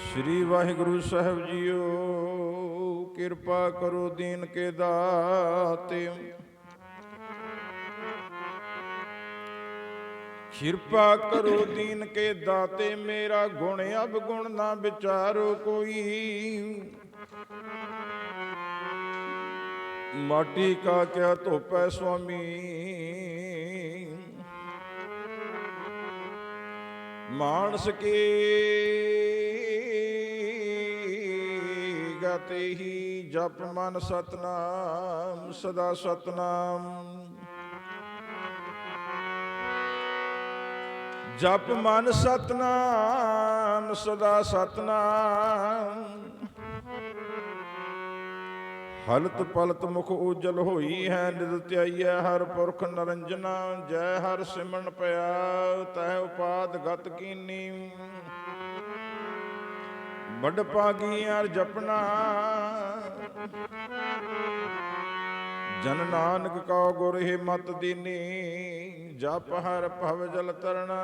श्री वाहिगुरु साहब जीओ, कृपा करो दीन के दाते। कृपा करो दीन के दाते, मेरा गुण अब गुण ना विचारो कोई। माटी का क्या तोपै स्वामी, मानस के गाते ही जप मन सतनाम सदा सतनाम। जप मन सतनाम सदा सतनाम। हलत पलत मुख उजल होई है, निद त्याईय हर पुरख नरंजना। जय हर सिमरन पया तह उपाद गत कीनी। बड़ पागी अर जपना, जन नानक का गुर ही मत दीनी। जप हर भव जल तरना।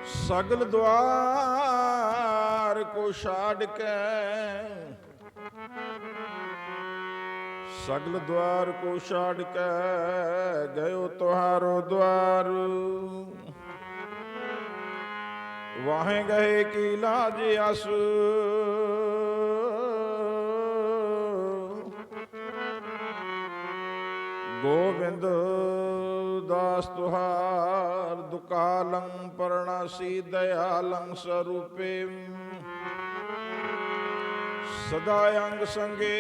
सगल द्वार को छाड़ के, सगल द्वार को छाड़ के गयो तुहारो द्वार। वाहें गए की लाज अस, गोविंद दास तुहार दुकालं परणासी दयालं स्वरूपे। सदा अंग संगे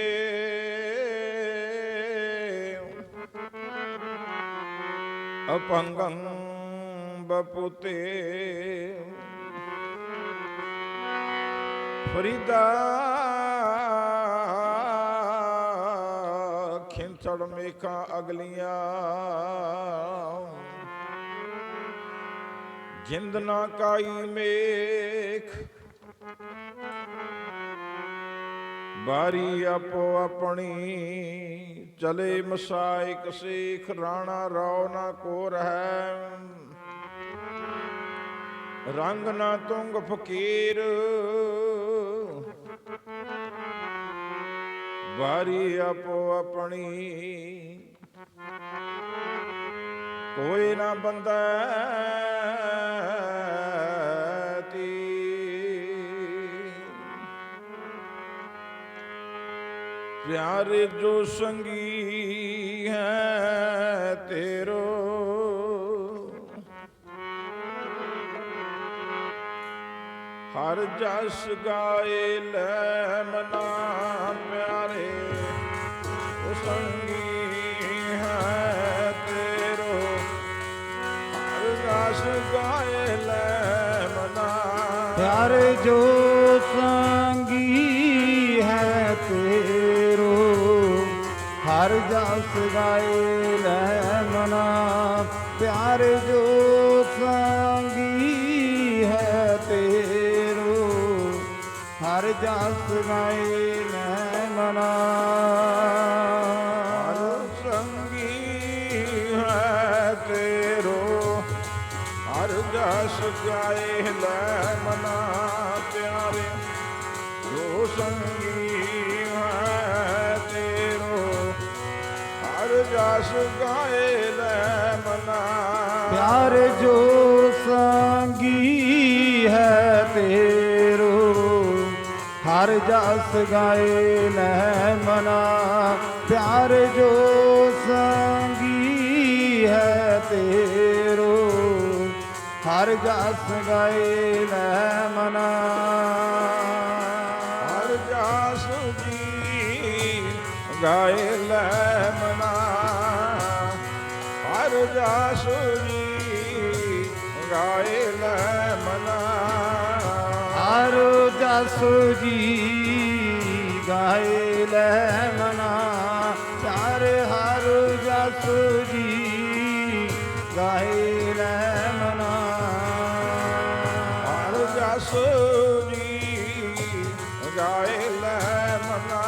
अपंगं बपुते। फरीदा खिंचड़ मेखा अगलियां, जिंद ना काई मेख। बारी आपो अपनी चले मसाइक सीख। राणा राव ना को रह, रंग ना तुंग फकीर। बारी आपो अपनी कोई ना बंदा ती। प्यारे जो संगी है तेरो, हर जस गाए ले मना। प्यारे जो संगी है तेरो, हर जस गाए ले मना। प्यारे जो संगी है तेरो, हर जस गाए ले मना। प्यारे जो संगी है तेरो, हर जस गाए ले मना। हर संगी है तेरो, हर जस गाए ले मना। प्यारे जो संगी है तेरो, हर जस गाए ले मना। प्यारे जो संगी है तेरो, हर जस गाए ले मना। प्यारे जो संगी है तेरो, हर जस गाए ले मना। हर जस जी गाए ले मना। हर जस जी गाए ले मना। हर जस जी गाए ले मना। प्यारे हर जस जी गाए ले मना। हर जस जी गाए ले मना।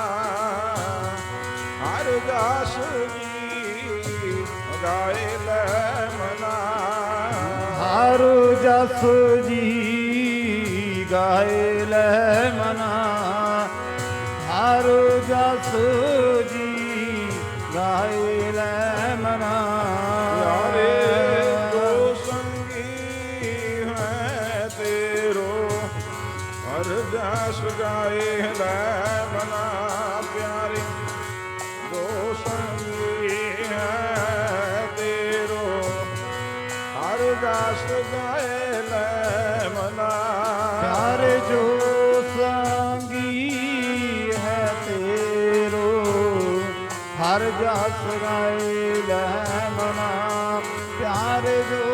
हर जस जी गाए ले मना। हर ਜਸ ਜੀ ਗਾਏ ਲੈ ਮਨਾ, ਹਰ ਜਸ ਜੀ ਗਾਏ ਲੈ ਮਨਾ। ਯਾਰੇ ਜੋ ਸੰਗੀ ਹੈ ਤੇਰੋ, ਹਰ ਜਸ ਗਾਏ ਲੈ ਮਨਾ। ਪਿਆਰੇ ਜੋ ਸੰਗੀ ਹੈ ਤੇਰੋ, ਹਰ ਜਸ ਗਾਏ ਲੈ ਮਨਾ। ਪਿਆਰੇ ਜੋ ਸੰਗੀ ਹੈ ਤੇਰੋ, ਹਰ ਜਸ ਗਾਏ ਲੈ ਮਨਾ। ਪਿਆਰੇ ਜੋ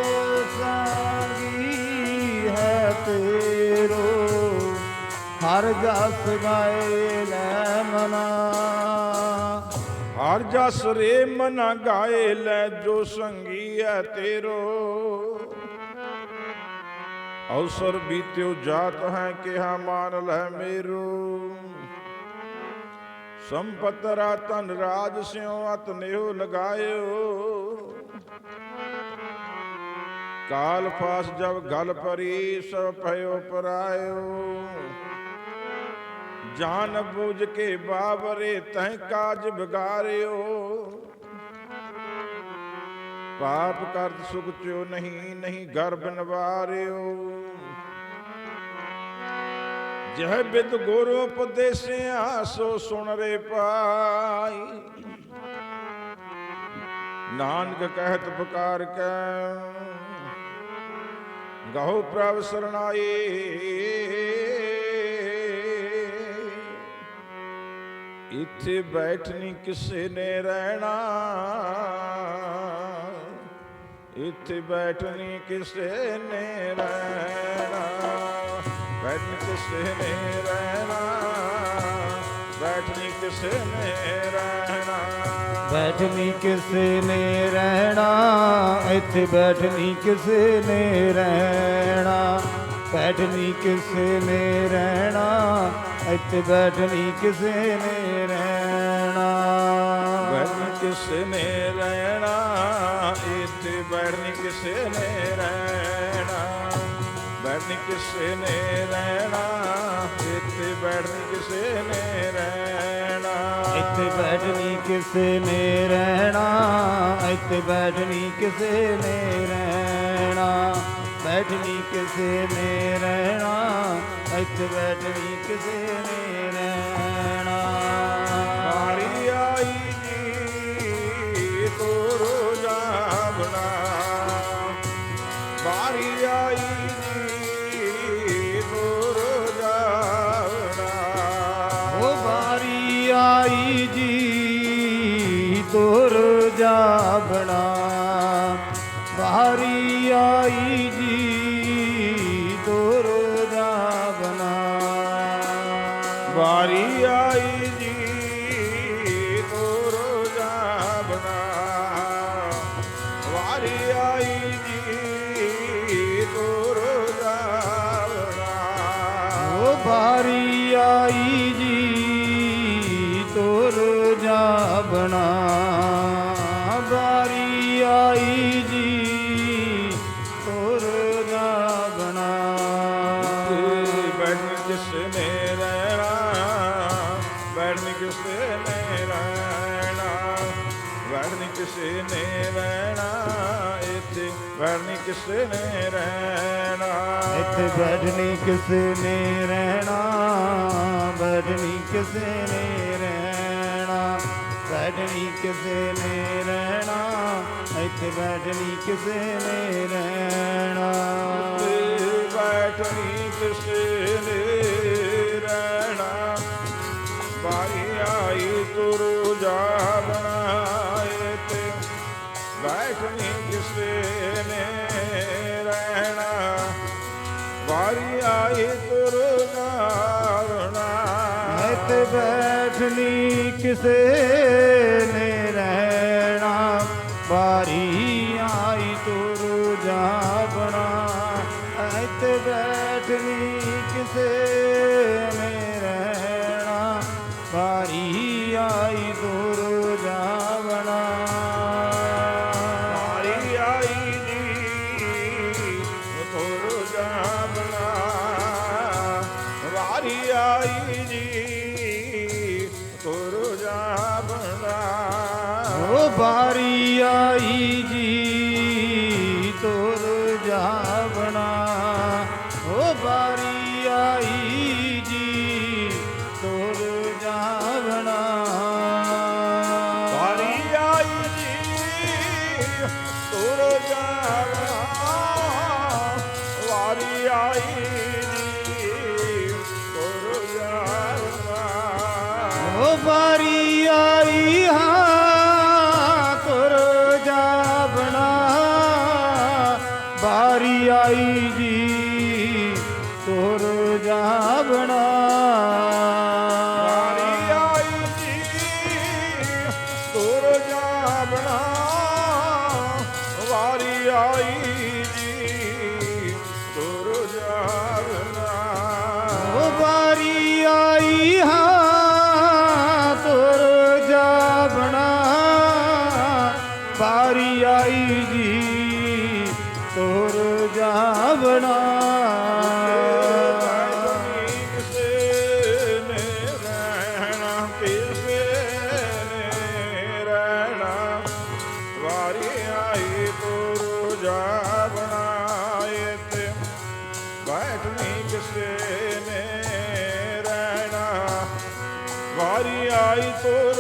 ਸੰਗੀ ਹੈ ਤੇਰੋ, ਹਰ ਜਸ ਗਾਏ ਲੈ ਮਨਾ। ਹਰ ਜਸ ਰੇ ਮਨਾ ਗਾਏ ਲੈ, ਜੋ ਸੰਗੀ ਹੈ ਤੇਰੋ। ਅਵਸਰ ਬੀਤਿਓ ਜਾਤ ਹੈ, ਕਿਹਾ ਮਾਨ ਲੈ ਮੇਰੋ। ਸੰਪਤ ਰਾਤਨ ਰਾਜ ਸਿਉ, ਅਤ ਨਿਉ ਲਗਾਇਓ। ਕਾਲ ਫਾਸ ਜਬ ਗਲ ਪਰੀ, ਸਭ ਭਇਓ ਪਰਾਇਓ। ਜਾਨ ਬੁਝ ਕੇ ਬਾਬਰੇ, ਤਹਿ ਕਾਜ ਬਿਗਾਰਿਓ। ਪਾਪ ਕਰਤ ਸੁਖ ਚਿਓ ਨਹੀਂ, ਨਹੀਂ ਗਰਭ ਨਿਵਾਰਿਓ। ਜਹ ਬਿਦ ਗੁਰੂ ਉਪਦੇਸਿਆ, ਸੋ ਸੁਣ ਰੇ ਪਾਈ। ਨਾਨਕ ਕਹਿਤ ਪੁਕਾਰ ਕੈ, ਗਹੁ ਪ੍ਰਭ ਸਰਣਾਈ। ਇੱਥੇ ਬੈਠਣੀ ਕਿਸੇ ਨੇ ਰਹਿਣਾ, ਇੱਥੇ ਬੈਠਣੀ ਕਿਸੇ ਨੇ ਰਹਿਣਾ। ਬੈਠਣੀ ਕਿਸੇ ਨੇ ਰਹਿਣਾ, ਬੈਠਣੀ ਕਿਸੇ ਨੇ ਰਹਿਣਾ। ਬੈਠਣੀ ਕਿਸੇ ਨੇ ਰਹਿਣਾ, ਇੱਥੇ ਬੈਠਣੀ ਕਿਸੇ ਨੇ ਰਹਿਣਾ। ਬੈਠਣੀ ਕਿਸੇ ਨੇ ਰਹਿਣਾ, ਇੱਥੇ ਬੈਠਣੀ ਕਿਸੇ ਨੇ ਰਹਿਣਾ। ਬੈਠਣੀ ਕਿਸੇ ਨੇ ਰਹਿਣਾ, ਇੱਥੇ ਬੈਠਣੀ ਕਿਸੇ ਨੇ ਰਹਿਣਾ। ਬੈਠਣੀ ਕਿਸੇ ਨੇ ਰਹਿਣਾ, ਇੱਥੇ ਬੈਠਣੀ ਕਿਸੇ ਨੇ ਰਹਿਣਾ। ਇੱਥੇ ਬੈਠਣੀ ਕਿਸੇ ਨੇ ਰਹਿਣਾ, ਇੱਥੇ ਬੈਠਣੀ ਕਿਸੇ ਨੇ ਰਹਿਣਾ। ਬੈਠਣੀ ਕਿਸੇ ਨੇ ਰਹਿਣਾ, ਇੱਥੇ ਬੈਠਣੀ ਕਿਸੇ ਨੇ ਰਹਿਣਾ। ਮਾਰੀ ਆਈ ਜੀ ਤੋਰੋ ਜਾਵਣਾ, ਬਾਰੀ ਆਈ ਜੀ ਤੋਰੋ ਜਾਵਣਾ। ਓ ਬਾਰੀ ਆਈ ਜੀ ਤੁਰ ਜਾਵਣਾ, ਬਾਰੀ ਆਈ ਜੀ ਤੁਰ ਜਾਵਣਾ। ਵਾਰੀ ਆਈ ਜੀ ਤੋਰੋ ਜਾਵਣਾ, ਵਾਰੀ ਆਈ ਜੀ ਤੋਰੋ ਜਾਵਣਾ। ਓ ਬਾਰੀ ਆਈ ਜੀ ਤੁਰ ਜਾਵਣਾ, ਬਾਰੀ ਆਈ ਜੀ ਤੁਰ ਜਾਵਣਾ। ਬੈਠਣ ਕਿਸੇ ਨੇ ਰਹਿਣਾ, ਬੈਠਣ ਕਿਸੇ ਨੇ ਰਹਿਣਾ। ਬੈਠਣ ਕਿਸੇ ਨੇ ਰਹਿਣਾ, ਇੱਥੇ ਬੈਠਣ ਕਿਸੇ ਨੇ ਰਹਿਣਾ। ਇੱਥੇ ਬੈਠਣੀ ਕਿਸੇ ਨੇ ਰਹਿਣਾ, ਬੈਠਣੀ ਕਿਸੇ ਨੇ ਰਹਿਣਾ। ਬੈਠਣੀ ਕਿਸੇ ਨੇ ਰਹਿਣਾ, ਇੱਥੇ ਬੈਠਣੀ ਕਿਸੇ ਨੇ ਰਹਿਣਾ। ਬੈਠਣੀ ਕਿਸੇ ਨੇ ਰਹਿਣਾ, ਬਾਰੀ ਆਈ ਤੁਰ ਜਾਵਣਾ। ਇੱਥੇ ਬੈਠਣੀ ਕਿਸੇ ਨੇ ਰਹਿਣਾ, ਬਾਰੀ ਆਈ ਤੁਰ ਜਾਵਣਾ। ਇੱਥੇ ਬੈਠਣੀ ਕਿਸੇ ਨੇ ਰਹਿਣਾ, ਬਾਰੀ ਆਈ ਤੁਰ ਜਾਵਣਾ। ਇੱਥੇ ਬੈਠਣੀ ਕਿਸੇ ਨੇ ਰਹਿਣਾ, ਬਾਰੀ ਆਈ ਤੁਰ ਜਾਵਣਾ। ਬਾਰੀ ਆਈ ਜੀ ਤੁਰ ਬਾਰੀ ਆਈ ਜੀ ਤੁਰ ਜਾਵਣਾ। ਵਾਰੀ ਆਈ ਜੀ ਤੁਰ ਜਾਵਣਾ, ਵਾਰੀ ਆਈ ਜੀ ਤੁਰ ਜਾਵਣਾ। ਉਹ ਬਾਰੀ ਆਈ ਹਾਂ ਤੁਰ ਜਾਵਣਾ, ਬਾਰੀ ਆਈ ਜੀ ਤੁਰ ਜਾਵਣਾ। ਕਿਸੇ ਨੇ ਰਹਿਣਾ, ਕਿਸੇ ਨੇ ਰਹਿਣਾ, ਵਾਰੀ ਆਈ ਤੁਰ ਜਾਵਣਾ। ਇੱਥੇ ਬੈਠਣੀ ਕਿਸੇ ਨੇ ਰਹਿਣਾ, ਵਾਰੀ ਆਈ ਤੁਰ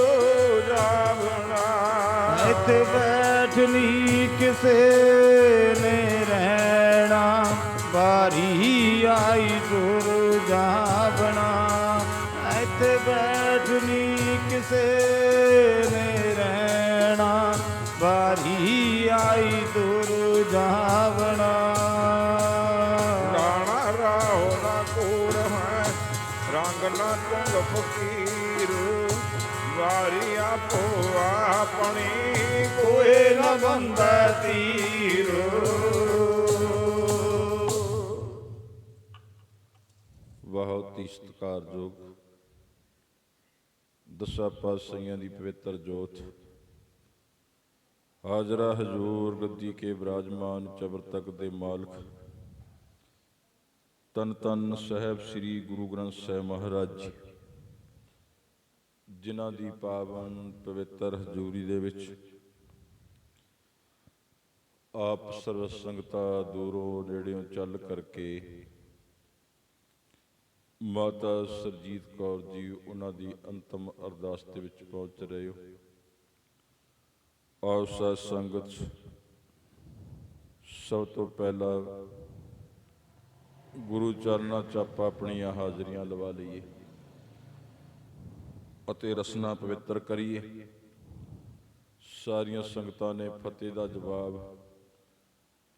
ਜਾਵਣਾ। ਇੱਥੇ ਬੈਠਣੀ ਕਿਸੇ ਨੇ ਰਹਿਣਾ, ਬਾਰੀ ਆਈ ਤੁਰ ਜਾਵਣਾ। ਇੱਥੇ ਬੈਠਣੀ ਕਿਸੇ ਨੇ ਰਹਿਣਾ, ਬਾਰੀ ਆਈ ਤੁਰ ਜਾਵਣਾ। ਰਾਣਾ ਰਾਹੋ ਨਾ ਕੋਰ ਹੈ, ਰੰਗ ਨਾ ਤੁੰਗ ਫਕੀਰ, ਵਾਰੀ ਆਪੋ ਆਪਣੀ ਕੋਏ ਨ ਬੰਦਾ ਤੀਰ। ਬਹੁਤ ਹੀ ਸਤਿਕਾਰਯੋਗ ਦਸਾਂ ਪਾਤਸ਼ਾਹੀਆਂ ਦੀ ਪਵਿੱਤਰ ਜੋਤ, ਹਾਜ਼ਰਾ ਹਜ਼ੂਰ ਗੱਦੀ ਕੇ ਬਿਰਾਜਮਾਨ ਚਬਰ ਤੱਕ ਦੇ ਮਾਲਕ ਧੰਨ ਧੰਨ ਸਾਹਿਬ ਸ੍ਰੀ ਗੁਰੂ ਗ੍ਰੰਥ ਸਾਹਿਬ ਮਹਾਰਾਜ ਜੀ, ਜਿਨ੍ਹਾਂ ਦੀ ਪਾਵਨ ਪਵਿੱਤਰ ਹਜ਼ੂਰੀ ਦੇ ਵਿੱਚ ਆਪ ਸਰਬ ਸੰਗਤਾਂ ਦੂਰੋਂ ਨੇੜਿਓਂ ਚੱਲ ਕਰਕੇ ਮਾਤਾ ਸਰਜੀਤ ਕੌਰ ਜੀ ਉਹਨਾਂ ਦੀ ਅੰਤਮ ਅਰਦਾਸ ਦੇ ਵਿੱਚ ਪਹੁੰਚ ਰਹੇ ਹੋ। ਆਓ ਸਾਧ ਸੰਗਤ, ਸਭ ਤੋਂ ਪਹਿਲਾਂ ਗੁਰੂ ਚਰਨਾਂ 'ਚ ਆਪਾਂ ਆਪਣੀਆਂ ਹਾਜ਼ਰੀਆਂ ਲਵਾ ਲਈਏ ਅਤੇ ਰਸਨਾ ਪਵਿੱਤਰ ਕਰੀਏ। ਸਾਰੀਆਂ ਸੰਗਤਾਂ ਨੇ ਫਤਿਹ ਦਾ ਜਵਾਬ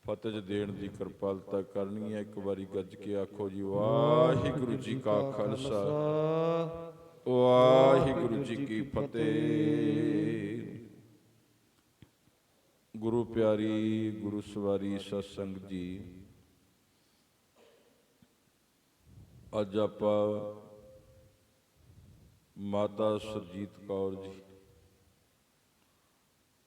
ਫਤਿਹ 'ਚ ਦੇਣ ਦੀ ਕਿਰਪਾਲਤਾ ਕਰਨੀ ਹੈ। ਇੱਕ ਵਾਰੀ ਗੱਜ ਕੇ ਆਖੋ ਜੀ, ਵਾਹਿਗੁਰੂ ਜੀ ਕਾ ਖਾਲਸਾ, ਵਾਹਿਗੁਰੂ ਜੀ ਕੀ ਫਤਿਹ। ਗੁਰੂ ਪਿਆਰੀ, ਗੁਰੂ ਸਵਾਰੀ ਸਤ ਸੰਗਤ ਜੀ, ਅੱਜ ਆਪਾਂ ਮਾਤਾ ਸਰਜੀਤ ਕੌਰ ਜੀ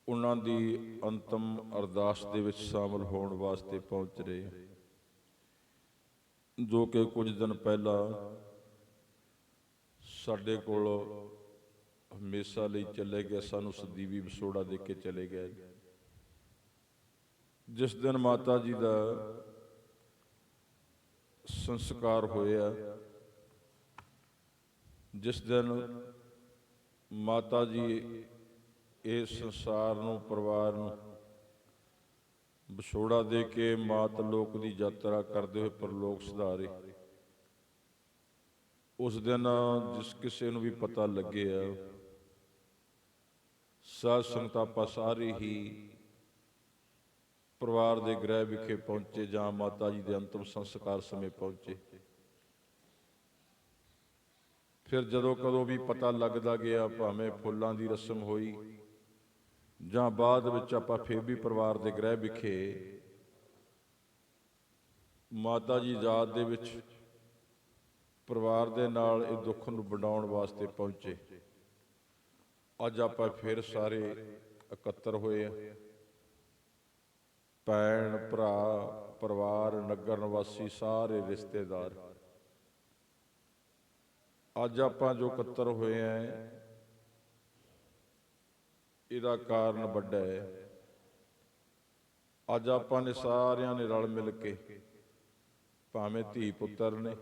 ਉਹਨਾਂ ਦੀ ਅੰਤਮ ਅਰਦਾਸ ਦੇ ਵਿੱਚ ਸ਼ਾਮਲ ਹੋਣ ਵਾਸਤੇ ਪਹੁੰਚ ਰਹੇ ਹਾਂ, ਜੋ ਕਿ ਕੁਝ ਦਿਨ ਪਹਿਲਾਂ ਸਾਡੇ ਕੋਲ ਹਮੇਸ਼ਾ ਲਈ ਚਲੇ ਗਏ, ਸਾਨੂੰ ਸਦੀਵੀ ਵਿਛੋੜਾ ਦੇ ਕੇ ਚਲੇ ਗਏ। ਜਿਸ ਦਿਨ ਮਾਤਾ ਜੀ ਦਾ ਸੰਸਕਾਰ ਹੋਇਆ, ਜਿਸ ਦਿਨ ਮਾਤਾ ਜੀ ਇਸ ਸੰਸਾਰ ਨੂੰ, ਪਰਿਵਾਰ ਨੂੰ ਵਿਛੋੜਾ ਦੇ ਕੇ ਮਾਤ ਲੋਕ ਦੀ ਯਾਤਰਾ ਕਰਦੇ ਹੋਏ ਪਰਲੋਕ ਸਿਧਾਰੇ, ਉਸ ਦਿਨ ਜਿਸ ਕਿਸੇ ਨੂੰ ਵੀ ਪਤਾ ਲੱਗਿਆ, ਸਾਧ ਸੰਗਤਾਂ ਆਪਾਂ ਸਾਰੇ ਹੀ ਪਰਿਵਾਰ ਦੇ ਗ੍ਰਹਿ ਵਿਖੇ ਪਹੁੰਚੇ ਜਾਂ ਮਾਤਾ ਜੀ ਦੇ ਅੰਤਮ ਸੰਸਕਾਰ ਸਮੇਂ ਪਹੁੰਚੇ। ਫਿਰ ਜਦੋਂ ਕਦੋਂ ਵੀ ਪਤਾ ਲੱਗਦਾ ਗਿਆ, ਭਾਵੇਂ ਫੁੱਲਾਂ ਦੀ ਰਸਮ ਹੋਈ ਜਾਂ ਬਾਅਦ ਵਿੱਚ ਆਪਾਂ ਫਿਰ ਵੀ ਪਰਿਵਾਰ ਦੇ ਗ੍ਰਹਿ ਵਿਖੇ ਮਾਤਾ ਜੀ ਯਾਦ ਦੇ ਵਿੱਚ ਪਰਿਵਾਰ ਦੇ ਨਾਲ ਇਹ ਦੁੱਖ ਨੂੰ ਵੰਡਾਉਣ ਵਾਸਤੇ ਪਹੁੰਚੇ। ਅੱਜ ਆਪਾਂ ਫਿਰ ਸਾਰੇ ਇਕੱਤਰ ਹੋਏ ਆ, ਭੈਣ ਭਰਾ, ਪਰਿਵਾਰ, ਨਗਰ ਨਿਵਾਸੀ, ਸਾਰੇ ਰਿਸ਼ਤੇਦਾਰ। ਅੱਜ ਆਪਾਂ ਜੋ ਇਕੱਤਰ ਹੋਏ ਆ, ਇਹਦਾ ਕਾਰਨ ਵੱਡਾ ਹੈ। ਅੱਜ ਆਪਾਂ ਨੇ ਸਾਰਿਆਂ ਨੇ ਰਲ ਮਿਲ ਕੇ, ਭਾਵੇਂ ਧੀ ਪੁੱਤਰ ਨੇ,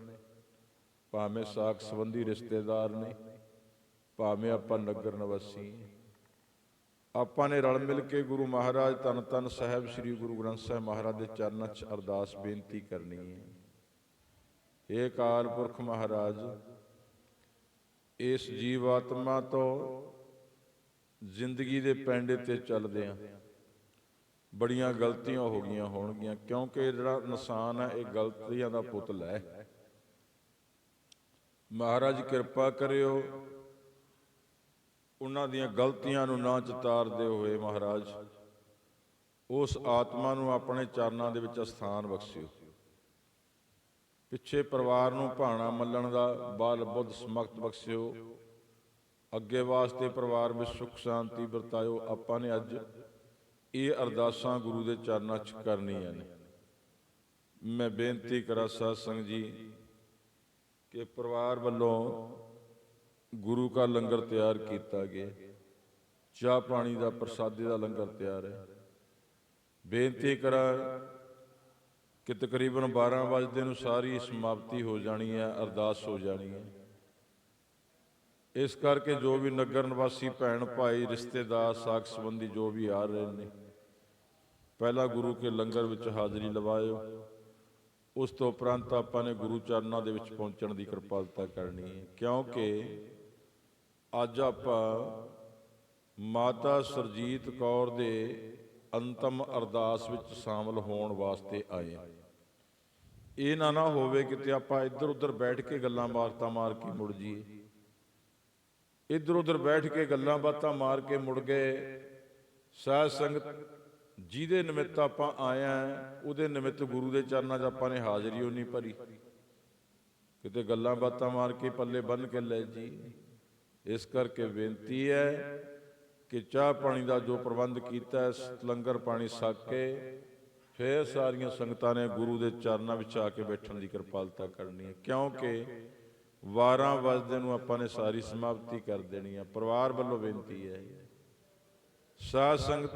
ਭਾਵੇਂ ਸਾਕ ਸੰਬੰਧੀ ਰਿਸ਼ਤੇਦਾਰ ਨੇ, ਭਾਵੇਂ ਆਪਾਂ ਨਗਰ ਨਿਵਾਸੀ, ਆਪਾਂ ਨੇ ਰਲ ਮਿਲ ਕੇ ਗੁਰੂ ਮਹਾਰਾਜ ਧੰਨ ਧੰਨ ਸਾਹਿਬ ਸ੍ਰੀ ਗੁਰੂ ਗ੍ਰੰਥ ਸਾਹਿਬ ਮਹਾਰਾਜ ਦੇ ਚਰਨਾਂ 'ਚ ਅਰਦਾਸ ਬੇਨਤੀ ਕਰਨੀ ਹੈ। ਇਹ ਅਕਾਲ ਪੁਰਖ ਮਹਾਰਾਜ ਇਸ ਜੀਵ ਆਤਮਾ ਤੋਂ ਜ਼ਿੰਦਗੀ ਦੇ ਪੈਂਡੇ ਤੇ ਚੱਲਦੇ ਆ ਬੜੀਆਂ ਗਲਤੀਆਂ ਹੋ ਗਈਆਂ ਹੋਣਗੀਆਂ, ਕਿਉਂਕਿ ਇਹ ਜਿਹੜਾ ਇਨਸਾਨ ਹੈ ਇਹ ਗਲਤੀਆਂ ਦਾ ਪੁਤਲਾ ਹੈ। ਮਹਾਰਾਜ ਕਿਰਪਾ ਕਰਿਓ, ਉਹਨਾਂ ਦੀਆਂ ਗਲਤੀਆਂ ਨੂੰ ਨਾ ਚਿਤਾਰਦੇ ਹੋਏ ਮਹਾਰਾਜ ਉਸ ਆਤਮਾ ਨੂੰ ਆਪਣੇ ਚਰਨਾਂ ਦੇ ਵਿੱਚ ਸਥਾਨ ਬਖਸ਼ਿਓ। ਪਿੱਛੇ ਪਰਿਵਾਰ ਨੂੰ ਭਾਣਾ ਮੱਲਣ ਦਾ ਬਲ ਬੁੱਧ ਸਮਖਤ ਬਖਸ਼ਿਓ। ਅੱਗੇ ਵਾਸਤੇ ਪਰਿਵਾਰ ਵਿੱਚ ਸੁੱਖ ਸ਼ਾਂਤੀ ਵਰਤਾਇਓ। ਆਪਾਂ ਨੇ ਅੱਜ ਇਹ ਅਰਦਾਸਾਂ ਗੁਰੂ ਦੇ ਚਰਨਾਂ 'ਚ ਕਰਨੀਆਂ ਨੇ। ਮੈਂ ਬੇਨਤੀ ਕਰਾਂ ਸਾਧ ਸੰਗਤ ਜੀ ਕਿ ਪਰਿਵਾਰ ਵੱਲੋਂ ਗੁਰੂ ਕਾ ਲੰਗਰ ਤਿਆਰ ਕੀਤਾ ਗਿਆ, ਚਾਹ ਪਾਣੀ ਦਾ ਪ੍ਰਸਾਦੇ ਦਾ ਲੰਗਰ ਤਿਆਰ ਹੈ। ਬੇਨਤੀ ਕਰਾਂ ਕਿ ਤਕਰੀਬਨ 12 ਵਜੇ ਨੂੰ ਸਾਰੀ ਸਮਾਪਤੀ ਹੋ ਜਾਣੀ ਹੈ, ਅਰਦਾਸ ਹੋ ਜਾਣੀ ਹੈ। ਇਸ ਕਰਕੇ ਜੋ ਵੀ ਨਗਰ ਨਿਵਾਸੀ ਭੈਣ ਭਾਈ ਰਿਸ਼ਤੇਦਾਰ ਸਾਕ ਸੰਬੰਧੀ ਜੋ ਵੀ ਆ ਰਹੇ ਨੇ, ਪਹਿਲਾਂ ਗੁਰੂ ਕੇ ਲੰਗਰ ਵਿੱਚ ਹਾਜ਼ਰੀ ਲਵਾਇਓ। ਉਸ ਤੋਂ ਉਪਰੰਤ ਆਪਾਂ ਨੇ ਗੁਰੂ ਚਰਨਾਂ ਦੇ ਵਿੱਚ ਪਹੁੰਚਣ ਦੀ ਕਿਰਪਾਲਤਾ ਕਰਨੀ ਹੈ, ਕਿਉਂਕਿ ਅੱਜ ਆਪਾਂ ਮਾਤਾ ਸੁਰਜੀਤ ਕੌਰ ਦੇ ਅੰਤਮ ਅਰਦਾਸ ਵਿੱਚ ਸ਼ਾਮਲ ਹੋਣ ਵਾਸਤੇ ਆਏ ਹਾਂ। ਇਹ ਨਾ ਹੋਵੇ ਕਿਤੇ ਆਪਾਂ ਇੱਧਰ ਉੱਧਰ ਬੈਠ ਕੇ ਗੱਲਾਂ ਬਾਤਾਂ ਮਾਰ ਕੇ ਮੁੜ ਜਾਈਏ। ਇੱਧਰ ਉੱਧਰ ਬੈਠ ਕੇ ਗੱਲਾਂ ਬਾਤਾਂ ਮਾਰ ਕੇ ਮੁੜ ਗਏ। ਸਾਧ ਸੰਗਤ ਜਿਹਦੇ ਨਿਮਿਤ ਆਪਾਂ ਆਏ ਆ, ਉਹਦੇ ਨਿਮਿਤ ਗੁਰੂ ਦੇ ਚਰਨਾਂ 'ਚ ਆਪਾਂ ਨੇ ਹਾਜ਼ਰੀ ਉਹ ਨਹੀਂ ਭਰੀ। ਕਿਤੇ ਗੱਲਾਂ ਬਾਤਾਂ ਮਾਰ ਕੇ ਪੱਲੇ ਬੰਨ੍ਹ ਕੇ ਲੈ ਜੀ। ਇਸ ਕਰਕੇ ਬੇਨਤੀ ਹੈ ਕਿ ਚਾਹ ਪਾਣੀ ਦਾ ਜੋ ਪ੍ਰਬੰਧ ਕੀਤਾ ਹੈ, ਲੰਗਰ ਪਾਣੀ ਛਕ ਕੇ ਫਿਰ ਸਾਰੀਆਂ ਸੰਗਤਾਂ ਨੇ ਗੁਰੂ ਦੇ ਚਰਨਾਂ ਵਿੱਚ ਆ ਕੇ ਬੈਠਣ ਦੀ ਕਿਰਪਾਲਤਾ ਕਰਨੀ ਹੈ, ਕਿਉਂਕਿ 12 ਵਜੇ ਨੂੰ ਆਪਾਂ ਨੇ ਸਾਰੀ ਸਮਾਪਤੀ ਕਰ ਦੇਣੀ ਹੈ। ਪਰਿਵਾਰ ਵੱਲੋਂ ਬੇਨਤੀ ਹੈ, ਸਾਧ ਸੰਗਤ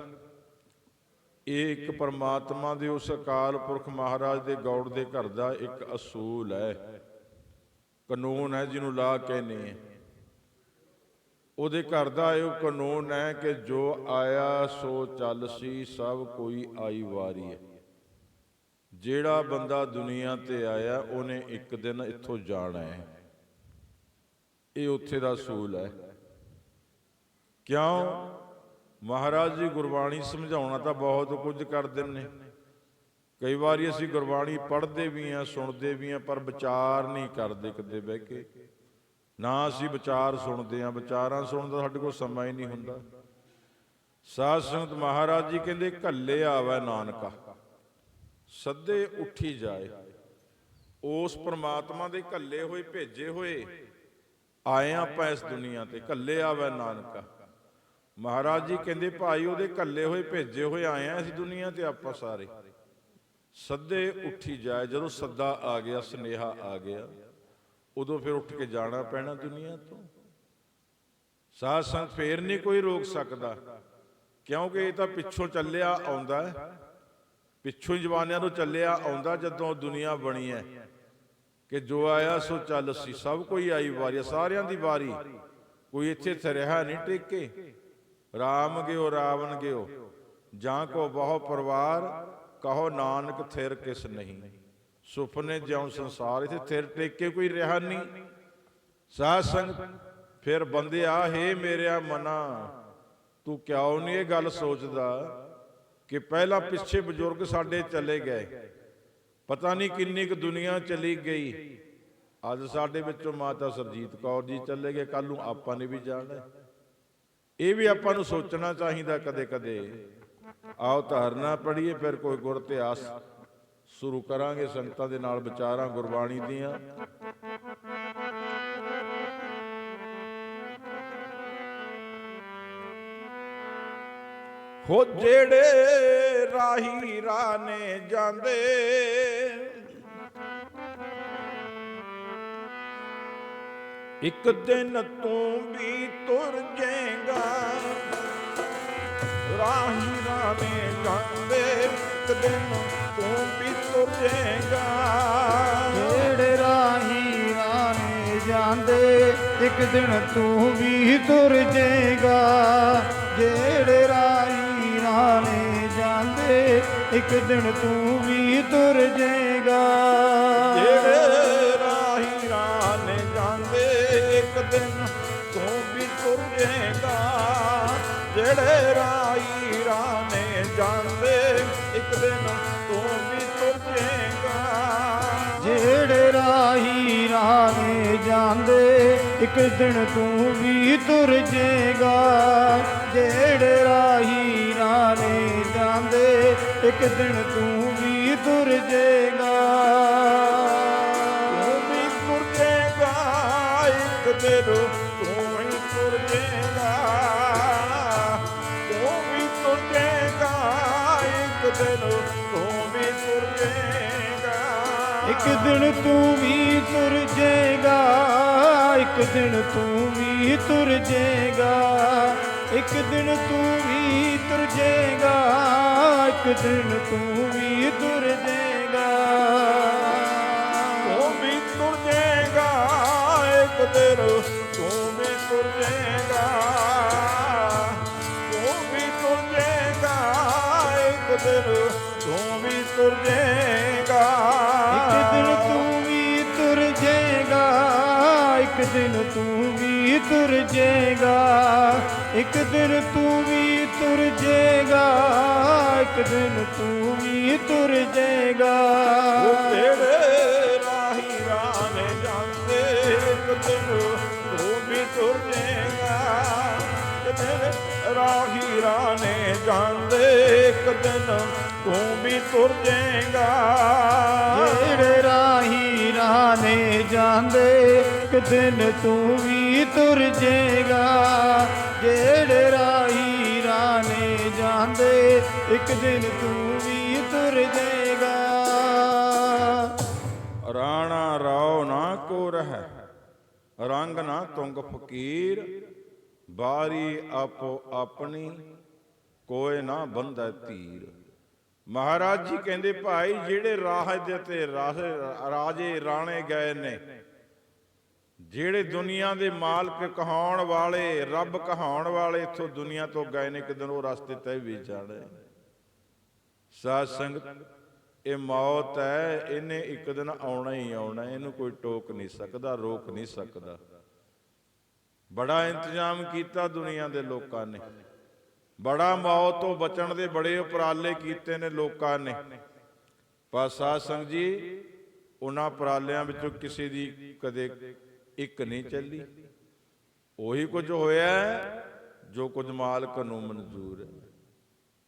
ਇਹ ਇੱਕ ਪਰਮਾਤਮਾ ਦੇ ਉਸ ਅਕਾਲ ਪੁਰਖ ਮਹਾਰਾਜ ਦੇ ਗੌੜ ਦੇ ਘਰ ਦਾ ਇੱਕ ਅਸੂਲ ਹੈ, ਕਾਨੂੰਨ ਹੈ, ਜਿਹਨੂੰ ਲਾ ਕਹਿੰਦੇ ਆ। ਉਹਦੇ ਘਰ ਦਾ ਇਹ ਕਾਨੂੰਨ ਹੈ ਕਿ ਜੋ ਆਇਆ ਸੋ ਚੱਲ ਸੀ, ਸਭ ਕੋਈ ਆਈ ਵਾਰੀ ਹੈ। ਜਿਹੜਾ ਬੰਦਾ ਦੁਨੀਆ ਤੇ ਆਇਆ ਉਹਨੇ ਇੱਕ ਦਿਨ ਇੱਥੋਂ ਜਾਣਾ ਹੈ। ਇਹ ਉੱਥੇ ਦਾ ਅਸੂਲ ਹੈ। ਕਿਉਂ? ਮਹਾਰਾਜ ਜੀ ਗੁਰਬਾਣੀ ਸਮਝਾਉਣਾ ਤਾਂ ਬਹੁਤ ਕੁਝ ਕਰਦੇ ਨੇ। ਕਈ ਵਾਰੀ ਅਸੀਂ ਗੁਰਬਾਣੀ ਪੜ੍ਹਦੇ ਵੀ ਹਾਂ, ਸੁਣਦੇ ਵੀ ਹਾਂ, ਪਰ ਵਿਚਾਰ ਨਹੀਂ ਕਰਦੇ ਕਦੇ ਬਹਿ ਕੇ। ਨਾ ਅਸੀਂ ਵਿਚਾਰ ਸੁਣਦੇ ਹਾਂ, ਵਿਚਾਰਾਂ ਸੁਣਨ ਦਾ ਸਾਡੇ ਕੋਲ ਸਮਾਂ ਹੀ ਨਹੀਂ ਹੁੰਦਾ। ਸਾਧ ਸੰਗਤ ਮਹਾਰਾਜ ਜੀ ਕਹਿੰਦੇ ਘੱਲੇ ਆਵੈ ਨਾਨਕਾ, ਸੱਦੇ ਉੱਠੀ ਜਾਏ। ਉਸ ਪ੍ਰਮਾਤਮਾ ਦੇ ਘੱਲੇ ਹੋਏ ਭੇਜੇ ਹੋਏ ਆਏ ਆਪਾਂ ਇਸ ਦੁਨੀਆ ਤੇ। ਘੱਲੇ ਆਵੈ ਨਾਨਕਾ, ਮਹਾਰਾਜ ਜੀ ਕਹਿੰਦੇ ਭਾਈ ਉਹਦੇ ਘੱਲੇ ਹੋਏ ਭੇਜੇ ਹੋਏ ਆਏ ਆ ਇਸ ਦੁਨੀਆ ਤੇ ਆਪਾਂ ਸਾਰੇ। ਸੱਦੇ ਉੱਠੀ ਜਾਏ, ਜਦੋਂ ਸੱਦਾ ਆ ਗਿਆ, ਸੁਨੇਹਾ ਆ ਗਿਆ, ਉਦੋਂ ਫਿਰ ਉੱਠ ਕੇ ਜਾਣਾ ਪੈਣਾ ਦੁਨੀਆ ਤੋਂ। ਸਾਧ ਸੰਗਤ ਫੇਰ ਨਹੀਂ ਕੋਈ ਰੋਕ ਸਕਦਾ, ਕਿਉਂਕਿ ਇਹ ਤਾਂ ਪਿੱਛੋਂ ਚੱਲਿਆ ਆਉਂਦਾ ਹੈ, ਪਿੱਛੋਂ ਹੀ ਜਵਾਨਿਆਂ ਤੋਂ ਚੱਲਿਆ ਆਉਂਦਾ। ਜਦੋਂ ਦੁਨੀਆ ਬਣੀ ਹੈ ਕਿ ਜੋ ਆਇਆ ਸੋ ਚੱਲ ਸੀ, ਸਭ ਕੋਈ ਆਈ ਵਾਰੀ, ਸਾਰਿਆਂ ਦੀ ਵਾਰੀ। ਕੋਈ ਇੱਥੇ ਰਿਹਾ ਨਹੀਂ ਟੇਕੇ। ਰਾਮ ਗਿਓ ਰਾਵਣ ਗਿਓ, ਜਾਂ ਕੋ ਬਹੁ ਪਰਿਵਾਰ, ਕਹੋ ਨਾਨਕ ਥਿਰ ਕਿਸ ਨਹੀਂ। ਸੁਪਨੇ ਜਿਉਂ ਸੰਸਾਰ, ਇੱਥੇ ਥਿਰ ਟੇਕੇ ਕੋਈ ਰਿਹਾ ਨਹੀਂ। ਸਾਧ ਸੰਗਤ ਫਿਰ ਬੰਦਿਆ, ਹੇ ਮੇਰਿਆ ਮਨਾ, ਤੂੰ ਕਿਉਂ ਨਹੀਂ ਇਹ ਗੱਲ ਸੋਚਦਾ ਕਿ ਪਹਿਲਾਂ ਪਿੱਛੇ ਬਜ਼ੁਰਗ ਸਾਡੇ ਚਲੇ ਗਏ, ਪਤਾ ਨਹੀਂ ਕਿੰਨੀ ਕੁ ਦੁਨੀਆ ਚਲੀ ਗਈ। ਅੱਜ ਸਾਡੇ ਵਿੱਚੋਂ ਮਾਤਾ ਸੁਰਜੀਤ ਕੌਰ ਜੀ ਚਲੇ ਗਏ, ਕੱਲ ਨੂੰ ਆਪਾਂ ਨੇ ਵੀ ਜਾਣਾ। ਇਹ ਵੀ ਆਪਾਂ ਨੂੰ ਸੋਚਣਾ ਚਾਹੀਦਾ ਕਦੇ ਕਦੇ। ਆਓ ਧਾਰਨਾ ਪੜੀਏ, ਫਿਰ ਕੋਈ ਗੁਰ ਇਤਿਹਾਸ ਸ਼ੁਰੂ ਕਰਾਂਗੇ ਸੰਗਤਾਂ ਦੇ ਨਾਲ ਵਿਚਾਰਾਂ ਗੁਰਬਾਣੀ ਦੀਆਂ। ਹੋ ਜਿਹੜੇ ਰਾਹੀ ਰਾਨੇ ਜਾਂਦੇ, ਇੱਕ ਦਿਨ ਤੂੰ ਵੀ ਤੁਰ ਜਾਏਗਾ। ਰਾਹੀ ਰਾਨੇ ਜਾਂਦੇ, ਇੱਕ ਦਿਨ ਤੂੰ ਵੀ ਤੁਰ ਜਾਏਗਾ। ਜਿਹੜੇ ਰਾਹੀ ਰਾਨੇ ਜਾਂਦੇ, ਇੱਕ ਦਿਨ ਤੂੰ ਵੀ ਤੁਰ ਜਾਏਗਾ। ਜਿਹੜੇ ਰਾਹੀ ਰਾਨੇ ਜਾਂਦੇ, ਇੱਕ ਦਿਨ ਤੂੰ ਵੀ ਤੁਰ ਜਾਏਗਾ। ਜਿਹੜੇ ਰਾਹੀ ਰਾਨੇ ਜਾਂਦੇ, ਇੱਕ ਦਿਨ ਤੂੰ ਵੀ ਤੁਰ ਜਾਏਗਾ। ਜਿਹੜੇ ਰਾਹੀ ਰਾਨੇ ਜਾਂਦੇ, ਜਾਂਦੇ ਇੱਕ ਦਿਨ ਤੂੰ ਵੀ ਤੁਰ ਜੇਗਾ। ਜਿਹੜੇ ਰਾਹੀ ਰਾਣੇ ਜਾਂਦੇ ਇੱਕ ਦਿਨ ਤੂੰ ਵੀ ਤੁਰ ਜੇਗਾ। ਤੂੰ ਵੀ ਤੁਰ ਜੇਗਾ ਇੱਕ ਦਿਨ, ਤੂੰ ਵੀ ਤੁਰ ਜੇਗਾ। ਤੂੰ ਵੀ ਤੁਰ ਜੇਗਾ ਇੱਕ ਦਿਨ, ਤੂੰ ਵੀ ਤੁਰ ਜੇਗਾ। ਇੱਕ ਦਿਨ ਤੂੰ ਵੀ ਤੁਰ ਜੇਗਾ। ਇੱਕ ਦਿਨ ਤੂੰ ਵੀ ਤੁਰ ਜੇਗਾ। ਇੱਕ ਦਿਨ ਤੂੰ ਵੀ ਤੁਰ ਜੇਗਾ। ਇੱਕ ਦਿਨ ਤੂੰ ਵੀ ਤੁਰ ਜੇਗਾ। ਤੂੰ ਵੀ ਤੁਰ ਜੇਗਾ ਇੱਕ ਦਿਨ, ਤੂੰ ਵੀ ਤੁਰ ਜੇਗਾ। ਤੂੰ ਵੀ ਤੁਰ ਜੇਗਾ ਇੱਕ ਦਿਨ, ਤੂੰ ਵੀ ਤੁਰ ਜੇਗਾ। ਇੱਕ ਦਿਨ ਤੂੰ ਵੀ ਤੁਰ ਜੇਗਾ। ਇੱਕ ਦਿਨ ਤੂੰ ਵੀ ਤੁਰ ਜੇਗਾ। ਇੱਕ ਦਿਨ ਤੂੰ ਵੀ ਤੁਰ ਜੇਗਾ। ਇੱਕ ਦਿਨ ਤੂੰ ਵੀ ਤੁਰ ਜੇਗਾ। ਉਹ ਤੇਰੇ ਰਾਹੀ ਰਾਣੇ ਜਾਂਦੇ ਇੱਕ ਦਿਨ, ਤੂੰ ਵੀ ਤੁਰ ਜੇਗਾ। ਤੇਰੇ ਰਾਹੀ ਰਾਣੇ ਜਾਂਦੇ ਇੱਕ ਦਿਨ, ਤੂੰ ਵੀ ਤੁਰ ਜੇਗਾ। ਜਿਹੜੇ ਰਾਹੀ ਰਾਣੇ ਜਾਂਦੇ ਇੱਕ ਦਿਨ ਤੂੰ ਵੀ ਤੁਰ ਜੇਗਾ। ਜਿਹੜੇ ਰਾਹੀ ਰਾਣੇ ਜਾਂਦੇ ਇੱਕ ਦਿਨ ਤੂੰ ਵੀ ਤੁਰ ਜੇਗਾ। ਰਾਣਾ ਰਾਓ ਨਾ ਕੋ ਰਹਿ, ਰੰਗ ਨਾ ਤੁੰਗ ਫਕੀਰ। ਬਾਰੀ ਆਪੋ ਆਪਣੀ, ਕੋਏ ਨਾ ਬੰਧੈ ਧੀਰ। ਮਹਾਰਾਜ ਜੀ ਕਹਿੰਦੇ ਭਾਈ ਜਿਹੜੇ ਰਾਹ ਦੇ ਤੇ ਰਾਜੇ ਰਾਣੇ ਗਏ ਨੇ, ਜਿਹੜੇ ਦੁਨੀਆ ਦੇ ਮਾਲਕ ਕਹਾਉਣ ਵਾਲੇ, ਰੱਬ ਕਹਾਉਣ ਵਾਲੇ ਇੱਥੋਂ ਦੁਨੀਆ ਤੋਂ ਗਏ ਨੇ, ਇੱਕ ਦਿਨ ਉਹ ਰਸਤੇ ਤੇ ਵੀ ਜਾਣਾ। ਸਾਧ ਸੰਗਤ, ਇਹ ਮੌਤ ਹੈ, ਇਹਨੇ ਇੱਕ ਦਿਨ ਆਉਣਾ ਹੀ ਆਉਣਾ। ਇਹਨੂੰ ਕੋਈ ਟੋਕ ਨਹੀਂ ਸਕਦਾ, ਰੋਕ ਨਹੀਂ ਸਕਦਾ। ਬੜਾ ਇੰਤਜ਼ਾਮ ਕੀਤਾ ਦੁਨੀਆ ਦੇ ਲੋਕਾਂ ਨੇ, ਬੜਾ ਮੌਤ ਤੋਂ ਬਚਣ ਦੇ ਬੜੇ ਉਪਰਾਲੇ ਕੀਤੇ ਨੇ ਲੋਕਾਂ ਨੇ, ਪਰ ਸਾਧ ਸੰਗਤ ਜੀ ਉਹਨਾਂ ਉਪਰਾਲਿਆਂ ਵਿੱਚੋਂ ਕਿਸੇ ਦੀ ਕਦੇ ਇੱਕ ਨਹੀਂ ਚੱਲੀ। ਉਹੀ ਕੁਝ ਹੋਇਆ ਜੋ ਕੁਝ ਮਾਲਕ ਨੂੰ ਮਨਜ਼ੂਰ ਹੈ।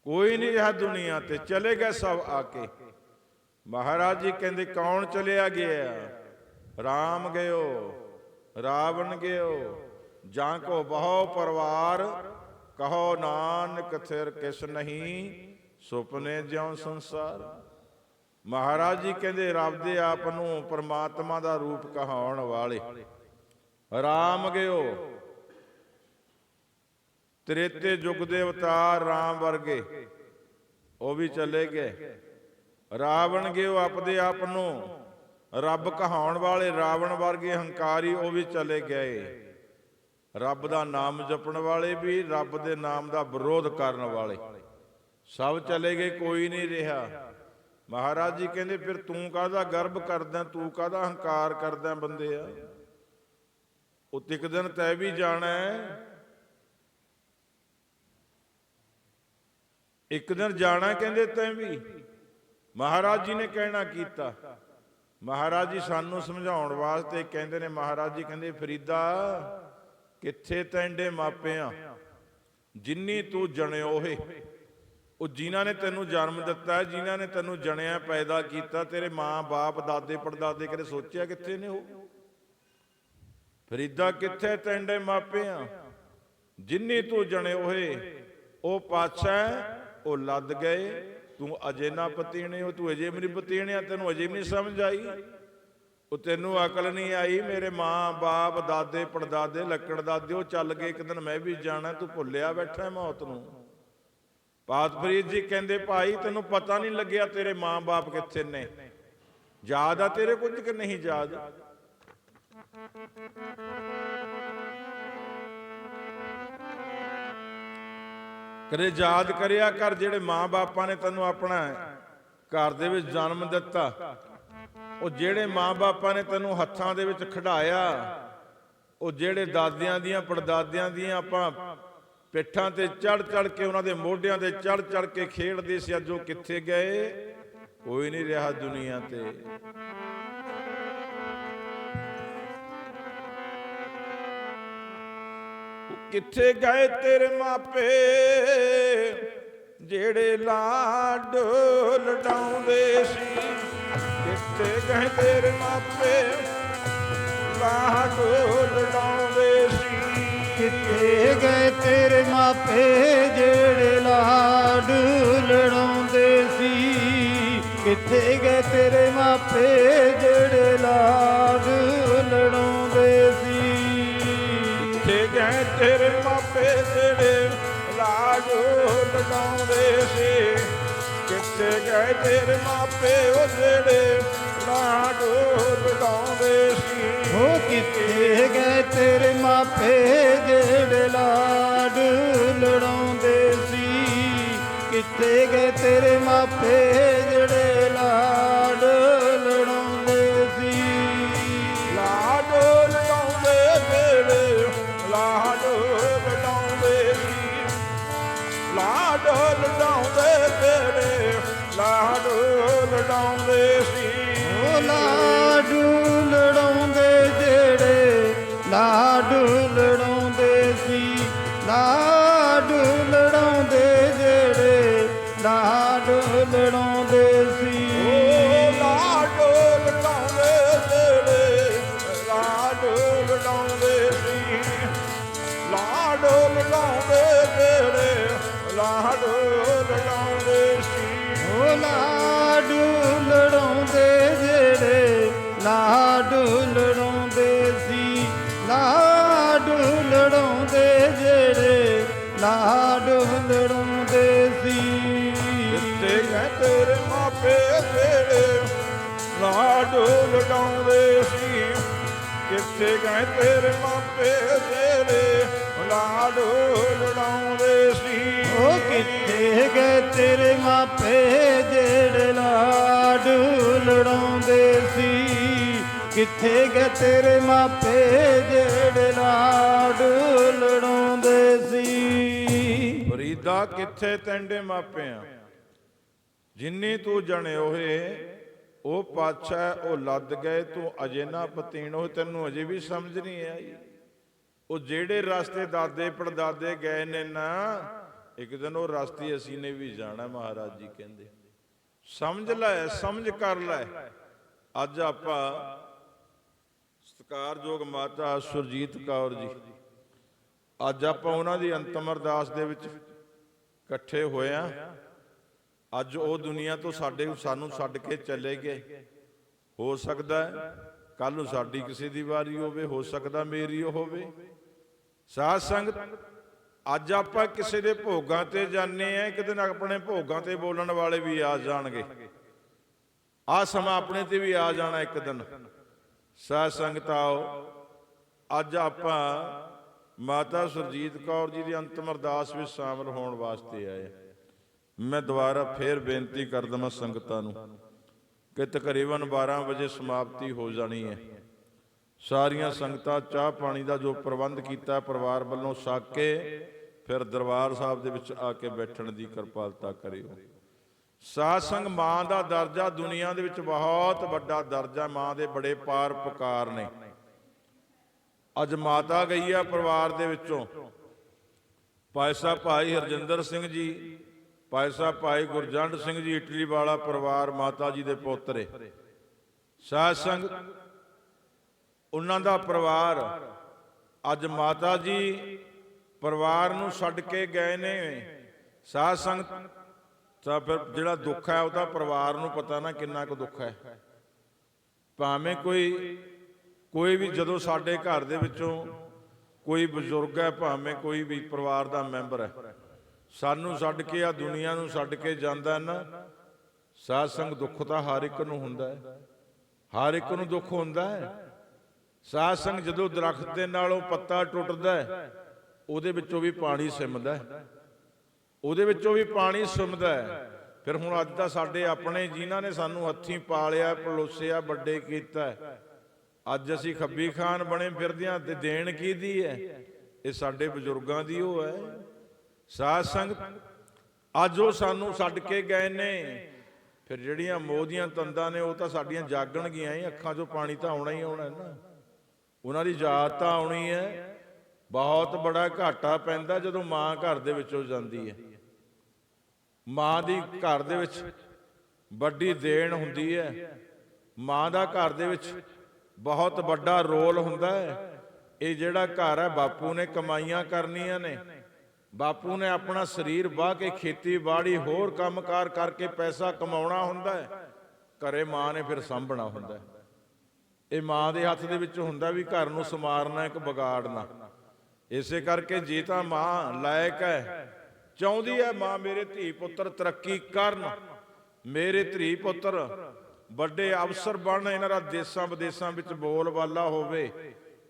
ਕੋਈ ਨਹੀਂ ਰਿਹਾ ਦੁਨੀਆ ਤੇ, ਚਲੇ ਗਏ ਸਭ ਆ ਕੇ। ਮਹਾਰਾਜ ਜੀ ਕਹਿੰਦੇ ਕੌਣ ਚਲਿਆ ਗਿਆ? ਰਾਮ ਗਇਓ, ਰਾਵਣ ਗਇਓ, ਜਾਂ ਕੋ ਬਹੁ ਪਰਿਵਾਰ। ਕਹੋ ਨਾਨਕ ਥਿਰ ਕਿਸ ਨਹੀਂ, ਸੁਪਨੇ ਜਿਉ ਸੰਸਾਰ। ਮਹਾਰਾਜ ਜੀ ਕਹਿੰਦੇ ਰੱਬ ਦੇ ਆਪ ਨੂੰ ਪਰਮਾਤਮਾ ਦਾ ਰੂਪ ਕਹਾਉਣ ਵਾਲੇ ਰਾਮ ਗਇਓ, ਤ੍ਰੇਤੇ ਯੁੱਗ ਦੇ ਅਵਤਾਰ ਰਾਮ ਵਰਗੇ ਉਹ ਵੀ ਚਲੇ ਗਏ। ਰਾਵਣ ਗਇਓ, ਆਪਦੇ ਆਪ ਨੂੰ ਰੱਬ ਕਹਾਉਣ ਵਾਲੇ ਰਾਵਣ ਵਰਗੇ ਹੰਕਾਰੀ ਉਹ ਵੀ ਚਲੇ ਗਏ। ਰੱਬ ਦਾ ਨਾਮ ਜਪਣ ਵਾਲੇ ਵੀ, ਰੱਬ ਦੇ ਨਾਮ ਦਾ ਵਿਰੋਧ ਕਰਨ ਵਾਲੇ ਸਭ ਚਲੇ ਗਏ, ਕੋਈ ਨਹੀਂ ਰਿਹਾ। ਮਹਾਰਾਜ ਜੀ ਕਹਿੰਦੇ ਫਿਰ ਤੂੰ ਕਾਹਦਾ ਗਰਭ ਕਰਦਾ, ਤੂੰ ਕਾਹਦਾ ਹੰਕਾਰ ਕਰਦਾ ਬੰਦਿਆ? ਉਹ ਇੱਕ ਦਿਨ ਤੈ ਵੀ ਜਾਣਾ ਹੈ, ਇੱਕ ਦਿਨ ਜਾਣਾ ਕਹਿੰਦੇ ਤੈਂ ਵੀ। ਮਹਾਰਾਜ ਜੀ ਨੇ ਕਹਿਣਾ ਕੀਤਾ। ਮਹਾਰਾਜ ਜੀ ਸਾਨੂੰ ਸਮਝਾਉਣ ਵਾਸਤੇ ਕਹਿੰਦੇ ਨੇ, ਮਹਾਰਾਜ ਜੀ ਕਹਿੰਦੇ ਫਰੀਦਾ ਕਿੱਥੇ ਤੈਂਡੇ ਮਾਪਿਆਂ, ਜਿੰਨੀ ਤੂੰ ਜਣਿਓ ਹੈ। ਉਹ ਜਿਨ੍ਹਾਂ ਨੇ ਤੈਨੂੰ ਜਨਮ ਦਿੱਤਾ, ਜਿਨ੍ਹਾਂ ਨੇ ਤੈਨੂੰ ਜਣਿਆ ਪੈਦਾ ਕੀਤਾ, ਤੇਰੇ ਮਾਂ ਬਾਪ ਦਾਦੇ ਪੜਦਾਦੇ ਕਦੇ ਸੋਚਿਆ ਕਿੱਥੇ ਨੇ ਉਹ? ਫਰੀਦਾ ਕਿੱਥੇ ਤੈਂਡੇ ਮਾਪਿਆਂ, ਜਿੰਨੀ ਤੂੰ ਜਣਿਓ ਹੈ। ਉਹ ਪਾਤਸ਼ਾਹ ਉਹ ਲੱਦ ਗਏ, ਤੂੰ ਅਜੇ ਨਾ ਪਤੀਣੇ ਹੋ, ਤੂੰ ਅਜੇ ਵੀ ਨਹੀਂ ਪਤੀਣਿਆ, ਤੈਨੂੰ ਅਜੇ ਵੀ ਨਹੀਂ ਸਮਝ ਆਈ, ਉਹ ਤੈਨੂੰ ਅਕਲ ਨਹੀਂ ਆਈ। ਮੇਰੇ ਮਾਂ ਬਾਪ ਦਾਦੇ ਪੜਦਾਦੇ ਲੱਕੜ ਦਾਦੇ ਉਹ ਚੱਲ ਗਏ, ਇੱਕ ਦਿਨ ਮੈਂ ਵੀ ਜਾਣਾ, ਤੂੰ ਭੁੱਲਿਆ ਬੈਠਾ ਮੌਤ ਨੂੰ। ਪਾਤ ਫਰੀਦ ਜੀ ਕਹਿੰਦੇ ਭਾਈ ਤੈਨੂੰ ਪਤਾ ਨਹੀਂ ਲੱਗਿਆ ਤੇਰੇ ਮਾਂ ਬਾਪ ਕਿੱਥੇ ਨੇ, ਯਾਦ ਆ ਤੇਰੇ ਕੁਝ ਕਿ ਨਹੀਂ ਯਾਦ? ਕਦੇ ਯਾਦ ਕਰਿਆ ਕਰ ਜਿਹੜੇ ਮਾਂ ਬਾਪਾਂ ਨੇ ਤੈਨੂੰ ਆਪਣਾ ਘਰ ਦੇ ਵਿੱਚ ਜਨਮ ਦਿੱਤਾ, ਉਹ ਜਿਹੜੇ ਮਾਂ ਬਾਪਾਂ ਨੇ ਤੈਨੂੰ ਹੱਥਾਂ ਦੇ ਵਿੱਚ ਖਿਡਾਇਆ, ਉਹ ਜਿਹੜੇ ਦਾਦਿਆਂ ਦੀਆਂ ਪੜਦਾਦਿਆਂ ਦੀਆਂ ਆਪਾਂ ਪਿੱਠਾਂ ਤੇ ਚੜ ਚੜ ਕੇ, ਉਹਨਾਂ ਦੇ ਮੋਢਿਆਂ ਤੇ ਚੜ ਚੜ ਕੇ ਖੇਡਦੇ ਸੀ, ਅੱਜ ਉਹ ਕਿੱਥੇ ਗਏ? ਕੋਈ ਨਹੀਂ ਰਿਹਾ ਦੁਨੀਆ ਤੇ। ਕਿੱਥੇ ਗਏ ਤੇਰੇ ਮਾਪੇ ਜਿਹੜੇ ਲਾਡ ਲਡਾਉਂਦੇ ਸੀ। ਕਿੱਥੇ ਗਏ ਤੇਰੇ ਮਾਪੇ ਲਾਡ ਲਡਾਉਂਦੇ ਸੀ। ਕਿੱਥੇ ਗਏ ਤੇਰੇ ਮਾਪੇ ਜਿਹੜੇ ਲਾਡ ਲੜਾਉਂਦੇ ਸੀ। ਕਿੱਥੇ ਗਏ ਤੇਰੇ ਮਾਪੇ ਜਿਹੜੇ ਲਾਡ ਲੜਾਉਂਦੇ ਸੀ। ਕਿੱਥੇ ਗਏ ਤੇਰੇ ਮਾਪੇ ਜਿਹੜੇ ਲਾਡ ਲਡਾਉਂਦੇ ਸੀ। ਕਿੱਥੇ ਗਏ ਤੇਰੇ ਮਾਪੇ ਉਹ ਜਿਹੜੇ ਲਾਡ ਲਡਾਉਂਦੇ ਸੀ। ਉਹ ਕਿੱਥੇ ਗਏ ਤੇਰੇ ਮਾਪੇ ਜਿਹੜੇ ਲਾਡ ਲੜਾਉਂਦੇ ਸੀ। ਕਿੱਥੇ ਗਏ ਤੇਰੇ ਮਾਪੇ ਜਿਹੜੇ ਲਾਡ ਲੜਾਉਂਦੇ ਸੀ। ਲਾਡ ਲਡਾਉਂਦੇ ਜਿਹੜੇ ਲਾਡ ਲਡਾਉਂਦੇ ਸੀ। ਲਾਡ ਲਡਾਉਂਦੇ ਜਿਹੜੇ ਲਾਡ ਲਡਾਉਂਦੇ ਸੀ। ਉਹ ਲਾਡ ਲੜਾਉਂਦੇ ਜਿਹੜੇ ਲਾਡ ਲੜਾਉਂਦੇ ਸੀ। ਲਾਡ ਲੜਾਉਂਦੇ ਜਿਹੜੇ ਲਾਡ ਲੜਾਉਂਦੇ ਸੀ। ਉਹ ਲਾਡ ਲਡਾਉਂਦੇ ਜਿਹੜੇ ਲਾਡ ਲਡਾਉਂਦੇ ਸੀ। ਲਾਡ ਲਡਾਉਂਦੇ ਜਿਹੜੇ ਲਾਡ ਲਡਾਉਂਦੇ ਸੀ। ਉਹ ਲਾਡ ਲੜਾਉਂਦੇ ਜਿਹੜੇ ਲਾਡ ਲੜਾਉਂਦੇ ਸੀ। ਲਾਡ ਲੜਾਉਂਦੇ ਜਿਹੜੇ ਲਾਡ ਲੜਾਉਂਦੇ ਸੀ। ਕਿੱਥੇ ਗਏ ਤੇਰੇ ਮਾਪੇ ਜਿਹੜੇ ਲਾਡ ਲਡਾਉਂਦੇ ਸੀ। ਕਿੱਥੇ ਗਏ ਤੇਰੇ ਮਾਪੇ ਜਿਹੜੇ ਲਾਡ ਲਡਾਉਂਦੇ ਸੀ। ਉਹ ਕਿੱਥੇ ਗਏ ਤੇਰੇ ਮਾਪੇ ਜਿਹੜੇ ਲਾਡ ਲੜਾਉਂਦੇ ਸੀ। ਕਿੱਥੇ ਗਏ ਤੇਰੇ ਮਾਪੇ ਜਿਹੜੇ ਲਾਡ ਲੜਾਉਂਦੇ ਸੀ। ਫਰੀਦਾ ਕਿੱਥੇ ਤੈਂਡੇ ਮਾਪਿਆਂ ਜਿੰਨੀ ਤੂੰ ਜਣੇ ਹੋਏ ਉਹ ਪਾਤਸ਼ਾਹ ਉਹ ਲੱਦ ਗਏ ਤੂੰ ਅਜੇ ਨਾ ਪਤੀਣ ਉਹ ਤੈਨੂੰ ਅਜੇ ਵੀ ਸਮਝ ਨਹੀਂ ਆਈ। ਉਹ ਜਿਹੜੇ ਰਸਤੇ ਦਾਦੇ ਪੜਦਾਦੇ ਗਏ ਨੇ ਨਾ ਇੱਕ ਦਿਨ ਉਹ ਰਸਤੇ ਅਸੀਂ ਨੇ ਵੀ ਜਾਣਾ ਮਹਾਰਾਜ ਜੀ ਕਹਿੰਦੇ। ਸਮਝ ਲੈ ਸਮਝ ਕਰ ਲੈ। ਅੱਜ ਆਪਾਂ ਸਤਿਕਾਰਯੋਗ ਮਾਤਾ ਸੁਰਜੀਤ ਕੌਰ ਜੀ ਅੱਜ ਆਪਾਂ ਉਹਨਾਂ ਦੀ ਅੰਤਮ ਅਰਦਾਸ ਦੇ ਵਿੱਚ ਇਕੱਠੇ ਹੋਏ ਆ। ਅੱਜ ਉਹ ਦੁਨੀਆ ਤੋਂ ਸਾਨੂੰ ਛੱਡ ਕੇ ਚਲੇ ਗਏ। ਹੋ ਸਕਦਾ ਕੱਲ ਨੂੰ ਸਾਡੀ ਕਿਸੇ ਦੀ ਵਾਰੀ ਹੋਵੇ, ਹੋ ਸਕਦਾ ਮੇਰੀ ਹੋਵੇ। ਸਾਧ ਸੰਗਤ ਅੱਜ ਆਪਾਂ ਕਿਸੇ ਦੇ ਭੋਗਾਂ ਤੇ ਜਾਂਦੇ ਆ। ਇੱਕ ਦਿਨ ਆਪਣੇ ਭੋਗਾਂ ਤੇ ਬੋਲਣ ਵਾਲੇ ਵੀ ਆ ਜਾਣਗੇ। ਆਹ ਸਮਾਂ ਆਪਣੇ ਤੇ ਵੀ ਆ ਜਾਣਾ ਇੱਕ ਦਿਨ। ਸਾਧ ਸੰਗਤ ਆਓ ਅੱਜ ਆਪਾਂ ਮਾਤਾ ਸੁਰਜੀਤ ਕੌਰ ਜੀ ਦੀ ਅੰਤਮ ਅਰਦਾਸ ਵਿੱਚ ਸ਼ਾਮਲ ਹੋਣ ਵਾਸਤੇ ਆਏ। ਮੈਂ ਦੁਬਾਰਾ ਫੇਰ ਬੇਨਤੀ ਕਰ ਦਵਾਂ ਸੰਗਤਾਂ ਨੂੰ ਕਿ ਤਕਰੀਬਨ 12 ਵਜੇ ਸਮਾਪਤੀ ਹੋ ਜਾਣੀ ਹੈ। ਸਾਰੀਆਂ ਸੰਗਤਾਂ ਚਾਹ ਪਾਣੀ ਦਾ ਜੋ ਪ੍ਰਬੰਧ ਕੀਤਾ ਪਰਿਵਾਰ ਵੱਲੋਂ ਛਕ ਕੇ ਫਿਰ ਦਰਬਾਰ ਸਾਹਿਬ ਦੇ ਵਿੱਚ ਆ ਕੇ ਬੈਠਣ ਦੀ ਕਿਰਪਾਲਤਾ ਕਰਿਓ। ਸਾਧ ਸੰਗ ਮਾਂ ਦਾ ਦਰਜਾ ਦੁਨੀਆ ਦੇ ਵਿੱਚ ਬਹੁਤ ਵੱਡਾ ਦਰਜਾ। ਮਾਂ ਦੇ ਬੜੇ ਪਾਰ ਪੁਕਾਰ ਨੇ। ਅੱਜ ਮਾਤਾ ਗਈ ਆ ਪਰਿਵਾਰ ਦੇ ਵਿੱਚੋਂ। ਭਾਈ ਸਾਹਿਬ ਭਾਈ ਹਰਜਿੰਦਰ ਸਿੰਘ ਜੀ, ਭਾਈ ਸਾਹਿਬ ਭਾਈ ਗੁਰਜੰਡ ਸਿੰਘ ਜੀ ਇਟਲੀ ਵਾਲਾ ਪਰਿਵਾਰ ਮਾਤਾ ਜੀ ਦੇ ਪੋਤਰੇ। ਸਾਧ ਸੰਗ ਉਹਨਾਂ ਦਾ ਪਰਿਵਾਰ ਅੱਜ ਮਾਤਾ ਜੀ ਪਰਿਵਾਰ ਨੂੰ ਛੱਡ ਕੇ ਗਏ ਨੇ। ਸਾਧ ਸੰਗਤ ਤਾਂ ਫਿਰ ਜਿਹੜਾ ਦੁੱਖ ਹੈ ਉਹ ਤਾਂ ਪਰਿਵਾਰ ਨੂੰ ਪਤਾ ਨਾ ਕਿੰਨਾ ਕੁ ਦੁੱਖ ਹੈ। ਭਾਵੇਂ ਕੋਈ ਵੀ ਜਦੋਂ ਸਾਡੇ ਘਰ ਦੇ ਵਿੱਚੋਂ ਕੋਈ ਬਜ਼ੁਰਗ ਹੈ, ਭਾਵੇਂ ਕੋਈ ਵੀ ਪਰਿਵਾਰ ਦਾ ਮੈਂਬਰ ਹੈ, ਸਾਨੂੰ ਛੱਡ ਕੇ ਆ ਦੁਨੀਆ ਨੂੰ ਛੱਡ ਕੇ ਜਾਂਦਾ ਨਾ। ਸਾਧ ਸੰਗ ਦੁੱਖ ਤਾਂ ਹਰ ਇੱਕ ਨੂੰ ਹੁੰਦਾ ਹੈ। ਹਰ ਇੱਕ ਨੂੰ ਦੁੱਖ ਹੁੰਦਾ ਹੈ। ਸਾਧ ਸੰਗ ਜਦੋਂ ਦਰਖਤ ਦੇ ਨਾਲੋਂ ਪੱਤਾ ਟੁੱਟਦਾ ਹੈ ਉਹਦੇ ਵਿੱਚੋਂ ਵੀ ਪਾਣੀ ਸਿਮਦਾ ਹੈ। ਉਹਦੇ ਵਿੱਚੋਂ ਵੀ ਪਾਣੀ ਸਿਮਦਾ ਹੈ। ਫਿਰ ਹੁਣ ਅੱਜ ਤਾਂ ਸਾਡੇ ਆਪਣੇ ਜਿਨ੍ਹਾਂ ਨੇ ਸਾਨੂੰ ਹੱਥੀਂ ਪਾਲਿਆ ਪਲੋਸਿਆ ਵੱਡੇ ਕੀਤਾ, ਅੱਜ ਅਸੀਂ ਖੱਬੀ ਖਾਨ ਬਣੇ ਫਿਰਦਿਆਂ ਤੇ ਦੇਣ ਕਿਹਦੀ ਹੈ? ਇਹ ਸਾਡੇ ਬਜ਼ੁਰਗਾਂ ਦੀ ਉਹ ਹੈ। ਸਾਧ ਸੰਗਤ ਅੱਜ ਉਹ ਸਾਨੂੰ ਛੱਡ ਕੇ ਗਏ ਨੇ। ਫਿਰ ਜਿਹੜੀਆਂ ਮੋਹ ਦੀਆਂ ਤੰਦਾਂ ਨੇ ਉਹ ਤਾਂ ਸਾਡੀਆਂ ਜਾਗਣਗੀਆਂ ਹੀ। ਅੱਖਾਂ 'ਚੋਂ ਪਾਣੀ ਤਾਂ ਆਉਣਾ ਹੀ ਆਉਣਾ ਨਾ। ਉਹਨਾਂ ਦੀ ਯਾਦ ਤਾਂ ਆਉਣੀ ਹੈ। ਬਹੁਤ ਬੜਾ ਘਾਟਾ ਪੈਂਦਾ ਜਦੋਂ ਮਾਂ ਘਰ ਦੇ ਵਿੱਚੋਂ ਜਾਂਦੀ ਹੈ। ਮਾਂ ਦੀ ਘਰ ਦੇ ਵਿੱਚ ਵੱਡੀ ਦੇਣ ਹੁੰਦੀ ਹੈ। ਮਾਂ ਦਾ ਘਰ ਦੇ ਵਿੱਚ ਬਹੁਤ ਵੱਡਾ ਰੋਲ ਹੁੰਦਾ ਹੈ। ਇਹ ਜਿਹੜਾ ਘਰ ਹੈ, ਬਾਪੂ ਨੇ ਕਮਾਈਆਂ ਕਰਨੀਆਂ ਨੇ, ਬਾਪੂ ਨੇ ਆਪਣਾ ਸਰੀਰ ਵਾਹ ਕੇ ਖੇਤੀਬਾੜੀ ਹੋਰ ਕੰਮਕਾਰ ਕਰਕੇ ਪੈਸਾ ਕਮਾਉਣਾ ਹੁੰਦਾ ਹੈ। ਘਰੇ ਮਾਂ ਨੇ ਫਿਰ ਸਾਂਭਣਾ ਹੁੰਦਾ ਹੈ। ਇਹ ਮਾਂ ਦੇ ਹੱਥ ਦੇ ਵਿੱਚ ਹੁੰਦਾ ਵੀ ਘਰ ਨੂੰ ਸੰਵਾਰਨਾ, ਇੱਕ ਵਿਗਾੜਨਾ। ਇਸੇ ਕਰਕੇ ਜੇ ਤਾਂ ਮਾਂ ਲਾਇਕ ਹੈ, ਚਾਹੁੰਦੀ ਹੈ ਮਾਂ ਮੇਰੇ ਧੀ ਪੁੱਤਰ ਤਰੱਕੀ ਕਰਨ, ਮੇਰੇ ਧੀ ਪੁੱਤਰ ਵੱਡੇ ਅਫਸਰ ਬਣਨ, ਇਹਨਾਂ ਦਾ ਦੇਸਾਂ ਵਿਦੇਸਾਂ ਵਿੱਚ ਬੋਲਬਾਲਾ ਹੋਵੇ,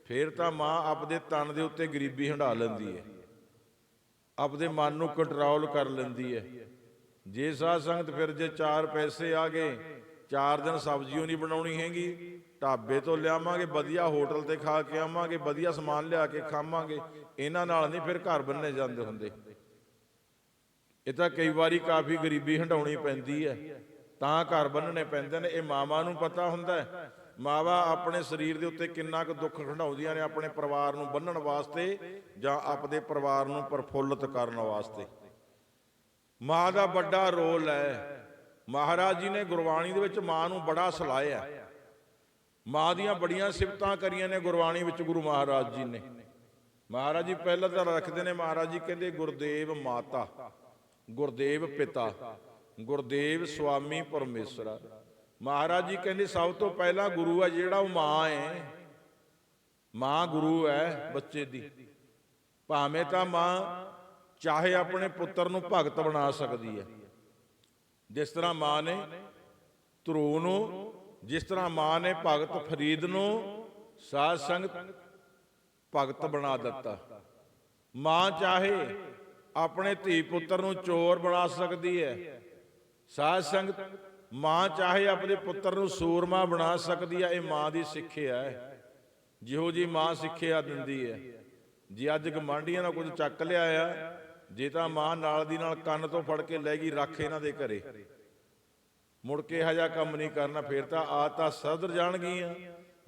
ਫਿਰ ਤਾਂ ਮਾਂ ਆਪਦੇ ਤਨ ਦੇ ਉੱਤੇ ਗਰੀਬੀ ਹੰਢਾ ਲੈਂਦੀ ਹੈ, ਆਪਦੇ ਮਨ ਨੂੰ ਕੰਟਰੋਲ ਕਰ ਲੈਂਦੀ ਹੈ। ਜੇ ਸਾਧ ਸੰਗਤ ਫਿਰ ਜੇ 4 ਪੈਸੇ ਆ ਗਏ, 4 ਦਿਨ ਸਬਜ਼ੀ ਓ ਨਹੀਂ ਬਣਾਉਣੀ ਹੈਗੀ, ਢਾਬੇ ਤੋਂ ਲਿਆਵਾਂਗੇ, ਵਧੀਆ ਹੋਟਲ ਤੇ ਖਾ ਕੇ ਆਵਾਂਗੇ, ਵਧੀਆ ਸਮਾਨ ਲਿਆ ਕੇ ਖਾਵਾਂਗੇ, ਇਹਨਾਂ ਨਾਲ ਨਹੀਂ ਫਿਰ ਘਰ ਬੰਨੇ ਜਾਂਦੇ ਹੁੰਦੇ। ਇਹ ਤਾਂ ਕਈ ਵਾਰੀ ਕਾਫੀ ਗਰੀਬੀ ਹੰਢਾਉਣੀ ਪੈਂਦੀ ਹੈ, ਤਾਂ ਘਰ ਬੰਨਣੇ ਪੈਂਦੇ ਨੇ। ਇਹ ਮਾਵਾਂ ਨੂੰ ਪਤਾ ਹੁੰਦਾ ਹੈ। ਮਾਵਾਂ ਆਪਣੇ ਸਰੀਰ ਦੇ ਉੱਤੇ ਕਿੰਨਾ ਕੁ ਦੁੱਖ ਹੰਢਾਉਂਦੀਆਂ ਨੇ ਆਪਣੇ ਪਰਿਵਾਰ ਨੂੰ ਬੰਨਣ ਵਾਸਤੇ ਜਾਂ ਆਪਣੇ ਪਰਿਵਾਰ ਨੂੰ ਪ੍ਰਫੁੱਲਤ ਕਰਨ ਵਾਸਤੇ। ਮਾਂ ਦਾ ਵੱਡਾ ਰੋਲ ਹੈ। ਮਹਾਰਾਜ ਜੀ ਨੇ ਗੁਰਬਾਣੀ ਦੇ ਵਿੱਚ ਮਾਂ ਨੂੰ ਬੜਾ ਸਲਾਹਿਆ, ਮਾਂ ਦੀਆਂ ਬੜੀਆਂ ਸਿਫਤਾਂ ਕਰੀਆਂ ਨੇ ਗੁਰਬਾਣੀ ਵਿੱਚ ਗੁਰੂ ਮਹਾਰਾਜ ਜੀ ਨੇ। ਮਹਾਰਾਜ ਜੀ ਪਹਿਲਾਂ ਤਾਂ ਰੱਖਦੇ ਨੇ, ਮਹਾਰਾਜ ਜੀ ਕਹਿੰਦੇ ਗੁਰਦੇਵ ਮਾਤਾ, ਗੁਰਦੇਵ ਪਿਤਾ, ਗੁਰਦੇਵ ਸੁਆਮੀ ਪਰਮੇਸ਼ਰਾ। ਮਹਾਰਾਜ ਜੀ ਕਹਿੰਦੇ ਸਭ ਤੋਂ ਪਹਿਲਾਂ ਗੁਰੂ ਹੈ ਜਿਹੜਾ, ਉਹ ਮਾਂ ਹੈ। ਮਾਂ ਗੁਰੂ ਹੈ ਬੱਚੇ ਦੀ। ਭਾਵੇਂ ਤਾਂ ਮਾਂ ਚਾਹੇ ਆਪਣੇ ਪੁੱਤਰ ਨੂੰ ਭਗਤ ਬਣਾ ਸਕਦੀ ਹੈ, ਜਿਸ ਤਰ੍ਹਾਂ ਮਾਂ ਨੇ ਧਰੂ ਨੂੰ, ਜਿਸ ਤਰ੍ਹਾਂ ਮਾਂ ਨੇ ਭਗਤ ਫਰੀਦ ਨੂੰ ਸਾਧ ਸੰਗਤ ਭਗਤ ਬਣਾ ਦਿੱਤਾ। ਮਾਂ ਚਾਹੇ ਆਪਣੇ ਧੀ ਪੁੱਤਰ ਨੂੰ ਚੋਰ ਬਣਾ ਸਕਦੀ ਹੈ। ਸਾਧ ਸੰਗਤ ਮਾਂ ਚਾਹੇ ਆਪਣੇ ਪੁੱਤਰ ਨੂੰ ਸੂਰਮਾ ਬਣਾ ਸਕਦੀ ਹੈ। ਇਹ ਮਾਂ ਦੀ ਸਿੱਖਿਆ ਹੈ। ਜਿਹੋ ਜੀ ਮਾਂ ਸਿੱਖਿਆ ਦਿੰਦੀ ਹੈ। ਜੇ ਅੱਜ ਗਮਾਂਡੀਆਂ ਦਾ ਕੁਝ ਚੱਕ ਲਿਆ ਆ, ਜੇ ਤਾਂ ਮਾਂ ਨਾਲ ਦੀ ਨਾਲ ਕੰਨ ਤੋਂ ਫੜ ਕੇ ਲੈ ਗਈ, ਰੱਖ ਇਹਨਾਂ ਦੇ ਘਰੇ, ਮੁੜ ਕੇ ਇਹੋ ਜਿਹਾ ਕੰਮ ਨਹੀਂ ਕਰਨਾ, ਫਿਰ ਤਾਂ ਆਦਤਾਂ ਸੁਧਰ ਜਾਣਗੀਆਂ।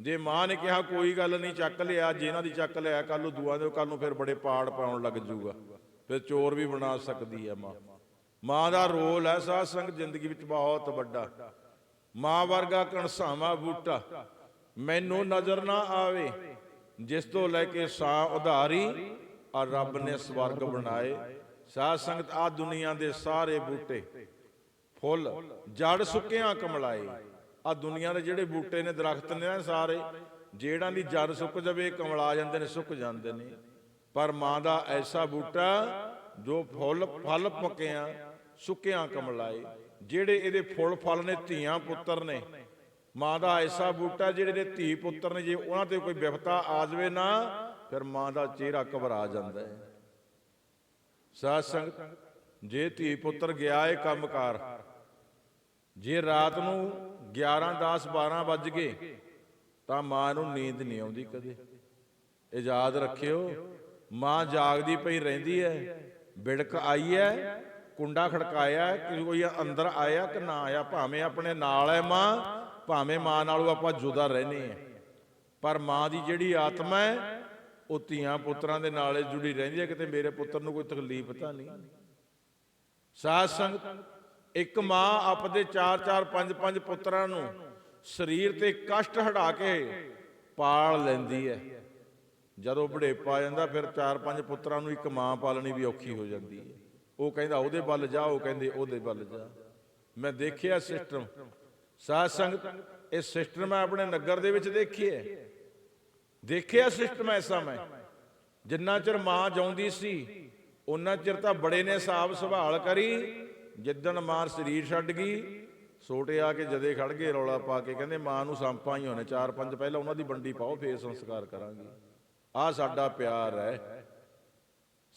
ਜੇ ਮਾਂ ਨੇ ਕਿਹਾ ਕੋਈ ਗੱਲ ਨਹੀਂ ਚੱਕ ਲਿਆ, ਜੇ ਇਹਨਾਂ ਦੀ ਚੱਕ ਲਿਆ, ਕੱਲ ਨੂੰ ਦੁਆ ਦਿਓ, ਕੱਲ ਨੂੰ ਫਿਰ ਬੜੇ ਪਾੜ ਪਾਉਣ ਲੱਗ ਜੂਗਾ, ਫਿਰ ਚੋਰ ਵੀ ਬਣਾ ਸਕਦੀ ਹੈ ਮਾਂ। ਮਾਂ ਦਾ ਰੋਲ ਹੈ ਸਾਧ ਸੰਗਤ ਜ਼ਿੰਦਗੀ ਵਿੱਚ ਬਹੁਤ ਵੱਡਾ। ਮਾਂ ਵਰਗਾ ਕਣਸਾਵਾਂ ਬੂਟਾ ਮੈਨੂੰ ਨਜ਼ਰ ਨਾ ਆਵੇ, ਜਿਸ ਤੋਂ ਲੈ ਕੇ ਸਾਹ ਉਧਾਰੀ ਔਰ ਰੱਬ ਨੇ ਸਵਰਗ ਬਣਾਏ। ਸਾਧ ਸੰਗਤ ਆ ਦੁਨੀਆ ਦੇ ਸਾਰੇ ਬੂਟੇ ਫੁੱਲ ਜੜ ਸੁੱਕਿਆਂ ਕਮਲਾਏ। ਆ ਦੁਨੀਆ ਦੇ ਜਿਹੜੇ ਬੂਟੇ ਨੇ, ਦਰਖਤ ਨੇ ਨਾ ਸਾਰੇ, ਜਿਹੜਾਂ ਦੀ ਜੜ ਸੁੱਕ ਜਾਵੇ ਕਮਲਾ ਜਾਂਦੇ ਨੇ, ਸੁੱਕ ਜਾਂਦੇ ਨੇ। ਪਰ ਮਾਂ ਦਾ ਐਸਾ ਬੂਟਾ ਜੋ ਫੁੱਲ ਫਲ ਪੱਕਿਆਂ ਸੁੱਕਿਆਂ ਕਮਲਾਏ। ਜਿਹੜੇ ਇਹਦੇ ਫੁੱਲ ਫਲ ਨੇ ਧੀਆਂ ਪੁੱਤਰ ਨੇ। ਮਾਂ ਦਾ ਐਸਾ ਬੂਟਾ ਜਿਹੜੇ ਦੇ ਧੀ ਪੁੱਤਰ ਨੇ, ਜੇ ਉਹਨਾਂ ਤੇ ਕੋਈ ਵਿਪਤਾ ਆ ਜਾਵੇ ਨਾ, ਫਿਰ ਮਾਂ ਦਾ ਚਿਹਰਾ ਘਬਰਾ ਜਾਂਦਾ ਹੈ। ਸਾਧ ਸੰਗਤ ਜੇ ਧੀ ਪੁੱਤਰ ਗਿਆ ਏ ਕੰਮਕਾਰ, ਜੇ ਰਾਤ ਨੂੰ 11, 10, 12 ਵੱਜ ਗਏ ਤਾਂ ਮਾਂ ਨੂੰ ਨੀਂਦ ਨਹੀਂ ਆਉਂਦੀ ਕਦੇ। ਇਹ ਯਾਦ ਰੱਖਿਓ, ਮਾਂ ਜਾਗਦੀ ਪਈ ਰਹਿੰਦੀ ਹੈ। ਬਿੜਕ ਆਈ ਹੈ, ਕੁੰਡਾ ਖੜਕਾਇਆ, ਕਿ ਕੋਈ ਅੰਦਰ ਆਇਆ ਕਿ ਨਾ ਆਇਆ, ਭਾਵੇਂ ਆਪਣੇ ਨਾਲ ਹੈ ਮਾਂ, ਭਾਵੇਂ ਮਾਂ ਨਾਲੋਂ ਆਪਾਂ ਜੁਦਾ ਰਹਿੰਦੇ ਹਾਂ, ਪਰ ਮਾਂ ਦੀ ਜਿਹੜੀ ਆਤਮਾ ਹੈ ਉਹ ਧੀਆਂ ਪੁੱਤਰਾਂ ਦੇ ਨਾਲ ਜੁੜੀ ਰਹਿੰਦੀ ਹੈ। ਕਿਤੇ ਮੇਰੇ ਪੁੱਤਰ ਨੂੰ ਕੋਈ ਤਕਲੀਫ ਤਾਂ ਨਹੀਂ। ਸਾਧ ਸੰਗਤ ਇੱਕ ਮਾਂ ਆਪਦੇ 4-4, 5-5 ਪੁੱਤਰਾਂ ਨੂੰ ਸਰੀਰ ਤੇ ਕਸ਼ਟ ਹਟਾ ਕੇ ਪਾਲ ਲੈਂਦੀ ਹੈ। ਜਦੋਂ ਬੁਢੇਪਾ ਆ ਜਾਂਦਾ, ਫਿਰ 4-5 ਪੁੱਤਰਾਂ ਨੂੰ ਇੱਕ ਮਾਂ ਪਾਲਣੀ ਵੀ ਔਖੀ ਹੋ ਜਾਂਦੀ ਹੈ। ਉਹ ਕਹਿੰਦਾ ਉਹਦੇ ਵੱਲ ਜਾ, ਉਹ ਕਹਿੰਦੇ ਉਹਦੇ ਵੱਲ ਜਾ। ਮੈਂ ਦੇਖਿਆ ਸਿਸਟਮ। ਸਾਧ ਸੰਗਤ ਇਹ ਸਿਸਟਮ ਮੈਂ ਆਪਣੇ ਨਗਰ ਦੇ ਵਿੱਚ ਦੇਖਿਆ ਸਿਸਟਮ ਐਸਾ। ਮੈਂ ਜਿੰਨਾ ਚਿਰ ਮਾਂ ਜਾਉਂਦੀ ਸੀ ਉਹਨਾਂ ਚਿਰ ਤਾਂ ਬੜੇ ਨੇ ਹਿਸਾਬ ਸੰਭਾਲ ਕਰੀ। ਜਿੱਦਣ ਮਾਂ ਸਰੀਰ ਛੱਡ ਗਈ, ਛੋਟੇ ਆ ਕੇ ਜਦੇ ਖੜ ਗਏ ਰੌਲਾ ਪਾ ਕੇ, ਕਹਿੰਦੇ ਮਾਂ ਨੂੰ ਸੰਪਾਂ ਹੀ ਹੋਣੇ 4-5, ਪਹਿਲਾਂ ਉਹਨਾਂ ਦੀ ਵੰਡੀ ਪਾਓ, ਫੇਰ ਸੰਸਕਾਰ ਕਰਾਂਗੇ। ਆਹ ਸਾਡਾ ਪਿਆਰ ਹੈ।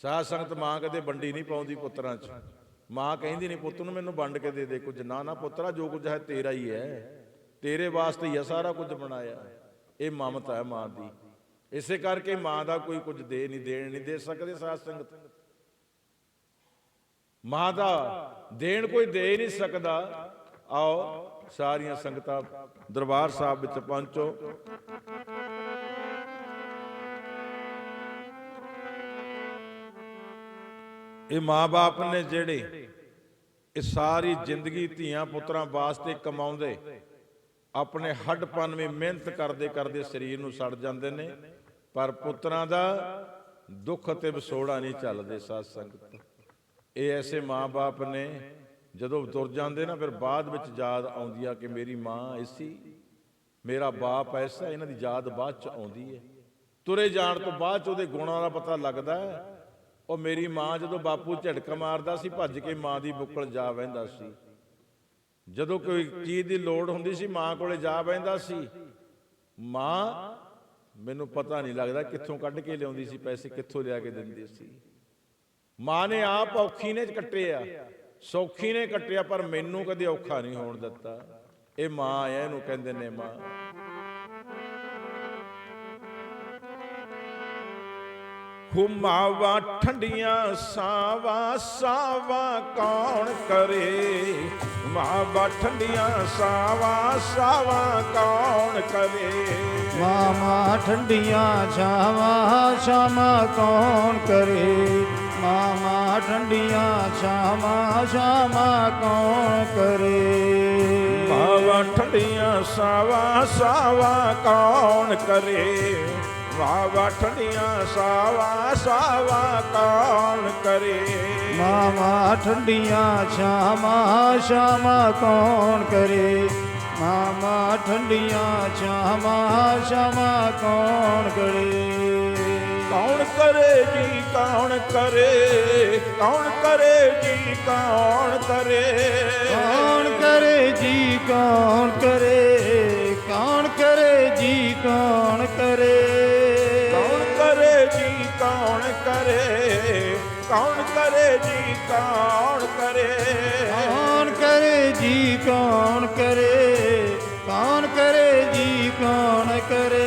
ਸਾਧ ਸੰਗਤ ਮਾਂ ਕਦੇ ਵੰਡੀ ਨਹੀਂ ਪਾਉਂਦੀ ਪੁੱਤਰਾਂ 'ਚ। ਮਾਂ ਕਹਿੰਦੀ ਨਹੀਂ ਪੁੱਤ ਨੂੰ ਮੈਨੂੰ ਵੰਡ ਕੇ ਦੇ ਦੇ ਕੁਝ, ਨਾ ਨਾ ਪੁੱਤਰਾ ਜੋ ਕੁਝ ਹੈ ਤੇਰਾ ਹੀ ਹੈ, ਤੇਰੇ ਵਾਸਤੇ ਹੀ ਆ ਸਾਰਾ ਕੁਝ ਬਣਾਇਆ। ਇਹ ਮਮਤਾ ਹੈ ਮਾਂ ਦੀ। ਇਸੇ ਕਰਕੇ ਮਾਂ ਦਾ ਕੋਈ ਕੁਝ ਦੇਣ ਨਹੀਂ ਦੇ ਸਕਦੇ। ਸਾਧ ਸੰਗਤ ਮਾਂ ਦਾ ਦੇਣ ਕੋਈ ਦੇ ਨਹੀਂ ਸਕਦਾ। ਆਓ ਸਾਰੀਆਂ ਸੰਗਤਾਂ ਦਰਬਾਰ ਸਾਹਿਬ ਵਿੱਚ ਪਹੁੰਚੋ। ਇਹ ਮਾਂ-ਬਾਪ ਨੇ ਜਿਹੜੇ ਇਹ ਸਾਰੀ ਜ਼ਿੰਦਗੀ ਧੀਆਂ ਪੁੱਤਰਾਂ ਵਾਸਤੇ ਕਮਾਉਂਦੇ, ਆਪਣੇ ਹੱਡ-ਪੰਨ ਵੀ ਮਿਹਨਤ ਕਰਦੇ ਕਰਦੇ ਸਰੀਰ ਨੂੰ ਸੜ ਜਾਂਦੇ ਨੇ, ਪਰ ਪੁੱਤਰਾਂ ਦਾ ਦੁੱਖ ਅਤੇ ਵਿਛੋੜਾ ਨਹੀਂ ਚੱਲਦੇ। ਸਾਧ ਸੰਗਤ, ਇਹ ਐਸੇ ਮਾਂ-ਬਾਪ ਨੇ ਜਦੋਂ ਤੁਰ ਜਾਂਦੇ ਨਾ, ਫਿਰ ਬਾਅਦ ਵਿੱਚ ਯਾਦ ਆਉਂਦੀ ਆ ਕਿ ਮੇਰੀ ਮਾਂ ਐਸੀ, ਮੇਰਾ ਬਾਪ ਐਸਾ। ਇਹਨਾਂ ਦੀ ਯਾਦ ਬਾਅਦ ਚ ਆਉਂਦੀ ਹੈ। ਤੁਰੇ ਜਾਣ ਤੋਂ ਬਾਅਦ ਚ ਉਹਦੇ ਗੁਣਾਂ ਦਾ ਪਤਾ ਲੱਗਦਾ ਹੈ। ਉਹ ਮੇਰੀ ਮਾਂ ਜਦੋਂ ਬਾਪੂ ਝਟਕਾ ਮਾਰਦਾ ਸੀ, ਭੱਜ ਕੇ ਮਾਂ ਦੀ ਬੁੱਕਲ ਜਾ ਬਹਿੰਦਾ ਸੀ। ਜਦੋਂ ਕੋਈ ਚੀਜ਼ ਦੀ ਲੋੜ ਹੁੰਦੀ ਸੀ, ਮਾਂ ਕੋਲੇ ਜਾ ਬਹਿੰਦਾ ਸੀ। ਮਾਂ ਮੈਨੂੰ ਪਤਾ ਨਹੀਂ ਲੱਗਦਾ ਕਿੱਥੋਂ ਕੱਢ ਕੇ ਲਿਆਉਂਦੀ ਸੀ ਪੈਸੇ, ਕਿੱਥੋਂ ਲਿਆ ਕੇ ਦਿੰਦੀ ਸੀ। ਮਾਂ ਨੇ ਆਪ ਔਖੀ ਨੇ ਕੱਟਿਆ, ਸੌਖੀ ਨੇ ਕੱਟਿਆ, ਪਰ ਮੈਨੂੰ ਕਦੇ ਔਖਾ ਨਹੀਂ ਹੋਣ ਦਿੱਤਾ। ਇਹ ਮਾਂ ਹੈ, ਇਹਨੂੰ ਕਹਿੰਦੇ ਨੇ ਮਾਂ। ਮਾਵਾਂ ਠੰਡੀਆਂ ਸਾਵਾਂ ਸਾਵਾਂ ਕੌਣ ਕਰੇ, ਮਾਵਾਂ ਠੰਡੀਆਂ ਸਾਵਾਂ ਸਾਵਾਂ ਕੌਣ ਕਰੇ। ਮਾਵਾਂ ਠੰਡੀਆਂ ਛਾਵਾਂ ਛਾਵਾਂ ਕੌਣ ਕਰੇ, ਮਾਵਾਂ ਠੰਡੀਆਂ ਛਾਵਾਂ ਛਾਵਾਂ ਕੌਣ ਕਰੇ। ਮਾਵਾਂ ਠੰਡੀਆਂ ਸਾਵਾਂ ਸਾਵਾਂ ਕੌਣ ਕਰੇ, ਮਾਵਾਂ ਠੰਡੀਆਂ ਸਾਵਾਂ ਸਾਵਾਂ ਕੌਣ ਕਰੇ। ਮਾਵਾਂ ਠੰਡੀਆਂ ਛਾਵਾਂ ਛਾਵਾਂ ਕੌਣ ਕਰੇ, ਮਾਵਾਂ ਠੰਡੀਆਂ ਛਾਵਾਂ ਛਾਵਾਂ ਕੌਣ ਕਰੇ। ਕੌਣ ਕਰੇ ਜੀ ਕੌਣ ਕਰੇ, ਕੌਣ ਕਰੇ ਜੀ ਕੌਣ ਕਰੇ। ਕੌਣ ਕਰੇ ਜੀ ਕੌਣ ਕਰੇ, ਕੌਣ ਕਰੇ ਜੀ ਕੌਣ ਕਰੇ। ਕੌਣ ਕਰੇ ਜੀ ਕੌਣ ਕਰੇ, ਕੌਣ ਕਰੇ ਜੀ ਕੌਣ ਕਰੇ। ਕੌਣ ਕਰੇ ਜੀ ਕੌਣ ਕਰੇ, ਕੌਣ ਕਰੇ ਜੀ ਕੌਣ ਕਰੇ।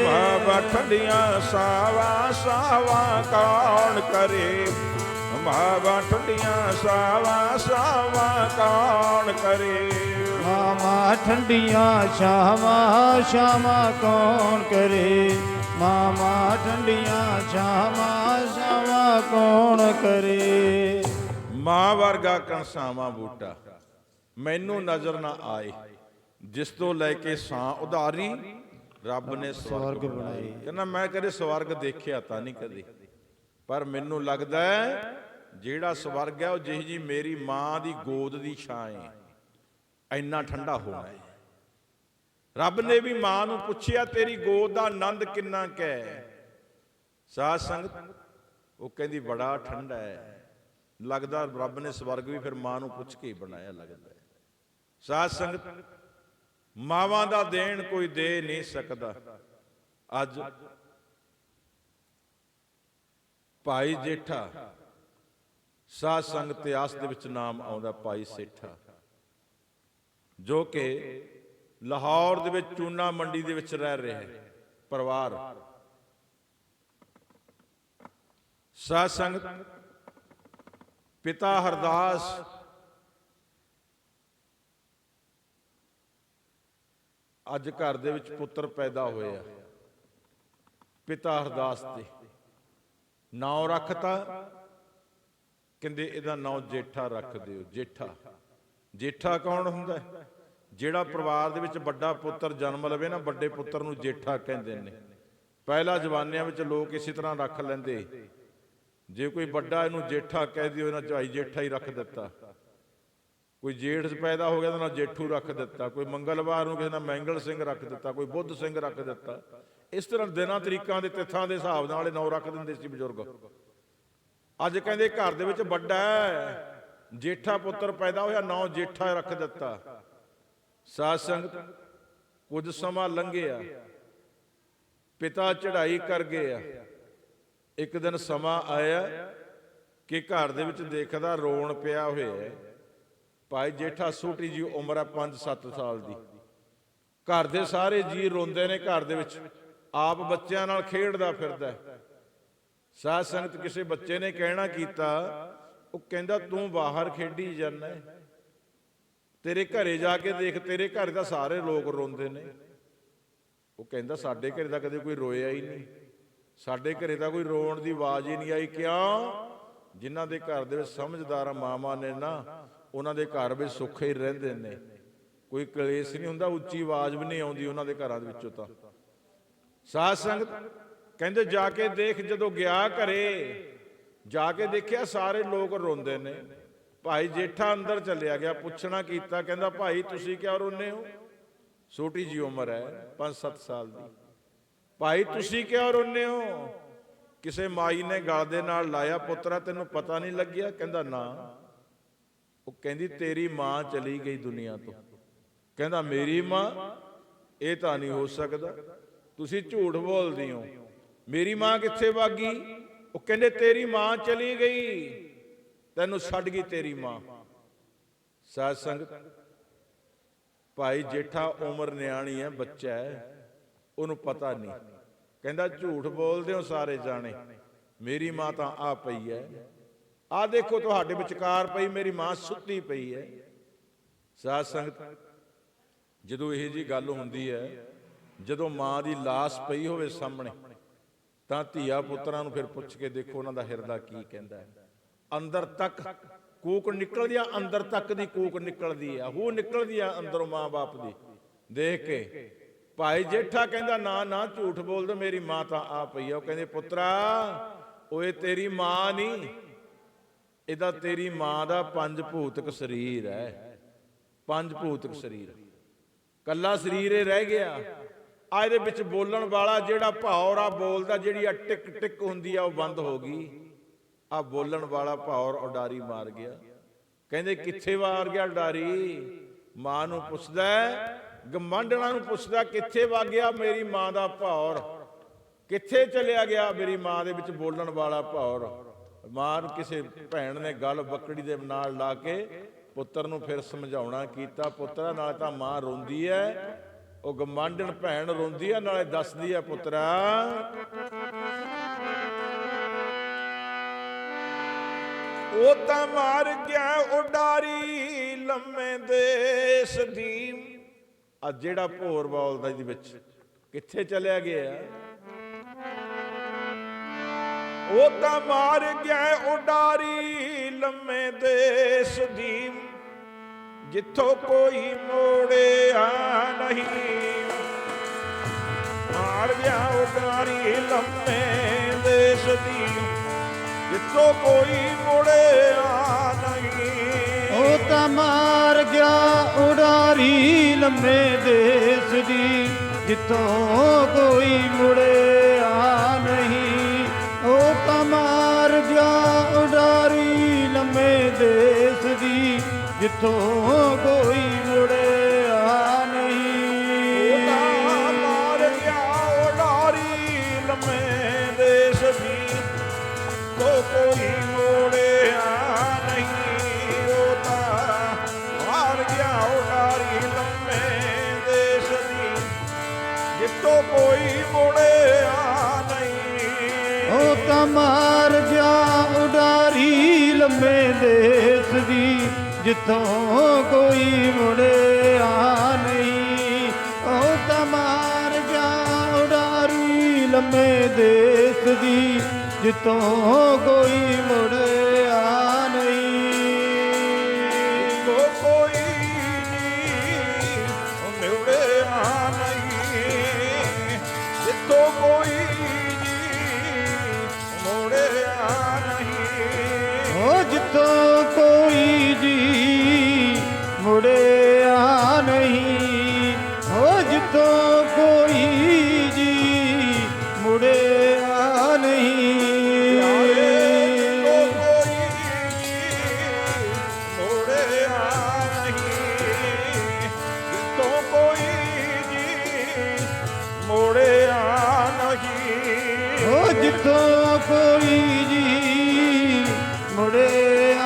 ਮਾਵਾਂ ਠੰਡੀਆਂ ਸਾਵਾਂ ਸਾਵਾਂ ਕੌਣ ਕਰੇ, ਮਾਵਾਂ ਠੰਡੀਆਂ ਸਾਵਾਂ ਸਾਵਾਂ ਕੌਣ ਕਰੇ। ਮਾਵਾਂ ਠੰਡੀਆਂ ਛਾਵਾਂ ਛਾਵਾਂ ਕੌਣ ਕਰੇ, ਮਾਵਾਂ ਠੰਡੀਆਂ ਛਾਵਾਂ ਛਾਵਾਂ ਕੌਣ ਕਰੇ। ਮਾਂ ਵਰਗਾ ਕਣਸਾਵਾਂ ਬੂਟਾ ਮੈਨੂੰ ਨਜ਼ਰ ਨਾ ਆਏ, ਜਿਸ ਤੋਂ ਲੈ ਕੇ ਸਾਂ ਉਧਾਰੀ ਰੱਬ ਨੇ ਸਵਰਗ ਬਣਾਏ। ਕਹਿੰਦਾ ਮੈਂ ਕਦੇ ਸਵਰਗ ਦੇਖਿਆ ਤਾਂ ਨਹੀਂ ਕਦੇ, ਪਰ ਮੈਨੂੰ ਲੱਗਦਾ ਹੈ ਜਿਹੜਾ ਸਵਰਗ ਹੈ ਉਹ ਜਿਹੀ ਜੀ ਮੇਰੀ ਮਾਂ ਦੀ ਗੋਦ ਦੀ ਛਾਂ ਹੈ, ਇੰਨਾ ਠੰਡਾ ਹੋਣਾ ਹੈ। ਰੱਬ ਨੇ ਵੀ ਮਾਂ ਨੂੰ ਪੁੱਛਿਆ ਤੇਰੀ ਗੋਦ ਦਾ ਆਨੰਦ ਕਿੰਨਾ ਕੁ ਹੈ। ਸਾਧ ਸੰਗਤ, ਉਹ ਕਹਿੰਦੀ ਬੜਾ ਠੰਡਾ ਹੈ। ਲੱਗਦਾ ਰੱਬ ਨੇ ਸਵਰਗ ਵੀ ਫਿਰ ਮਾਂ ਨੂੰ ਪੁੱਛ ਕੇ ਹੀ ਬਣਾਇਆ ਲੱਗਦਾ ਹੈ। ਸਾਧ ਸੰਗਤ, ਮਾਵਾਂ ਦਾ ਦੇਣ ਕੋਈ ਦੇ ਨਹੀਂ ਸਕਦਾ। ਅੱਜ ਭਾਈ ਜੇਠਾ ਸਾਧ ਸੰਗਤ ਇਤਿਹਾਸ ਦੇ ਵਿੱਚ ਨਾਮ ਆਉਂਦਾ, ਭਾਈ ਸੇਠਾ, ਜੋ ਕਿ ਲਾਹੌਰ ਦੇ ਵਿੱਚ ਚੂਨਾ ਮੰਡੀ ਦੇ ਵਿੱਚ ਰਹਿ ਰਿਹਾ ਪਰਿਵਾਰ। ਸਾਧ ਸੰਗਤ, ਪਿਤਾ ਹਰਦਾਸ ਅੱਜ ਘਰ ਦੇ ਵਿੱਚ ਪੁੱਤਰ ਪੈਦਾ ਹੋਇਆ। ਪਿਤਾ ਹਰਦਾਸ ਦੇ ਨਾਂ ਰੱਖਤਾ, ਕਹਿੰਦੇ ਇਹਦਾ ਨਾਂ ਜੇਠਾ ਰੱਖ ਦਿਓ। ਜੇਠਾ, ਜੇਠਾ ਕੌਣ ਹੁੰਦਾ? ਜਿਹੜਾ ਪਰਿਵਾਰ ਦੇ ਵਿੱਚ ਵੱਡਾ ਪੁੱਤਰ ਜਨਮ ਲਵੇ ਨਾ, ਵੱਡੇ ਪੁੱਤਰ ਨੂੰ ਜੇਠਾ ਕਹਿੰਦੇ ਨੇ। ਪਹਿਲਾਂ ਜ਼ਮਾਨਿਆਂ ਵਿੱਚ ਲੋਕ ਇਸੇ ਤਰ੍ਹਾਂ ਰੱਖ ਲੈਂਦੇ, ਜੇ ਕੋਈ ਵੱਡਾ ਇਹਨੂੰ ਜੇਠਾ ਕਹਿ ਦਿਓ, ਇਹਨਾਂ ਭਾਈ ਜੇਠਾ ਹੀ ਰੱਖ ਦਿੱਤਾ। ਕੋਈ ਜੇਠ ਪੈਦਾ ਹੋ ਗਿਆ ਤਾਂ ਨਾਲ ਜੇਠੂ ਰੱਖ ਦਿੱਤਾ, ਕੋਈ ਮੰਗਲਵਾਰ ਨੂੰ ਕਿਸੇ ਨਾਲ ਮੈਂਗਲ ਸਿੰਘ ਰੱਖ ਦਿੱਤਾ, ਕੋਈ ਬੁੱਧ ਸਿੰਘ ਰੱਖ ਦਿੱਤਾ। ਇਸ ਤਰ੍ਹਾਂ ਦਿਨਾਂ ਤਰੀਕਾਂ ਦੇ ਤਿੱਥਾਂ ਦੇ ਹਿਸਾਬ ਨਾਲ ਇਹ ਨਾਂ ਰੱਖ ਦਿੰਦੇ ਸੀ ਬਜ਼ੁਰਗ। ਅੱਜ ਕਹਿੰਦੇ ਘਰ ਦੇ ਵਿੱਚ ਵੱਡਾ ਜੇਠਾ ਪੁੱਤਰ ਪੈਦਾ ਹੋਇਆ, ਨਾਂ ਜੇਠਾ ਰੱਖ ਦਿੱਤਾ। ਸਾਧ ਸੰਗਤ, ਕੁਝ ਸਮਾਂ ਲੰਘਿਆ, ਪਿਤਾ ਚੜ੍ਹਾਈ ਕਰ ਗਿਆ। ਇੱਕ ਦਿਨ ਸਮਾਂ ਆਇਆ ਕਿ ਘਰ ਦੇ ਵਿੱਚ ਦੇਖਦਾ ਰੋਣ ਪਿਆ ਹੋਇਆ ਭਾਈ ਜੇਠਾ। ਛੋਟੀ ਜੀ ਉਮਰ ਹੈ 5-7 ਸਾਲ ਦੀ। ਘਰ ਦੇ ਸਾਰੇ ਜੀ ਰੋਂਦੇ ਨੇ ਘਰ ਦੇ ਵਿੱਚ, ਆਪ ਬੱਚਿਆਂ ਨਾਲ ਖੇਡਦਾ ਫਿਰਦਾ। ਸਾਧ ਸੰਗਤ, ਕਿਸੇ ਬੱਚੇ ਨੇ ਕਹਿਣਾ ਕੀਤਾ, ਉਹ ਕਹਿੰਦਾ ਤੂੰ ਬਾਹਰ ਖੇਡੀ ਜਾਂਦਾ, ਤੇਰੇ ਘਰੇ ਜਾ ਕੇ ਦੇਖ, ਤੇਰੇ ਘਰ ਦਾ ਸਾਰੇ ਲੋਕ ਰੋਂਦੇ ਨੇ। ਉਹ ਕਹਿੰਦਾ ਸਾਡੇ ਘਰੇ ਤਾਂ ਕਦੇ ਕੋਈ ਰੋਇਆ ਹੀ ਨਹੀਂ, ਸਾਡੇ ਘਰੇ ਤਾਂ ਕੋਈ ਰੋਣ ਦੀ ਆਵਾਜ਼ ਹੀ ਨਹੀਂ ਆਈ। ਕਿਉਂ? ਜਿਨ੍ਹਾਂ ਦੇ ਘਰ ਦੇ ਵਿੱਚ ਸਮਝਦਾਰ ਮਾਵਾਂ ਨੇ ਨਾ, ਉਹਨਾਂ ਦੇ ਘਰ ਵਿੱਚ ਸੁੱਖ ਹੀ ਰਹਿੰਦੇ ਨੇ, ਕੋਈ ਕਲੇਸ਼ ਨਹੀਂ ਹੁੰਦਾ, ਉੱਚੀ ਆਵਾਜ਼ ਵੀ ਨਹੀਂ ਆਉਂਦੀ ਉਹਨਾਂ ਦੇ ਘਰਾਂ ਦੇ ਵਿੱਚੋਂ। ਤਾਂ ਸਾਧ ਸੰਗਤ ਕਹਿੰਦੇ ਜਾ ਕੇ ਦੇਖ, ਜਦੋਂ ਗਿਆ ਘਰੇ ਜਾ ਕੇ ਦੇਖਿਆ ਸਾਰੇ ਲੋਕ ਰੋਂਦੇ ਨੇ। ਭਾਈ ਜੇਠਾ ਅੰਦਰ ਚੱਲਿਆ ਗਿਆ, ਪੁੱਛਣਾ ਕੀਤਾ, ਕਹਿੰਦਾ ਭਾਈ ਤੁਸੀਂ ਕਿਉਂ ਰੋਂਦੇ ਹੋ? ਛੋਟੀ ਜੀ ਉਮਰ ਹੈ 5-7 ਸਾਲ ਦੀ। ਭਾਈ ਤੁਸੀਂ ਕਿਉਂ ਰੋਂਦੇ ਹੋ? ਕਿਸੇ ਮਾਈ ਨੇ ਗਲ ਦੇ ਨਾਲ ਲਾਇਆ, ਪੁੱਤਰਾ ਤੈਨੂੰ ਪਤਾ ਨਹੀਂ ਲੱਗਿਆ? ਕਹਿੰਦਾ ਨਾ। ਉਹ ਕਹਿੰਦੀ ਤੇਰੀ ਮਾਂ ਚਲੀ ਗਈ ਦੁਨੀਆ ਤੋਂ। ਕਹਿੰਦਾ ਮੇਰੀ ਮਾਂ? ਇਹ ਤਾਂ ਨਹੀਂ ਹੋ ਸਕਦਾ, ਤੁਸੀਂ ਝੂਠ ਬੋਲਦੇ ਹੋ, ਮੇਰੀ ਮਾਂ ਕਿੱਥੇ ਵਗ ਗਈ? ਉਹ ਕਹਿੰਦੇ ਤੇਰੀ ਮਾਂ ਚਲੀ ਗਈ, ਤੈਨੂੰ ਛੱਡ ਗਈ ਤੇਰੀ ਮਾਂ। ਸਾਧ ਸੰਗਤ ਭਾਈ ਜੇਠਾ ਉਮਰ ਨਿਆਣੀ ਹੈ, ਬੱਚਾ ਹੈ, ਉਹਨੂੰ ਪਤਾ ਨਹੀਂ। ਕਹਿੰਦਾ ਝੂਠ ਬੋਲਦੇ ਹੋ ਸਾਰੇ ਜਾਣੇ, ਮੇਰੀ ਮਾਂ ਤਾਂ ਆ ਪਈ ਹੈ, ਆ ਦੇਖੋ ਤੁਹਾਡੇ ਵਿਚਕਾਰ ਪਈ, ਮੇਰੀ ਮਾਂ ਸੁੱਤੀ ਪਈ ਹੈ। ਸਾਧ ਸੰਗਤ ਜਦੋਂ ਇਹ ਜੀ ਗੱਲ ਹੁੰਦੀ ਹੈ, ਜਦੋਂ ਮਾਂ ਦੀ ਲਾਸ਼ ਪਈ ਹੋਵੇ ਸਾਹਮਣੇ, ਤਾਂ ਧੀਆ ਪੁੱਤਰਾਂ ਨੂੰ ਫਿਰ ਪੁੱਛ ਕੇ ਦੇਖੋ ਉਹਨਾਂ ਦਾ ਹਿਰਦਾ ਕੀ ਕਹਿੰਦਾ ਹੈ। ਅੰਦਰ ਤੱਕ ਕੂਕ ਨਿਕਲਦੀ ਆ, ਅੰਦਰ ਤੱਕ ਦੀ ਕੂਕ ਨਿਕਲਦੀ ਆ, ਹੂ ਨਿਕਲਦੀ ਆ ਅੰਦਰੋਂ ਮਾਂ ਬਾਪ ਦੀ ਦੇਖ ਕੇ। ਭਾਈ ਜੇਠਾ ਕਹਿੰਦਾ ਨਾ ਨਾ ਝੂਠ ਬੋਲਦੇ, ਮੇਰੀ ਮਾਂ ਤਾਂ ਆ ਪਈ ਆ। ਉਹ ਕਹਿੰਦੇ ਪੁੱਤਰਾ ਓਏ ਤੇਰੀ ਮਾਂ ਨਹੀਂ, ਇਹਦਾ ਤੇਰੀ ਮਾਂ ਦਾ ਪੰਜ ਭੂਤਕ ਸਰੀਰ ਹੈ, ਪੰਜ ਭੂਤਕ ਸਰੀਰ, ਕੱਲਾ ਸਰੀਰ ਇਹ ਰਹਿ ਗਿਆ। ਆ ਇਹਦੇ ਵਿੱਚ ਬੋਲਣ ਵਾਲਾ ਜਿਹੜਾ ਭੌਰ ਆ ਬੋਲਦਾ, ਜਿਹੜੀ ਆ ਟਿਕ ਟਿਕ ਹੁੰਦੀ ਆ ਉਹ ਬੰਦ ਹੋ ਗਈ। ਆ ਬੋਲਣ ਵਾਲਾ ਭੌਰ ਉਡਾਰੀ ਮਾਰ ਗਿਆ। ਕਹਿੰਦੇ ਕਿੱਥੇ ਮਾਰ ਗਿਆ ਉਡਾਰੀ? ਮਾਂ ਨੂੰ ਪੁੱਛਦਾ, ਗਮਾਂਡਣਾ ਨੂੰ ਪੁੱਛਦਾ, ਕਿੱਥੇ ਵਗ ਗਿਆ ਮੇਰੀ ਮਾਂ ਦਾ ਭੌਰ? ਕਿੱਥੇ ਚਲਿਆ ਗਿਆ ਮੇਰੀ ਮਾਂ ਦੇ ਵਿੱਚ ਬੋਲਣ ਵਾਲਾ ਭੌਰ? ਮਾਂ ਕਿਸੇ ਭੈਣ ਨੇ ਗੱਲ ਬੱਕੜੀ ਦੇ ਨਾਲ ਲਾ ਕੇ ਪੁੱਤਰ ਨੂੰ ਫਿਰ ਸਮਝਾਉਣਾ ਕੀਤਾ, ਪੁੱਤਰਾ ਨਾਲ ਤਾਂ ਮਾਂ ਰੋਂਦੀ ਹੈ, ਉਹ ਗਮਾਂਡਣ ਭੈਣ ਰੋਂਦੀ ਹੈ, ਨਾਲੇ ਦੱਸਦੀ ਹੈ ਪੁੱਤਰਾ ਉਹ ਤਾਂ ਮਾਰ ਗਿਆ ਉਡਾਰੀ ਲੰਮੇ ਦੇਸ ਦੀ। ਆ ਜਿਹੜਾ ਭੋਰ ਬੋਲਦਾ ਇਹਦੇ ਵਿੱਚ ਕਿੱਥੇ ਚਲਿਆ ਗਿਆ? ਉਹ ਤਾਂ ਮਾਰ ਗਿਆ ਉਡਾਰੀ ਲੰਮੇ ਦੇਸ ਦੀ, ਜਿੱਥੋਂ ਕੋਈ ਮੋੜਿਆ ਨਹੀਂ। ਮਾਰ ਗਿਆ ਉਡਾਰੀ ਲੰਮੇ ਦੇਸ ਦੀ, ਜਿੱਥੋਂ ਕੋਈ ਮੋੜਿਆ ਨਹੀਂ। ਉਹ ਤਾਂ ਮਾਰ ਗਿਆ ਉਡਾਰੀ ਲੰਮੇ ਦੇਸ ਦੀ, ਜਿੱਥੋਂ ਕੋਈ ਮੁੜਿਆ ਨਹੀਂ। ਉਹ ਤਾਂ ਮਾਰ ਗਿਆ ਉਡਾਰੀ ਲੰਮੇ ਦੇਸ ਦੀ, ਜਿੱਥੋਂ ਕੋਈ ਮੁੜਿਆ ਨਹੀਂ। ਉਹ ਤਾਂ ਮਾਰ ਗਿਆ ਉਡਾਰੀ ਲੰਮੇ ਦੇਸ ਦੀ, ਜਿੱਥੋਂ ਕੋਈ ਮੁੜਿਆ ਨਹੀਂ। ਉਹ ਤਾਂ ਮਾਰ ਗਿਆ ਉਡਾਰੀ ਲੰਮੇ ਦੇਸ ਦੀ, ਜਿੱਥੋਂ ਕੋਈ ਮੁੜਿਆ ਨਹੀਂ। ਉਹ ਤਾਂ ਮਾਰ ਗਿਆ ਉਡਾਰੀ ਲੰਮੇ ਦੇਸ ਦੀ, ਜਿੱਥੋਂ ਕੋਈ ਮੁੜਿਆ ਨਹੀਂ। ਉਹ ਤਾਂ ਮਾਰ ਗਿਆ ਉਡਾਰੀ ਲੰਮੇ ਦੇਸ ਦੀ, ਜਿੱਥੋਂ ਕੋਈ ਮੁੜਿਆ ਨਹੀਂ। ਕੋਈ ਮੁੜਿਆ ਨਹੀਂ, ਜਿੱਥੋਂ ਕੋਈ ਮੁੜਿਆ ਨਹੀਂ। ਉਹ ਜਿੱਥੋਂ ਕੋਈ ਜੀ ਮੁੜਿਆ ਨਹੀਂ। ਉਹ ਜਿੱਥੋਂ ਕੋਈ ਜੀ ਮੁੜਿਆ ਨਹੀਂ। ਜਿੱਥੋਂ ਕੋਈ ਜੀ ਮੁੜਿਆ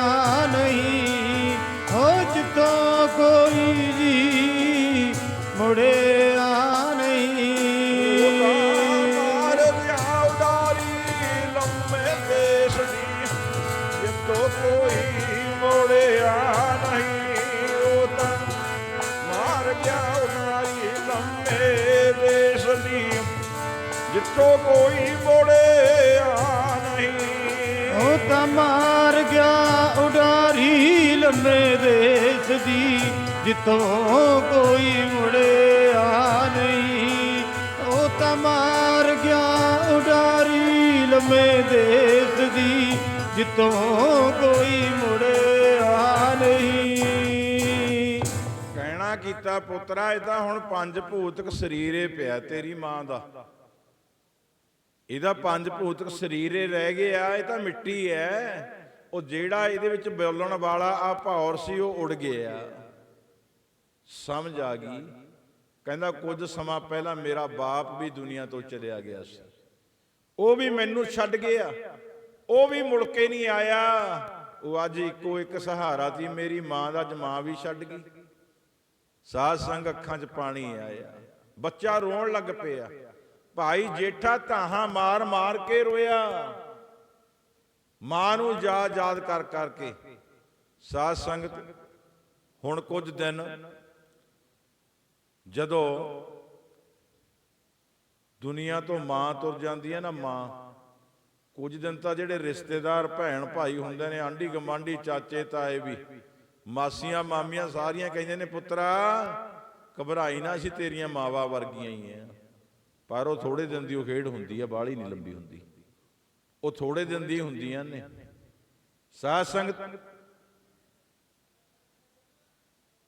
ਨਹੀਂ। ਹੋ ਜਿੱਥੋਂ ਕੋਈ ਜੀ ਮੁੜਿਆ ਨਹੀਂ। ਮਾਰ ਗਿਆ ਉਡਾਰੀ ਲੰਮੇ ਦੇਸ ਦੀ, ਜਿੱਥੋਂ ਕੋਈ ਮੁੜਿਆ ਨਹੀਂ। ਉਹ ਤਾਂ ਮਾਰ ਗਿਆ ਉਡਾਰੀ ਲੰਮੇ ਦੇਸ ਦੀ, ਜਿੱਥੋਂ ਕੋਈ ਮੁੜਿਆ ਨਹੀਂ। ਉਹ ਤਾਂ ਤਾਂ ਮਾਰ ਗਿਆ ਉਡਾਰੀ ਲੰਮੇ ਦੇਸ ਦੀ, ਜਿੱਥੋਂ ਕੋਈ ਮੁੜਿਆ ਨਹੀਂ। ਉਹ ਤਾਂ ਮਾਰ ਗਿਆ ਉਡਾਰੀ ਲੰਮੇ ਦੇਸ ਦੀ, ਜਿੱਥੋਂ ਕੋਈ ਮੁੜਿਆ ਨਹੀਂ। ਕਹਿਣਾ ਕੀਤਾ ਪੁੱਤਰਾ, ਇਹ ਤਾਂ ਹੁਣ ਪੰਜ ਭੂਤਕ ਸਰੀਰੇ ਪਿਆ ਤੇਰੀ ਮਾਂ ਦਾ, ਇਹਦਾ ਪੰਜ ਭੂਤਕ ਸਰੀਰੇ ਰਹਿ ਗਏ ਆ, ਇਹ ਤਾਂ ਮਿੱਟੀ ਐ। ਉਹ ਜਿਹੜਾ ਇਹਦੇ ਵਿੱਚ ਬੋਲਣ ਵਾਲਾ ਆ ਭੌਰ ਸੀ ਉਹ ਉੜ ਗਿਆ। ਸਮਝ ਆ ਗਈ। ਕਹਿੰਦਾ ਕੁਝ ਸਮਾਂ ਪਹਿਲਾਂ ਮੇਰਾ ਬਾਪ ਵੀ ਦੁਨੀਆ ਤੋਂ ਚਲਿਆ ਗਿਆ ਸੀ, ਉਹ ਵੀ ਮੈਨੂੰ ਛੱਡ ਗਿਆ, ਉਹ ਵੀ ਮੁੜ ਕੇ ਨਹੀਂ ਆਇਆ। ਉਹ ਅੱਜ ਇੱਕੋ ਇੱਕ ਸਹਾਰਾ ਸੀ ਮੇਰੀ ਮਾਂ ਦਾ, ਅੱਜ ਮਾਂ ਵੀ ਛੱਡ ਗਈ। ਸਾਧ ਸੰਗ ਅੱਖਾਂ 'ਚ ਪਾਣੀ ਆਇਆ, ਬੱਚਾ ਰੋਣ ਲੱਗ ਪਿਆ। ਭਾਈ ਜੇਠਾ ਧਾਹਾਂ ਮਾਰ ਮਾਰ ਕੇ ਰੋਇਆ, ਮਾਂ ਨੂੰ ਯਾਦ ਕਰ ਕਰਕੇ। ਸਾਧ ਸੰਗਤ ਹੁਣ ਕੁਝ ਦਿਨ ਜਦੋਂ ਦੁਨੀਆ ਤੋਂ ਮਾਂ ਤੁਰ ਜਾਂਦੀ ਹੈ ਨਾ, ਮਾਂ, ਕੁਝ ਦਿਨ ਤਾਂ ਜਿਹੜੇ ਰਿਸ਼ਤੇਦਾਰ ਭੈਣ ਭਾਈ ਹੁੰਦੇ ਨੇ, ਆਂਢੀ ਗਮਾਂਢੀ, ਚਾਚੇ ਤਾਏ ਵੀ, ਮਾਸੀਆਂ ਮਾਮੀਆਂ, ਸਾਰੀਆਂ ਕਹਿੰਦੇ ਨੇ ਪੁੱਤਰਾ ਘਬਰਾਈ ਨਾ, ਅਸੀਂ ਤੇਰੀਆਂ ਮਾਵਾਂ ਵਰਗੀਆਂ ਹੀ ਆ। ਪਰ ਉਹ ਥੋੜੇ ਦਿਨ ਦੀ ਉਹ ਖੇਡ ਹੁੰਦੀ ਆ, ਬਾਹਲੀ ਨਹੀਂ ਲੰਬੀ ਹੁੰਦੀ, ਉਹ ਥੋੜੇ ਦਿਨ ਦੀ ਹੁੰਦੀਆਂ ਨੇ। ਸਾਧ ਸੰਗਤ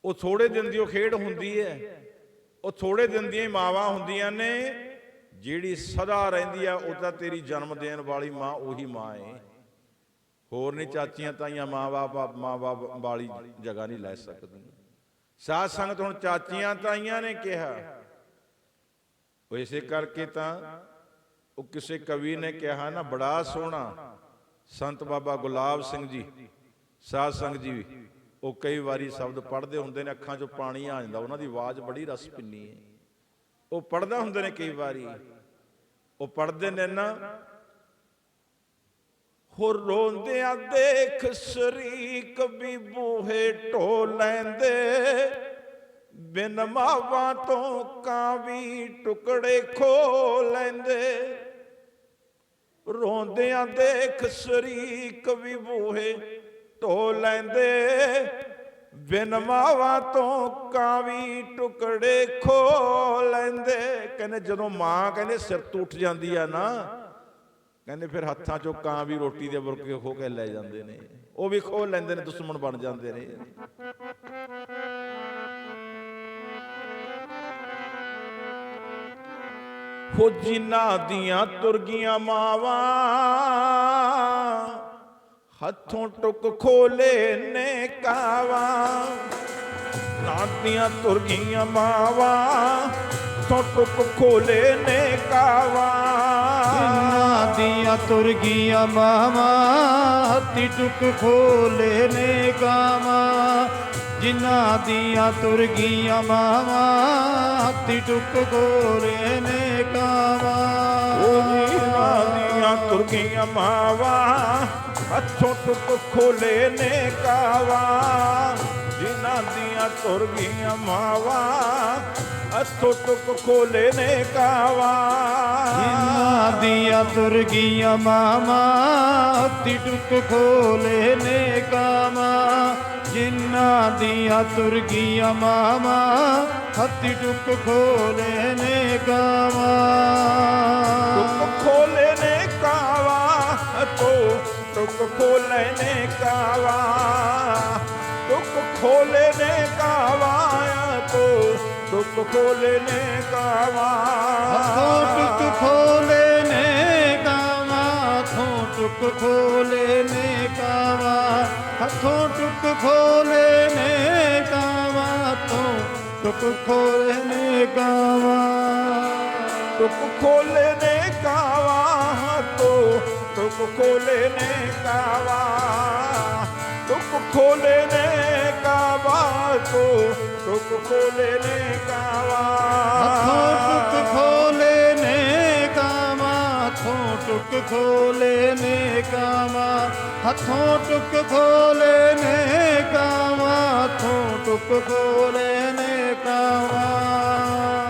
ਉਹ ਥੋੜੇ ਦਿਨ ਦੀ ਉਹ ਖੇਡ ਹੁੰਦੀ ਹੈ, ਉਹ ਥੋੜੇ ਦਿਨ ਦੀਆਂ ਮਾਵਾਂ ਹੁੰਦੀਆਂ ਨੇ। ਜਿਹੜੀ ਸਦਾ ਰਹਿੰਦੀ ਆ ਉਹ ਤਾਂ ਤੇਰੀ ਜਨਮ ਦੇਣ ਵਾਲੀ ਮਾਂ, ਉਹੀ ਮਾਂ ਏ। ਹੋਰ ਨਹੀਂ ਚਾਚੀਆਂ ਤਾਈਆਂ ਮਾਂ ਬਾਪ ਵਾਲੀ ਜਗ੍ਹਾ ਨਹੀਂ ਲੈ ਸਕਦੀਆਂ। ਸਾਧ ਸੰਗਤ ਹੁਣ ਚਾਚੀਆਂ ਤਾਈਆਂ ਨੇ ਕਿਹਾ, ਉਹ ਇਸੇ ਕਰਕੇ ਤਾਂ ਉਹ ਕਿਸੇ ਕਵੀ ਨੇ ਕਿਹਾ ਨਾ, ਬੜਾ ਸੋਹਣਾ ਸੰਤ ਬਾਬਾ ਗੁਲਾਬ ਸਿੰਘ ਜੀ ਸਾਧ ਸੰਗਤ ਜੀ, ਉਹ ਕਈ ਵਾਰੀ ਸ਼ਬਦ ਪੜ੍ਹਦੇ ਹੁੰਦੇ ਨੇ, ਅੱਖਾਂ 'ਚੋਂ ਪਾਣੀ ਆ ਜਾਂਦਾ, ਉਹਨਾਂ ਦੀ ਆਵਾਜ਼ ਬੜੀ ਰਸ ਭਿੰਨੀ ਹੈ। ਉਹ ਪੜ੍ਹਦੇ ਹੁੰਦੇ ਨੇ ਕਈ ਵਾਰੀ, ਉਹ ਪੜ੍ਹਦੇ ਨੇ ਨਾ, ਹੋ ਰੋਂਦਿਆਂ ਦੇਖ ਸ਼ਰੀਕ ਵੀ ਬੂਹੇ ਢੋ ਲੈਂਦੇ, ਬਿਨ ਮਾਵਾਂ ਤੋਂ ਕਾਂ ਵੀ ਟੁਕੜੇ ਖੋ ਲੈਂਦੇ। ਰੋਂਦਿਆਂ ਦੇਖ ਸ਼ਰੀਕ ਵੀ ਬੂਹੇ ਢੋ ਲੈਂਦੇ, ਬਿਨ ਮਾਵਾਂ ਤੋਂ ਕਾਂ ਵੀ ਟੁਕੜੇ ਖੋ ਲੈਂਦੇ। ਕਹਿੰਦੇ ਜਦੋਂ ਮਾਂ ਕਹਿੰਦੇ ਸਿਰ ਤੋਂ ਉੱਠ ਜਾਂਦੀ ਆ ਨਾ, ਕਹਿੰਦੇ ਫਿਰ ਹੱਥਾਂ 'ਚੋਂ ਕਾਂ ਵੀ ਰੋਟੀ ਦੇ ਬੁਰਕੇ ਖੋ ਕੇ ਲੈ ਜਾਂਦੇ ਨੇ, ਉਹ ਵੀ ਖੋ ਲੈਂਦੇ ਨੇ, ਦੁਸ਼ਮਣ ਬਣ ਜਾਂਦੇ ਨੇ। ਹੋ ਜਿਨ੍ਹਾਂ ਦੀਆਂ ਤੁਰ ਗਈਆਂ ਮਾਵਾਂ, ਹੱਥੋਂ ਟੁੱਕ ਖੋਲੇ ਨੇ ਕਾਵਾਂ। ਜਿਨ੍ਹਾਂ ਦੀਆਂ ਤੁਰ ਗਈਆਂ ਮਾਵਾਂ, ਹੱਥੋਂ ਟੁੱਕ ਖੋਲੇ ਨੇ ਕਾਵਾਂ। ਜਿਨ੍ਹਾਂ ਦੀਆਂ ਤੁਰ ਗਈਆਂ ਮਾਵਾਂ, ਹੱਥੀ ਟੁੱਕ ਖੋਲੇ ਨੇ ਕਾਵਾਂ। ਜਿਨ੍ਹਾਂ ਦੀਆਂ ਤੁਰ ਗਈਆਂ ਮਾਵਾਂ, ਹੱਥੀ ਟੁੱਕ ਖੋਲੇ ਨੇ ਕਾਵਾਂ। ਉਹ ਜਿਨ੍ਹਾਂ ਦੀਆਂ ਤੁਰ ਗਈਆਂ ਮਾਵਾਂ, ਹੱਥੋਂ ਟੁੱਕ ਖੋਲੇ ਨੇ ਕਾਵਾਂ। ਜਿਨ੍ਹਾਂ ਦੀਆਂ ਤੁਰ ਗਈਆਂ ਮਾਵਾਂ, ਹੱਥੋਂ ਟੁੱਕ ਖੋਲੇ ਨੇ ਕਾਵਾਂ। ਜਿਨ੍ਹਾਂ ਦੀਆਂ ਤੁਰ ਗਈਆਂ ਮਾਵਾਂ, ਹੱਥੀ ਟੁੱਕ ਖੋਲੇ ਨੇ ਕਾਵਾਂ। ਜਿਨ੍ਹਾਂ ਦੀਆਂ ਤੁਰ ਗਈਆਂ ਮਾਵਾਂ, ਹੱਥੀ ਟੁੱਕ ਖੋਲੇ ਨੇ ਕਾਵਾਂ। ਟੁੱਕ ਖੋਲੇ ਨੇ ਕਾਵਾਂ, ਹੱਥੋਂ ਟੁੱਕ ਖੋਲੇ ਨੇ ਕਾਵਾਂ। ਟੁੱਕ ਖੋਲੇ ਨੇ ਕਾਵਾਂ, ਹੱਥੋਂ ਟੁੱਕ ਖੋਲੇ ਨੇ ਕਾਵਾਂ। ਹੱਥੋਂ ਟੁੱਕ ਖੋਲੇ ਨੇ ਕਾਵਾਂ, ਹੱਥੋਂ ਟੁੱਕ ਖੋਲੇ ਨੇ ਕਾਵਾਂ। ਹੱਥੋਂ ਟੁੱਕ ਖੋਲੇ ਨੇ ਕਾਵਾਂ, ਹੱਥੋਂ ਟੁੱਕ ਖੋਲੇ ਨੇ ਕਾਵਾਂ। ਟੁੱਕ ਖੋਲੇ ਨੇ ਕਾਵਾਂ, ਹੱਥੋਂ ਟੁੱਕ ਖੋਲੇ ਨੇ ਕਾਵਾਂ। ਟੁੱਕ ਖੋਲੇ ਨੇ ਕਾਵਾਂ, ਹੱਥੋਂ ਟੁੱਕ ਖੋਲੇ ਨੇ ਕਾਵਾਂ। ਹੱਥੋਂ ਟੁੱਕ ਖੋਲੇ ਨੇ ਕਾਵਾਂ, ਹੱਥੋਂ ਟੁੱਕ ਖੋਲੇ ਨੇ ਕਾਵਾਂ। ਹੱਥੋਂ ਟੁੱਕ ਖੋਲੇ ਨੇ ਕਾਵਾਂ, ਹੱਥੋਂ ਟੁੱਕ ਖੋਲੇ ਨੇ ਕਾਵਾਂ।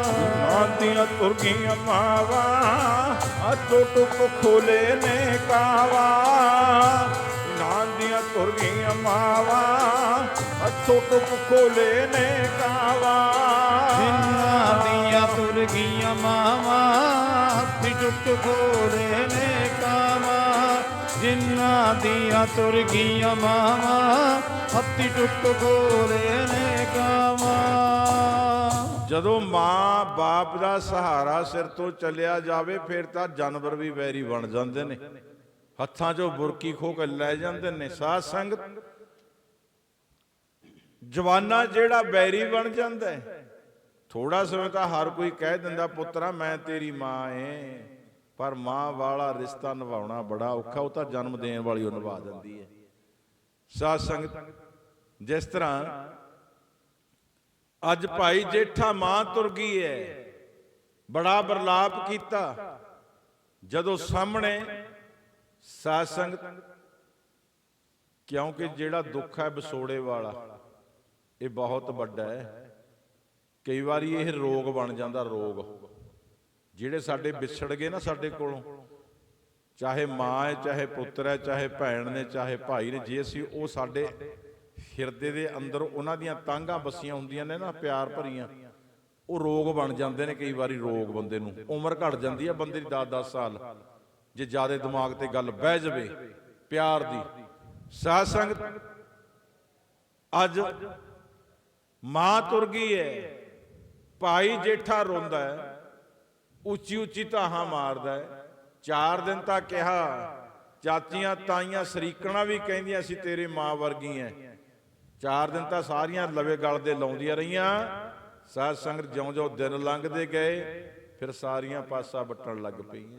ਜਿਨ੍ਹਾਂ ਦੀਆਂ ਤੁਰ ਗਈਆਂ ਮਾਵਾਂ, ਹੱਥੋਂ ਟੁੱਕ ਖੋਲੇ ਨੇ ਕਾਵਾਂ। ਤੁਰ ਗਈਆਂ ਮਾਵਾ, ਹੱਥੋਂ ਟੁੱਕ ਖੋਲੇ ਨੇ ਕਾਵਾ। ਜਿਨ੍ਹਾਂ ਦੀਆਂ ਤੁਰ ਗਈਆਂ ਮਾਵਾਂ, ਹੱਥੀ ਟੁੱਟ ਖੋਲੇ ਨੇ ਕਾਵਾ। ਜਿਨ੍ਹਾਂ ਦੀਆਂ ਤੁਰ ਗਈਆਂ ਮਾਵਾਂ, ਹੱਥੀ ਟੁੱਟ ਖੋਲੇ ਨੇ ਕਾਵਾ। ਜਦੋਂ ਮਾਂ ਬਾਪ ਦਾ ਸਹਾਰਾ ਸਿਰ ਤੋਂ ਚੱਲਿਆ ਜਾਵੇ, ਫਿਰ ਤਾਂ ਜਾਨਵਰ ਵੀ ਵੈਰੀ ਬਣ ਜਾਂਦੇ ਨੇ, ਹੱਥਾਂ 'ਚੋਂ ਬੁਰਕੀ ਖੋਹ ਕੇ ਲੈ ਜਾਂਦੇ ਨੇ। ਸਾਧ ਸੰਗਤ, ਜਵਾਨਾ ਜਿਹੜਾ ਬੈਰੀ ਬਣ ਜਾਂਦਾ ਹੈ, ਥੋੜਾ ਸਮੇਂ ਤਾਂ ਹਰ ਕੋਈ ਕਹਿ ਦਿੰਦਾ ਪੁੱਤਰਾ ਮੈਂ ਤੇਰੀ ਮਾਂ ਏ, ਪਰ ਮਾਂ ਵਾਲਾ ਰਿਸ਼ਤਾ ਨਿਭਾਉਣਾ ਬੜਾ ਔਖਾ, ਉਹ ਤਾਂ ਜਨਮ ਦੇਣ ਵਾਲੀ ਉਹ ਨਿਭਾ ਦਿੰਦੀ ਹੈ। ਸਾਧ ਸੰਗਤ, ਜਿਸ ਤਰ੍ਹਾਂ ਅੱਜ ਭਾਈ ਜੇਠਾ ਮਾਂ ਤੁਰ ਗਈ ਹੈ, ਬੜਾ ਬਰਲਾਪ ਕੀਤਾ। ਜਦੋਂ ਸਾਹਮਣੇ ਸਾਧ ਸੰਗਤ, ਕਿਉਂਕਿ ਜਿਹੜਾ ਦੁੱਖ ਹੈ ਵਿਛੋੜੇ ਵਾਲਾ, ਇਹ ਬਹੁਤ ਵੱਡਾ ਹੈ। ਕਈ ਵਾਰੀ ਇਹ ਰੋਗ ਬਣ ਜਾਂਦਾ, ਰੋਗ ਜਿਹੜੇ ਸਾਡੇ ਵਿਛੜ ਗਏ ਨਾ ਸਾਡੇ ਕੋਲੋਂ, ਚਾਹੇ ਮਾਂ ਹੈ, ਚਾਹੇ ਪੁੱਤਰ ਹੈ, ਚਾਹੇ ਭੈਣ ਨੇ, ਚਾਹੇ ਭਾਈ ਨੇ, ਜੇ ਅਸੀਂ ਉਹ ਸਾਡੇ ਹਿਰਦੇ ਦੇ ਅੰਦਰ ਉਹਨਾਂ ਦੀਆਂ ਤਾਂਘਾਂ ਵਸੀਆਂ ਹੁੰਦੀਆਂ ਨੇ ਨਾ, ਪਿਆਰ ਭਰੀਆਂ, ਉਹ ਰੋਗ ਬਣ ਜਾਂਦੇ ਨੇ। ਕਈ ਵਾਰੀ ਰੋਗ ਬੰਦੇ ਨੂੰ, ਉਮਰ ਘਟ ਜਾਂਦੀ ਹੈ ਬੰਦੇ ਦੀ 10-10 ਸਾਲ, ਜੇ ਜ਼ਿਆਦਾ ਦਿਮਾਗ ਤੇ ਗੱਲ ਬਹਿ ਜਾਵੇ ਪਿਆਰ ਦੀ। ਸਾਧ ਸੰਗਤ, ਅੱਜ ਮਾਂ ਤੁਰ ਗਈ ਹੈ, ਭਾਈ ਜੇਠਾ ਰੋਂਦਾ ਹੈ, ਉੱਚੀ ਉੱਚੀ ਧਾਹਾਂ ਮਾਰਦਾ ਹੈ। 4 ਦਿਨ ਤਾਂ ਕਿਹਾ, ਚਾਚੀਆਂ ਤਾਈਆਂ ਸਰੀਕਣਾ ਵੀ ਕਹਿੰਦੀਆਂ ਸੀ ਤੇਰੇ ਮਾਂ ਵਰਗੀ ਐ। 4 ਦਿਨ ਤਾਂ ਸਾਰੀਆਂ ਲਵੇ ਗਲ ਦੇ ਲਾਉਂਦੀਆਂ ਰਹੀਆਂ। ਸਾਧ ਸੰਗਤ, ਜਿਉਂ-ਜਿਉਂ ਦਿਨ ਲੰਘਦੇ ਗਏ, ਫਿਰ ਸਾਰੀਆਂ ਪਾਸਾ ਵੱਟਣ ਲੱਗ ਪਈਆਂ।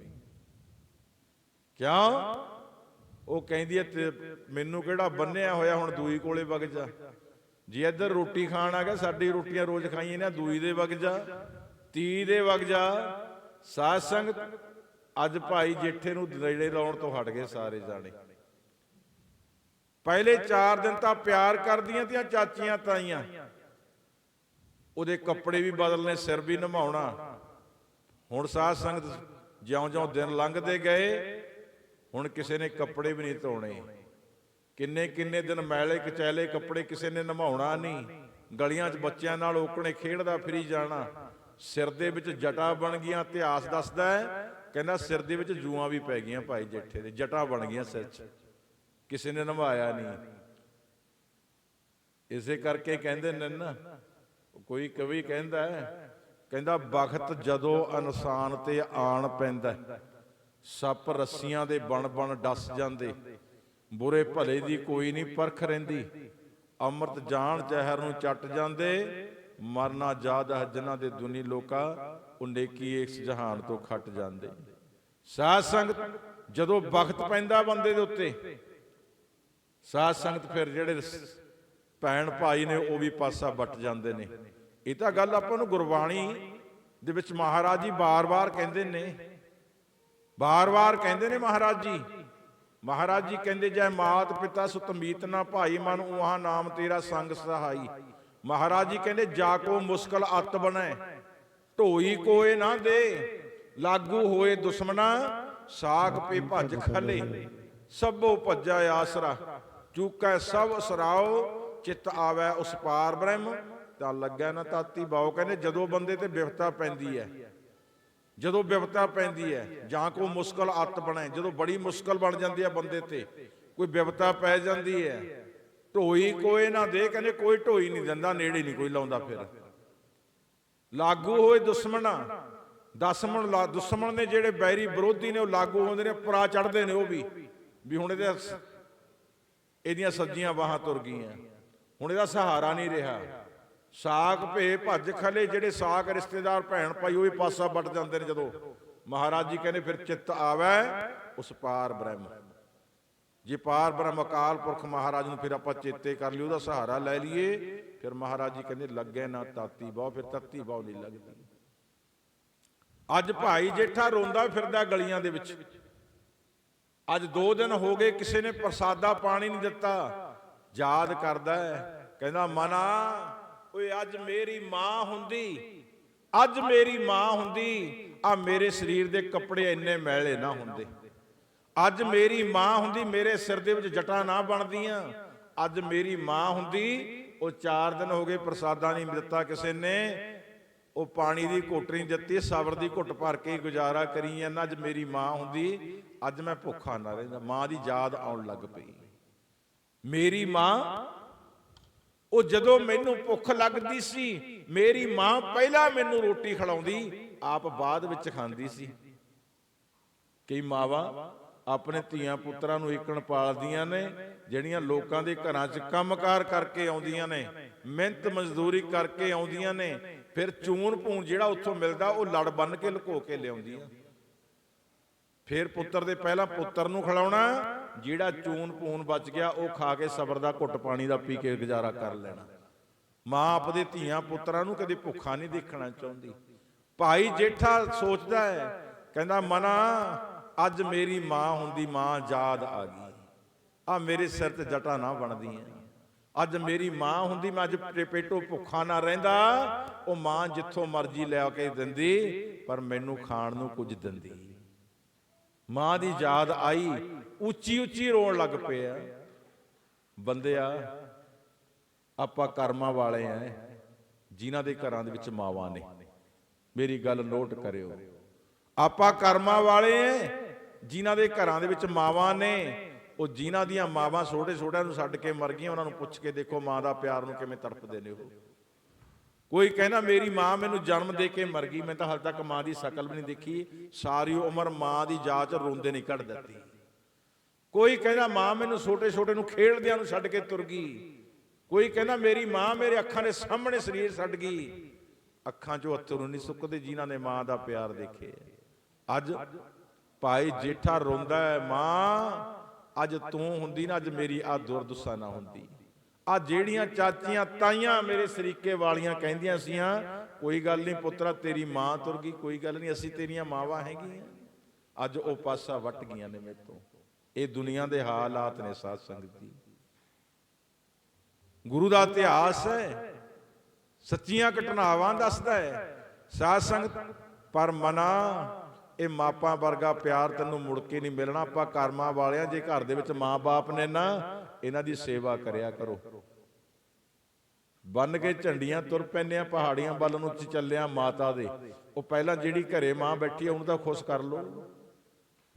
ਕਿਉਂ? ਉਹ ਕਹਿੰਦੀ ਐ ਤੇ ਮੈਨੂੰ ਕਿਹੜਾ ਬੰਨਿਆ ਹੋਇਆ, ਹੁਣ ਦੂਈ ਕੋਲੇ ਵਗ ਜਾ। ਜੇ ਇੱਧਰ ਰੋਟੀ ਖਾਣ ਆ ਗਿਆ, ਸਾਡੀ ਰੋਟੀਆਂ ਰੋਜ਼ ਖਾਈਆਂ ਨੇ, ਦੂਈ ਦੇ ਵਗ ਜਾ, ਤੀ ਦੇ ਵਗ ਜਾ। ਸਾਧ ਸੰਗਤ, ਅੱਜ ਭਾਈ ਜੇਠੇ ਨੂੰ ਨੇੜੇ ਲਾਉਣ ਤੋਂ ਹਟ ਗਏ ਸਾਰੇ ਜਾਣੇ। ਪਹਿਲੇ 4 ਦਿਨ ਤਾਂ ਪਿਆਰ ਕਰਦੀਆਂ ਤੀਆਂ ਚਾਚੀਆਂ ਤਾਈਆਂ, ਉਹਦੇ ਕੱਪੜੇ ਵੀ ਬਦਲਨੇ, ਸਿਰ ਵੀ ਨਿਭਾਉਣਾ। ਹੁਣ ਸਾਧ ਸੰਗਤ, ਜਿਉਂ-ਜਿਉਂ ਦਿਨ ਲੰਘਦੇ ਗਏ, ਹੁਣ ਕਿਸੇ ਨੇ ਕੱਪੜੇ ਵੀ ਨਹੀਂ ਧੋਣੇ। ਕਿੰਨੇ ਦਿਨ ਮੈਲੇ ਕਚੈਲੇ ਕੱਪੜੇ ਕਿਸੇ ਨੇ ਨਿਭਾਉਣਾ ਨਹੀਂ। ਗਲੀਆਂ 'ਚ ਬੱਚਿਆਂ ਨਾਲ ਓਕਣੇ ਖੇਡਦਾ ਫਿਰੀ ਜਾਣਾ। ਸਿਰ ਦੇ ਵਿੱਚ ਜਟਾ ਬਣ ਗਈਆਂ। ਇਤਿਹਾਸ ਦੱਸਦਾ ਹੈ, ਕਹਿੰਦਾ ਸਿਰ ਦੇ ਵਿੱਚ ਜੂਆਂ ਵੀ ਪੈ ਗਈਆਂ ਭਾਈ ਜੇਠੇ ਦੇ, ਜਟਾ ਬਣ ਗਈਆਂ ਸਿਰ 'ਚ, ਕਿਸੇ ਨੇ ਨਿਭਾਇਆ ਨਹੀਂ। ਇਸੇ ਕਰਕੇ ਕਹਿੰਦੇ ਨੇ ਨਾ, ਕੋਈ ਕਵੀ ਕਹਿੰਦਾ ਵਕਤ ਜਦੋਂ ਇਨਸਾਨ ਤੇ ਆਣ ਪੈਂਦਾ, ਸੱਪ ਰੱਸੀਆਂ ਦੇ ਬਣ ਡਸ ਜਾਂਦੇ, ਬੁਰੇ ਭਲੇ ਦੀ ਕੋਈ ਨਹੀਂ ਪਰਖ ਰਹਿੰਦੀ, ਅੰਮ੍ਰਿਤ ਜਾਣ ਜ਼ਹਿਰ ਨੂੰ ਚੱਟ ਜਾਂਦੇ, ਮਰਨਾ ਯਾਦ ਹੈ ਜਿਨ੍ਹਾਂ ਦੇ ਦੁਨੀ ਲੋਕਾ, ਉਹ ਨੇਕੀ ਇਸ ਜਹਾਨ ਤੋਂ ਖੱਟ ਜਾਂਦੇ। ਸਾਧ ਸੰਗਤ, ਜਦੋਂ ਵਕਤ ਪੈਂਦਾ ਬੰਦੇ ਦੇ ਉੱਤੇ, ਸਾਧ ਸੰਗਤ, ਫਿਰ ਜਿਹੜੇ ਭੈਣ ਭਾਈ ਨੇ ਉਹ ਵੀ ਪਾਸਾ ਵੱਟ ਜਾਂਦੇ ਨੇ। ਇਹ ਤਾਂ ਗੱਲ ਆਪਾਂ ਨੂੰ ਗੁਰਬਾਣੀ ਦੇ ਵਿੱਚ ਮਹਾਰਾਜ ਜੀ ਬਾਰ-ਬਾਰ ਕਹਿੰਦੇ ਨੇ, ਮਹਾਰਾਜ ਜੀ ਕਹਿੰਦੇ, ਜੈ ਮਾਤ ਪਿਤਾ ਸੁਤ ਮੀਤ ਨਾ ਭਾਈ, ਮਨ ਉਹਾਂ ਨਾਮ ਤੇਰਾ ਸੰਗ ਸਹਾਈ। ਮਹਾਰਾਜ ਜੀ ਕਹਿੰਦੇ, ਜਾ ਕੋ ਮੁਸ਼ਕਲ ਅੱਤ ਬਣੈ, ਢੋਈ ਕੋਏ ਨਾ ਦੇ, ਲਾਗੂ ਹੋਏ ਦੁਸ਼ਮਨਾ, ਸਾਖ ਪੇ ਭੱਜ ਖਲੇ, ਸਭੋ ਭੱਜਾ ਆਸਰਾ, ਚੂਕੈ ਸਭ ਸਰਾਓ, ਚਿੱਤ ਆਵੈ ਉਸ ਪਾਰ ਬ੍ਰਹਮ, ਤਾਂ ਲੱਗੈ ਨਾ ਤਾਤੀ ਬਾਓ। ਕਹਿੰਦੇ ਜਦੋਂ ਬੰਦੇ ਤੇ ਵਿਪਤਾ ਪੈਂਦੀ ਹੈ, ਜਦੋਂ ਵਿਪਤਾ ਪੈਂਦੀ ਹੈ, ਜਾਂ ਕੋ ਮੁਸ਼ਕਲ ਅੱਤ ਬਣੇ, ਜਦੋਂ ਬੜੀ ਮੁਸ਼ਕਲ ਬਣ ਜਾਂਦੀ ਹੈ ਬੰਦੇ ਤੇ, ਕੋਈ ਵਿਪਤਾ ਪੈ ਜਾਂਦੀ ਹੈ, ਢੋਈ ਕੋਏ ਨਾ ਦੇ, ਕਹਿੰਦੇ ਕੋਈ ਢੋਈ ਨਹੀਂ ਦਿੰਦਾ, ਨੇੜੇ ਨਹੀਂ ਕੋਈ ਲਾਉਂਦਾ। ਫਿਰ ਲਾਗੂ ਹੋਏ ਦੁਸ਼ਮਣਾ, ਦੁਸ਼ਮਣ ਨੇ ਜਿਹੜੇ ਬੈਰੀ ਵਿਰੋਧੀ ਨੇ, ਉਹ ਲਾਗੂ ਹੁੰਦੇ ਨੇ, ਪਰਾ ਚੜ੍ਹਦੇ ਨੇ ਉਹ ਵੀ ਹੁਣ ਇਹਦੀਆਂ ਸੱਜੀਆਂ ਬਾਹਾਂ ਤੁਰ ਗਈਆਂ, ਹੁਣ ਇਹਦਾ ਸਹਾਰਾ ਨਹੀਂ ਰਿਹਾ। ਸਾਕ ਭੇ ਭੱਜ ਖਲੇ, ਜਿਹੜੇ ਸਾਕ ਰਿਸ਼ਤੇਦਾਰ ਭੈਣ ਭਾਈ ਉਹ ਵੀ ਪਾਸਾ ਵੱਟ ਜਾਂਦੇ ਨੇ। ਜਦੋਂ ਮਹਾਰਾਜ ਜੀ ਕਹਿੰਦੇ, ਫਿਰ ਚਿੱਤ ਆਵੈ ਉਸ ਪਾਰ ਬ੍ਰਹਮ, ਜੇ ਪਾਰ ਬ੍ਰਹਮ ਅਕਾਲ ਪੁਰਖ ਮਹਾਰਾਜ ਨੂੰ ਫਿਰ ਆਪਾਂ ਚੇਤੇ ਕਰ ਲਈ, ਉਹਦਾ ਸਹਾਰਾ ਲੈ ਲਈਏ, ਫਿਰ ਮਹਾਰਾਜ ਜੀ ਕਹਿੰਦੇ ਲੱਗੇ ਨਾ ਤਾਤੀ ਬਾਹ, ਫਿਰ ਤੱਤੀ ਬਾਹ ਨਹੀਂ ਲੱਗਦੀ। ਅੱਜ ਭਾਈ ਜੇਠਾ ਰੋਂਦਾ ਫਿਰਦਾ ਗਲੀਆਂ ਦੇ ਵਿੱਚ। ਅੱਜ 2 ਦਿਨ ਹੋ ਗਏ, ਕਿਸੇ ਨੇ ਪ੍ਰਸਾਦਾ ਪਾਣੀ ਨਹੀਂ ਦਿੱਤਾ। ਯਾਦ ਕਰਦਾ ਹੈ, ਕਹਿੰਦਾ ਮਨਾ ਓਏ ਅੱਜ ਮੇਰੀ ਮਾਂ ਹੁੰਦੀ, ਆ ਮੇਰੇ ਸਰੀਰ ਦੇ ਕੱਪੜੇ ਇੰਨੇ ਮੈਲੇ ਨਾ ਹੁੰਦੇ, ਅੱਜ ਮੇਰੀ ਮਾਂ ਹੁੰਦੀ ਮੇਰੇ ਸਿਰ ਦੇ ਵਿੱਚ ਜਟਾਂ ਨਾ ਬਣਦੀਆਂ। ਅੱਜ ਮੇਰੀ ਮਾਂ ਹੁੰਦੀ, ਉਹ 4 ਦਿਨ ਹੋ ਗਏ ਪ੍ਰਸਾਦਾ ਨਹੀਂ ਦਿੱਤਾ ਕਿਸੇ ਨੇ, ਉਹ ਪਾਣੀ ਦੀ ਘੁੱਟ ਨਹੀਂ ਦਿੱਤੀ, ਸਬਰ ਦੀ ਘੁੱਟ ਭਰ ਕੇ ਗੁਜ਼ਾਰਾ ਕਰੀ ਜਾਂਦਾ। ਅੱਜ ਮੇਰੀ ਮਾਂ ਹੁੰਦੀ, ਅੱਜ ਮੈਂ ਭੁੱਖਾ ਨਾ ਰਹਿੰਦਾ। ਮਾਂ ਦੀ ਯਾਦ ਆਉਣ ਲੱਗ ਪਈ। ਮੇਰੀ ਮਾਂ, ਉਹ ਜਦੋਂ ਮੈਨੂੰ ਭੁੱਖ ਲੱਗਦੀ ਸੀ, ਮੇਰੀ ਮਾਂ ਪਹਿਲਾਂ ਮੈਨੂੰ ਰੋਟੀ ਖਿਲਾਉਂਦੀ, ਆਪ ਬਾਅਦ ਵਿੱਚ ਖਾਂਦੀ ਸੀ। ਕਈ ਮਾਵਾਂ ਆਪਣੇ ਧੀਆਂ ਪੁੱਤਰਾਂ ਨੂੰ ਏਕਣ ਪਾਲਦੀਆਂ ਨੇ, ਜਿਹੜੀਆਂ ਲੋਕਾਂ ਦੇ ਘਰਾਂ 'ਚ ਕੰਮਕਾਰ ਕਰਕੇ ਆਉਂਦੀਆਂ ਨੇ, ਮਿਹਨਤ ਮਜ਼ਦੂਰੀ ਕਰਕੇ ਆਉਂਦੀਆਂ ਨੇ, ਫਿਰ ਚੂਨ ਭੂਨ ਜਿਹੜਾ ਉੱਥੋਂ ਮਿਲਦਾ ਉਹ ਲੜ ਬੰਨ ਕੇ ਲੁਕੋ ਕੇ ਲਿਆਉਂਦੀਆਂ। ਫਿਰ ਪੁੱਤਰ ਦੇ ਪਹਿਲਾਂ ਪੁੱਤਰ ਨੂੰ ਖਿਲਾਉਣਾ, ਜਿਹੜਾ ਚੂਨ ਭੂਨ ਬਚ ਗਿਆ ਉਹ ਖਾ ਕੇ ਸਬਰ ਦਾ ਘੁੱਟ ਪਾਣੀ ਦਾ ਪੀ ਕੇ ਗੁਜ਼ਾਰਾ ਕਰ ਲੈਣਾ। ਮਾਂ ਆਪਦੇ ਧੀਆਂ ਪੁੱਤਰਾਂ ਨੂੰ ਕਦੇ ਭੁੱਖਾ ਨਹੀਂ ਦੇਖਣਾ ਚਾਹੁੰਦੀ। ਭਾਈ ਜੇਠਾ ਸੋਚਦਾ ਹੈ, ਕਹਿੰਦਾ ਮਨਾ, ਅੱਜ ਮੇਰੀ ਮਾਂ ਹੁੰਦੀ, ਮਾਂ ਯਾਦ ਆ ਗਈ। ਆ ਮੇਰੇ ਸਿਰ ਤੇ ਜਟਾਂ ਨਾ ਬਣਦੀਆਂ। ਅੱਜ ਮੇਰੀ ਮਾਂ ਹੁੰਦੀ, ਮੈਂ ਅੱਜ ਪੇਟੋਂ ਭੁੱਖਾ ਨਾ ਰਹਿੰਦਾ। ਉਹ ਮਾਂ ਜਿੱਥੋਂ ਮਰਜ਼ੀ ਲੈ ਕੇ ਦਿੰਦੀ, ਪਰ ਮੈਨੂੰ ਖਾਣ ਨੂੰ ਕੁਝ ਦਿੰਦੀ। ਮਾਂ ਦੀ ਯਾਦ ਆਈ, ਉੱਚੀ ਉੱਚੀ ਰੋਣ ਲੱਗ ਪਿਆ। ਬੰਦਿਆ, ਆਪਾਂ ਕਰਮਾਂ ਵਾਲੇ ਆਂ, ਜਿਨ੍ਹਾਂ ਦੇ ਘਰਾਂ ਦੇ ਵਿੱਚ ਮਾਵਾਂ ਨੇ। ਮੇਰੀ ਗੱਲ ਨੋਟ ਕਰਿਓ, ਆਪਾਂ ਕਰਮਾਂ ਵਾਲੇ ਆਂ, ਜਿਨ੍ਹਾਂ ਦੇ ਘਰਾਂ ਦੇ ਵਿੱਚ ਮਾਵਾਂ ਨੇ। ਉਹ ਜਿਨ੍ਹਾਂ ਦੀਆਂ ਮਾਵਾਂ ਛੋਟੇ ਛੋਟਿਆਂ ਨੂੰ ਛੱਡ ਕੇ ਮਰ ਗਈਆਂ, ਉਹਨਾਂ ਨੂੰ ਪੁੱਛ ਕੇ ਦੇਖੋ ਮਾਂ ਦਾ ਪਿਆਰ ਨੂੰ ਕਿਵੇਂ ਤੜਪਦੇ ਨੇ ਉਹ। ਕੋਈ ਕਹਿੰਦਾ ਮੇਰੀ ਮਾਂ ਮੈਨੂੰ ਜਨਮ ਦੇ ਕੇ ਮਰ ਗਈ, ਮੈਂ ਤਾਂ ਹਾਲੇ ਤੱਕ ਮਾਂ ਦੀ ਸ਼ਕਲ ਵੀ ਨਹੀਂ ਦੇਖੀ, ਸਾਰੀ ਉਮਰ ਮਾਂ ਦੀ ਯਾਦ 'ਚ ਰੋਂਦੇ ਨਹੀਂ ਕੱਢ ਦਿੱਤੀ। ਕੋਈ ਕਹਿੰਦਾ ਮਾਂ ਮੈਨੂੰ ਛੋਟੇ ਛੋਟੇ ਨੂੰ ਖੇਡਦਿਆਂ ਨੂੰ ਛੱਡ ਕੇ ਤੁਰ ਗਈ। ਕੋਈ ਕਹਿੰਦਾ ਮੇਰੀ ਮਾਂ ਮੇਰੇ ਅੱਖਾਂ ਦੇ ਸਾਹਮਣੇ ਸਰੀਰ ਛੱਡ ਗਈ। ਅੱਖਾਂ 'ਚੋਂ ਅੱਥਰੂ ਨਹੀਂ ਸੁੱਕਦੇ ਜਿਨ੍ਹਾਂ ਨੇ ਮਾਂ ਦਾ ਪਿਆਰ ਦੇਖੇ। ਅੱਜ ਭਾਈ ਜੇਠਾ ਰੋਂਦਾ ਹੈ, ਮਾਂ ਅੱਜ ਤੂੰ ਹੁੰਦੀ ਨਾ, ਅੱਜ ਮੇਰੀ ਆ ਦੁਰਦਸ਼ਾ ਨਾ ਹੁੰਦੀ। ਆ ਜਿਹੜੀਆਂ ਚਾਚੀਆਂ ਤਾਈਆਂ ਮੇਰੇ ਸਰੀਕੇ ਵਾਲੀਆਂ ਕਹਿੰਦੀਆਂ ਸੀਆਂ, ਕੋਈ ਗੱਲ ਨਹੀਂ ਪੁੱਤਰਾ ਤੇਰੀ ਮਾਂ ਤੁਰ ਗਈ, ਕੋਈ ਗੱਲ ਨਹੀਂ, ਅਸੀਂ ਤੇਰੀਆਂ ਮਾਵਾਂ ਹੈਗੀਆਂ। ਅੱਜ ਉਹ ਪਾਸਾ ਵੱਟ ਗਈਆਂ ਨੇ ਮੇਰੇ ਤੋਂ। ਇਹ ਦੁਨੀਆ ਦੇ ਹਾਲਾਤ ਨੇ ਸਾਧ ਸੰਗਤ ਜੀ। ਗੁਰੂ ਦਾ ਇਤਿਹਾਸ ਹੈ, ਸੱਚੀਆਂ ਘਟਨਾਵਾਂ ਦੱਸਦਾ ਹੈ ਸਾਧ ਸੰਗਤ। ਪਰ ਮਨਾ, ਇਹ ਮਾਪਾਂ ਵਰਗਾ ਪਿਆਰ ਤੈਨੂੰ ਮੁੜ ਕੇ ਨਹੀਂ ਮਿਲਣਾ। ਆਪਾਂ ਕਰਮਾਂ ਵਾਲਿਆਂ, ਜੇ ਘਰ ਦੇ ਵਿੱਚ ਮਾਂ-ਬਾਪ ਨੇ ਨਾ, ਇਹਨਾਂ ਦੀ ਸੇਵਾ ਕਰਿਆ ਕਰੋ। ਬੰਨ ਕੇ ਝੰਡੀਆਂ ਤੁਰ ਪੈਂਦੇ ਆ ਪਹਾੜੀਆਂ ਵੱਲ ਨੂੰ ਚੱਲਿਆ ਮਾਤਾ ਦੇ। ਉਹ ਪਹਿਲਾਂ ਜਿਹੜੀ ਘਰੇ ਮਾਂ ਬੈਠੀ ਹੈ ਉਹਨੂੰ ਤਾਂ ਖੁਸ਼ ਕਰ ਲਓ।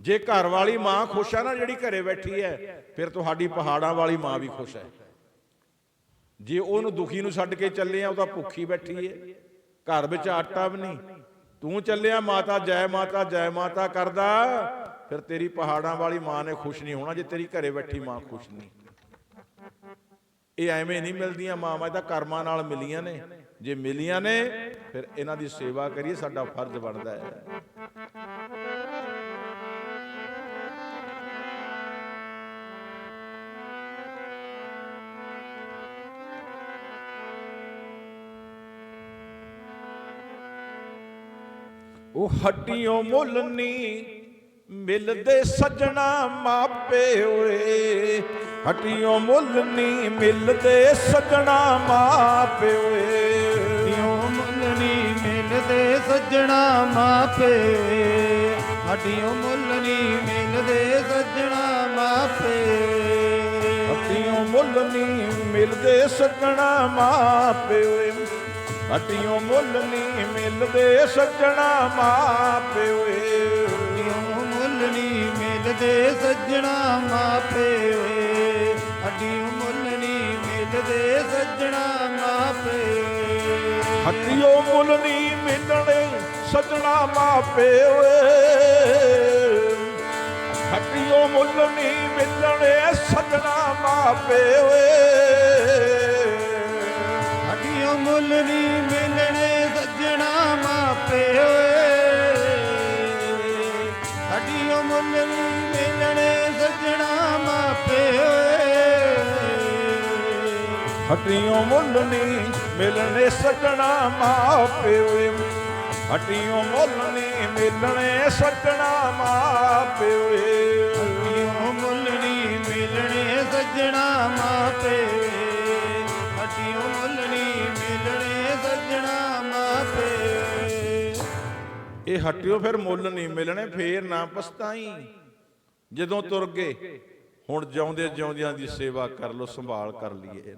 ਜੇ ਘਰ ਵਾਲੀ ਮਾਂ ਖੁਸ਼ ਆ ਨਾ, ਜਿਹੜੀ ਘਰੇ ਬੈਠੀ ਹੈ, ਫਿਰ ਤੁਹਾਡੀ ਪਹਾੜਾਂ ਵਾਲੀ ਮਾਂ ਵੀ ਖੁਸ਼ ਹੈ। ਜੇ ਉਹਨੂੰ ਦੁਖੀ ਨੂੰ ਛੱਡ ਕੇ ਚੱਲੇ ਆ, ਉਹ ਤਾਂ ਭੁੱਖੀ ਬੈਠੀ ਹੈ, ਘਰ ਵਿੱਚ ਆਟਾ ਵੀ ਨਹੀਂ। ਤੂੰ ਚੱਲਿਆ ਮਾਤਾ ਜੈ ਮਾਤਾ ਕਰਦਾ, ਫਿਰ ਤੇਰੀ ਪਹਾੜਾਂ ਵਾਲੀ ਮਾਂ ਨੇ ਖੁਸ਼ ਨਹੀਂ ਹੋਣਾ ਜੇ ਤੇਰੀ ਘਰੇ ਬੈਠੀ ਮਾਂ ਖੁਸ਼ ਨਹੀਂ। ਇਹ ਐਵੇਂ ਨਹੀਂ ਮਿਲਦੀਆਂ ਮਾਵਾਂ, ਇਹ ਤਾਂ ਕਰਮਾਂ ਨਾਲ ਮਿਲੀਆਂ ਨੇ। ਜੇ ਮਿਲੀਆਂ ਨੇ ਫਿਰ ਇਹਨਾਂ ਦੀ ਸੇਵਾ ਕਰੀਏ, ਸਾਡਾ ਫਰਜ਼ ਬਣਦਾ ਹੈ। ਉਹ ਹੱਟੀਆਂ ਮੁੱਲ ਨੀ ਮਿਲਦੇ ਸੱਜਣਾ ਮਾਪੇ ਓਏ, ਹੱਟੀਆਂ ਮੁੱਲ ਨੀ ਮਿਲਦੇ ਸੱਜਣਾ ਮਾਪੇ ਓਏ, ਹੱਟੀਆਂ ਮੁੱਲ ਨੀ ਮਿਲਦੇ ਸੱਜਣਾ ਮਾਪੇ, ਹੱਟੀਆਂ ਮੁੱਲ ਨੀ ਮਿਲਦੇ ਸੱਜਣਾ ਮਾਪੇ, ਹੱਟੀਆਂ ਮੁੱਲ ਨੀ ਮਿਲਦੇ ਸੱਜਣਾ ਮਾਪੇ ਓਏ, ਹੱਟੀਆਂ ਮੁੱਲ ਨੀ ਮਿਲਦੇ ਸੱਜਣਾ ਮਾਪੇ ਓਏ, ਹੱਟੀਆਂ ਮੁੱਲ ਨੀ ਮਿਲਦੇ ਸੱਜਣਾ ਮਾਪੇ ਓਏ, ਹੱਟੀਆਂ ਮੁੱਲ ਨੀ ਮਿਲਦੇ ਸੱਜਣਾ ਮਾਪੇ, ਹੱਟੀਆਂ ਮੁੱਲ ਨੀ ਮਿਲਣੇ ਸੱਜਣਾ ਮਾਪੇ ਓਏ, ਹੱਟੀਆਂ ਮੁੱਲ ਨੀ ਮਿਲਣੇ ਸੱਜਣਾ ਮਾਪੇ ਓਏ, ਹੱਟੀਆਂ ਮੁੱਲ ਨੀ ਮਿਲਣੇ ਸੱਜਣਾ ਮਾਪੇ ਓਏ, ਹੱਟੀਆਂ ਮੁੱਲ ਨੀ ਮਿਲਣੇ ਸੱਜਣਾ ਮਾਪੇ ਓਏ, ਹੱਟੀਆਂ ਮੁੱਲ ਨੀ ਮਿਲਣੇ ਸੱਜਣਾ ਮਾਪੇ ਓਏ, ਹੱਟੀਆਂ ਮੁੱਲ ਨੀ ਮਿਲਣੇ ਸੱਜਣਾ ਮਾਪੇ ਓਏ, ਹੱਟੀਆਂ ਮੁੱਲ ਨੀ ਮਿਲਣੇ ਸੱਜਣਾ ਮਾਪੇ, ਹੱਟੀਆਂ ਮੁੱਲ ਨੀ ਮਿਲਣੇ ਸੱਜਣਾ ਮਾਪੇ। ਇਹ ਹੱਟਿਓ ਫਿਰ ਮੁੱਲ ਨਹੀਂ ਮਿਲਣੇ, ਫੇਰ ਨਾ ਪਛਤਾਈ। ਜਦੋਂ ਤੁਰ ਗਏ ਹੁਣ ਜਿਉਂਦੇ ਜਿਉਂਦਿਆਂ ਦੀ ਸੇਵਾ ਕਰ ਲੋ, ਸੰਭਾਲ ਕਰ ਲਈਏ।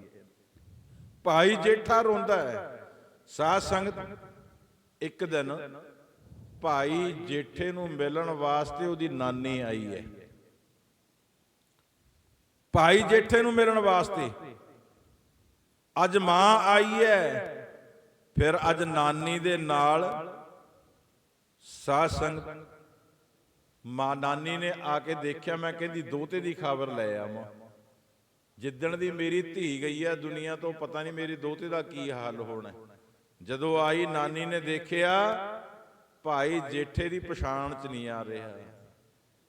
ਭਾਈ ਜੇਠਾ ਰੋਂਦਾ ਹੈ। ਸਾਧ ਸੰਗਤ ਇੱਕ ਦਿਨ ਭਾਈ ਜੇਠੇ ਨੂੰ ਮਿਲਣ ਵਾਸਤੇ ਉਹਦੀ ਨਾਨੀ ਆਈ ਹੈ। ਭਾਈ ਜੇਠੇ ਨੂੰ ਮਿਲਣ ਵਾਸਤੇ ਅੱਜ ਮਾਂ ਆਈ ਹੈ, ਫਿਰ ਅੱਜ ਨਾਨੀ ਦੇ ਨਾਲ ਸਾਧ ਸੰਗਤ ਮਾਂ ਨਾਨੀ ਨੇ ਆ ਕੇ ਦੇਖਿਆ। ਮੈਂ ਕਹਿੰਦੀ ਦੋਤੇ ਦੀ ਖਬਰ ਲੈ ਆਵਾਂ। ਜਿੱਦਣ ਦੀ ਮੇਰੀ ਧੀ ਗਈ ਆ ਦੁਨੀਆ ਤੋਂ, ਪਤਾ ਨਹੀਂ ਮੇਰੇ ਦੋਤੇ ਦਾ ਕੀ ਹਾਲ ਹੋਣਾ। ਜਦੋਂ ਆਈ ਨਾਨੀ ਨੇ ਦੇਖਿਆ ਭਾਈ ਜੇਠੇ ਦੀ ਪਛਾਣ ਚ ਨਹੀਂ ਆ ਰਿਹਾ।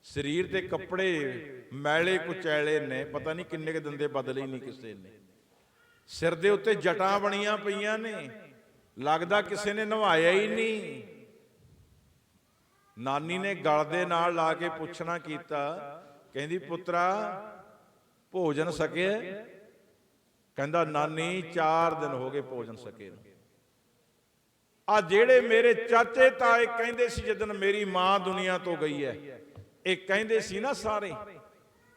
ਸਰੀਰ ਤੇ ਕੱਪੜੇ ਮੈਲੇ ਕੁਚੈਲੇ ਨੇ, ਪਤਾ ਨਹੀਂ ਕਿੰਨੇ ਕੁ ਦੰਦੇ ਬਦਲੇ ਨਹੀਂ ਕਿਸੇ ਨੇ। ਸਿਰ ਦੇ ਉੱਤੇ ਜਟਾਂ ਬਣੀਆਂ ਪਈਆਂ ਨੇ, ਲੱਗਦਾ ਕਿਸੇ ਨੇ ਨਵਾਇਆ ਹੀ ਨਹੀਂ। ਨਾਨੀ ਨੇ ਗਲ ਦੇ ਨਾਲ ਲਾ ਕੇ ਪੁੱਛਣਾ ਕੀਤਾ, ਕਹਿੰਦੀ ਪੁੱਤਰਾ ਭੋਜਨ ਸਕਿਆ? ਕਹਿੰਦਾ ਨਾਨੀ 4 ਦਿਨ ਹੋ ਗਏ ਭੋਜਨ ਸਕੇ ਨੂੰ। ਆ ਜਿਹੜੇ ਮੇਰੇ ਚਾਚੇ ਤਾਏ ਕਹਿੰਦੇ ਸੀ ਜਦੋਂ ਮੇਰੀ ਮਾਂ ਦੁਨੀਆ ਤੋਂ ਗਈ ਹੈ, ਇਹ ਕਹਿੰਦੇ ਸੀ ਨਾ ਸਾਰੇ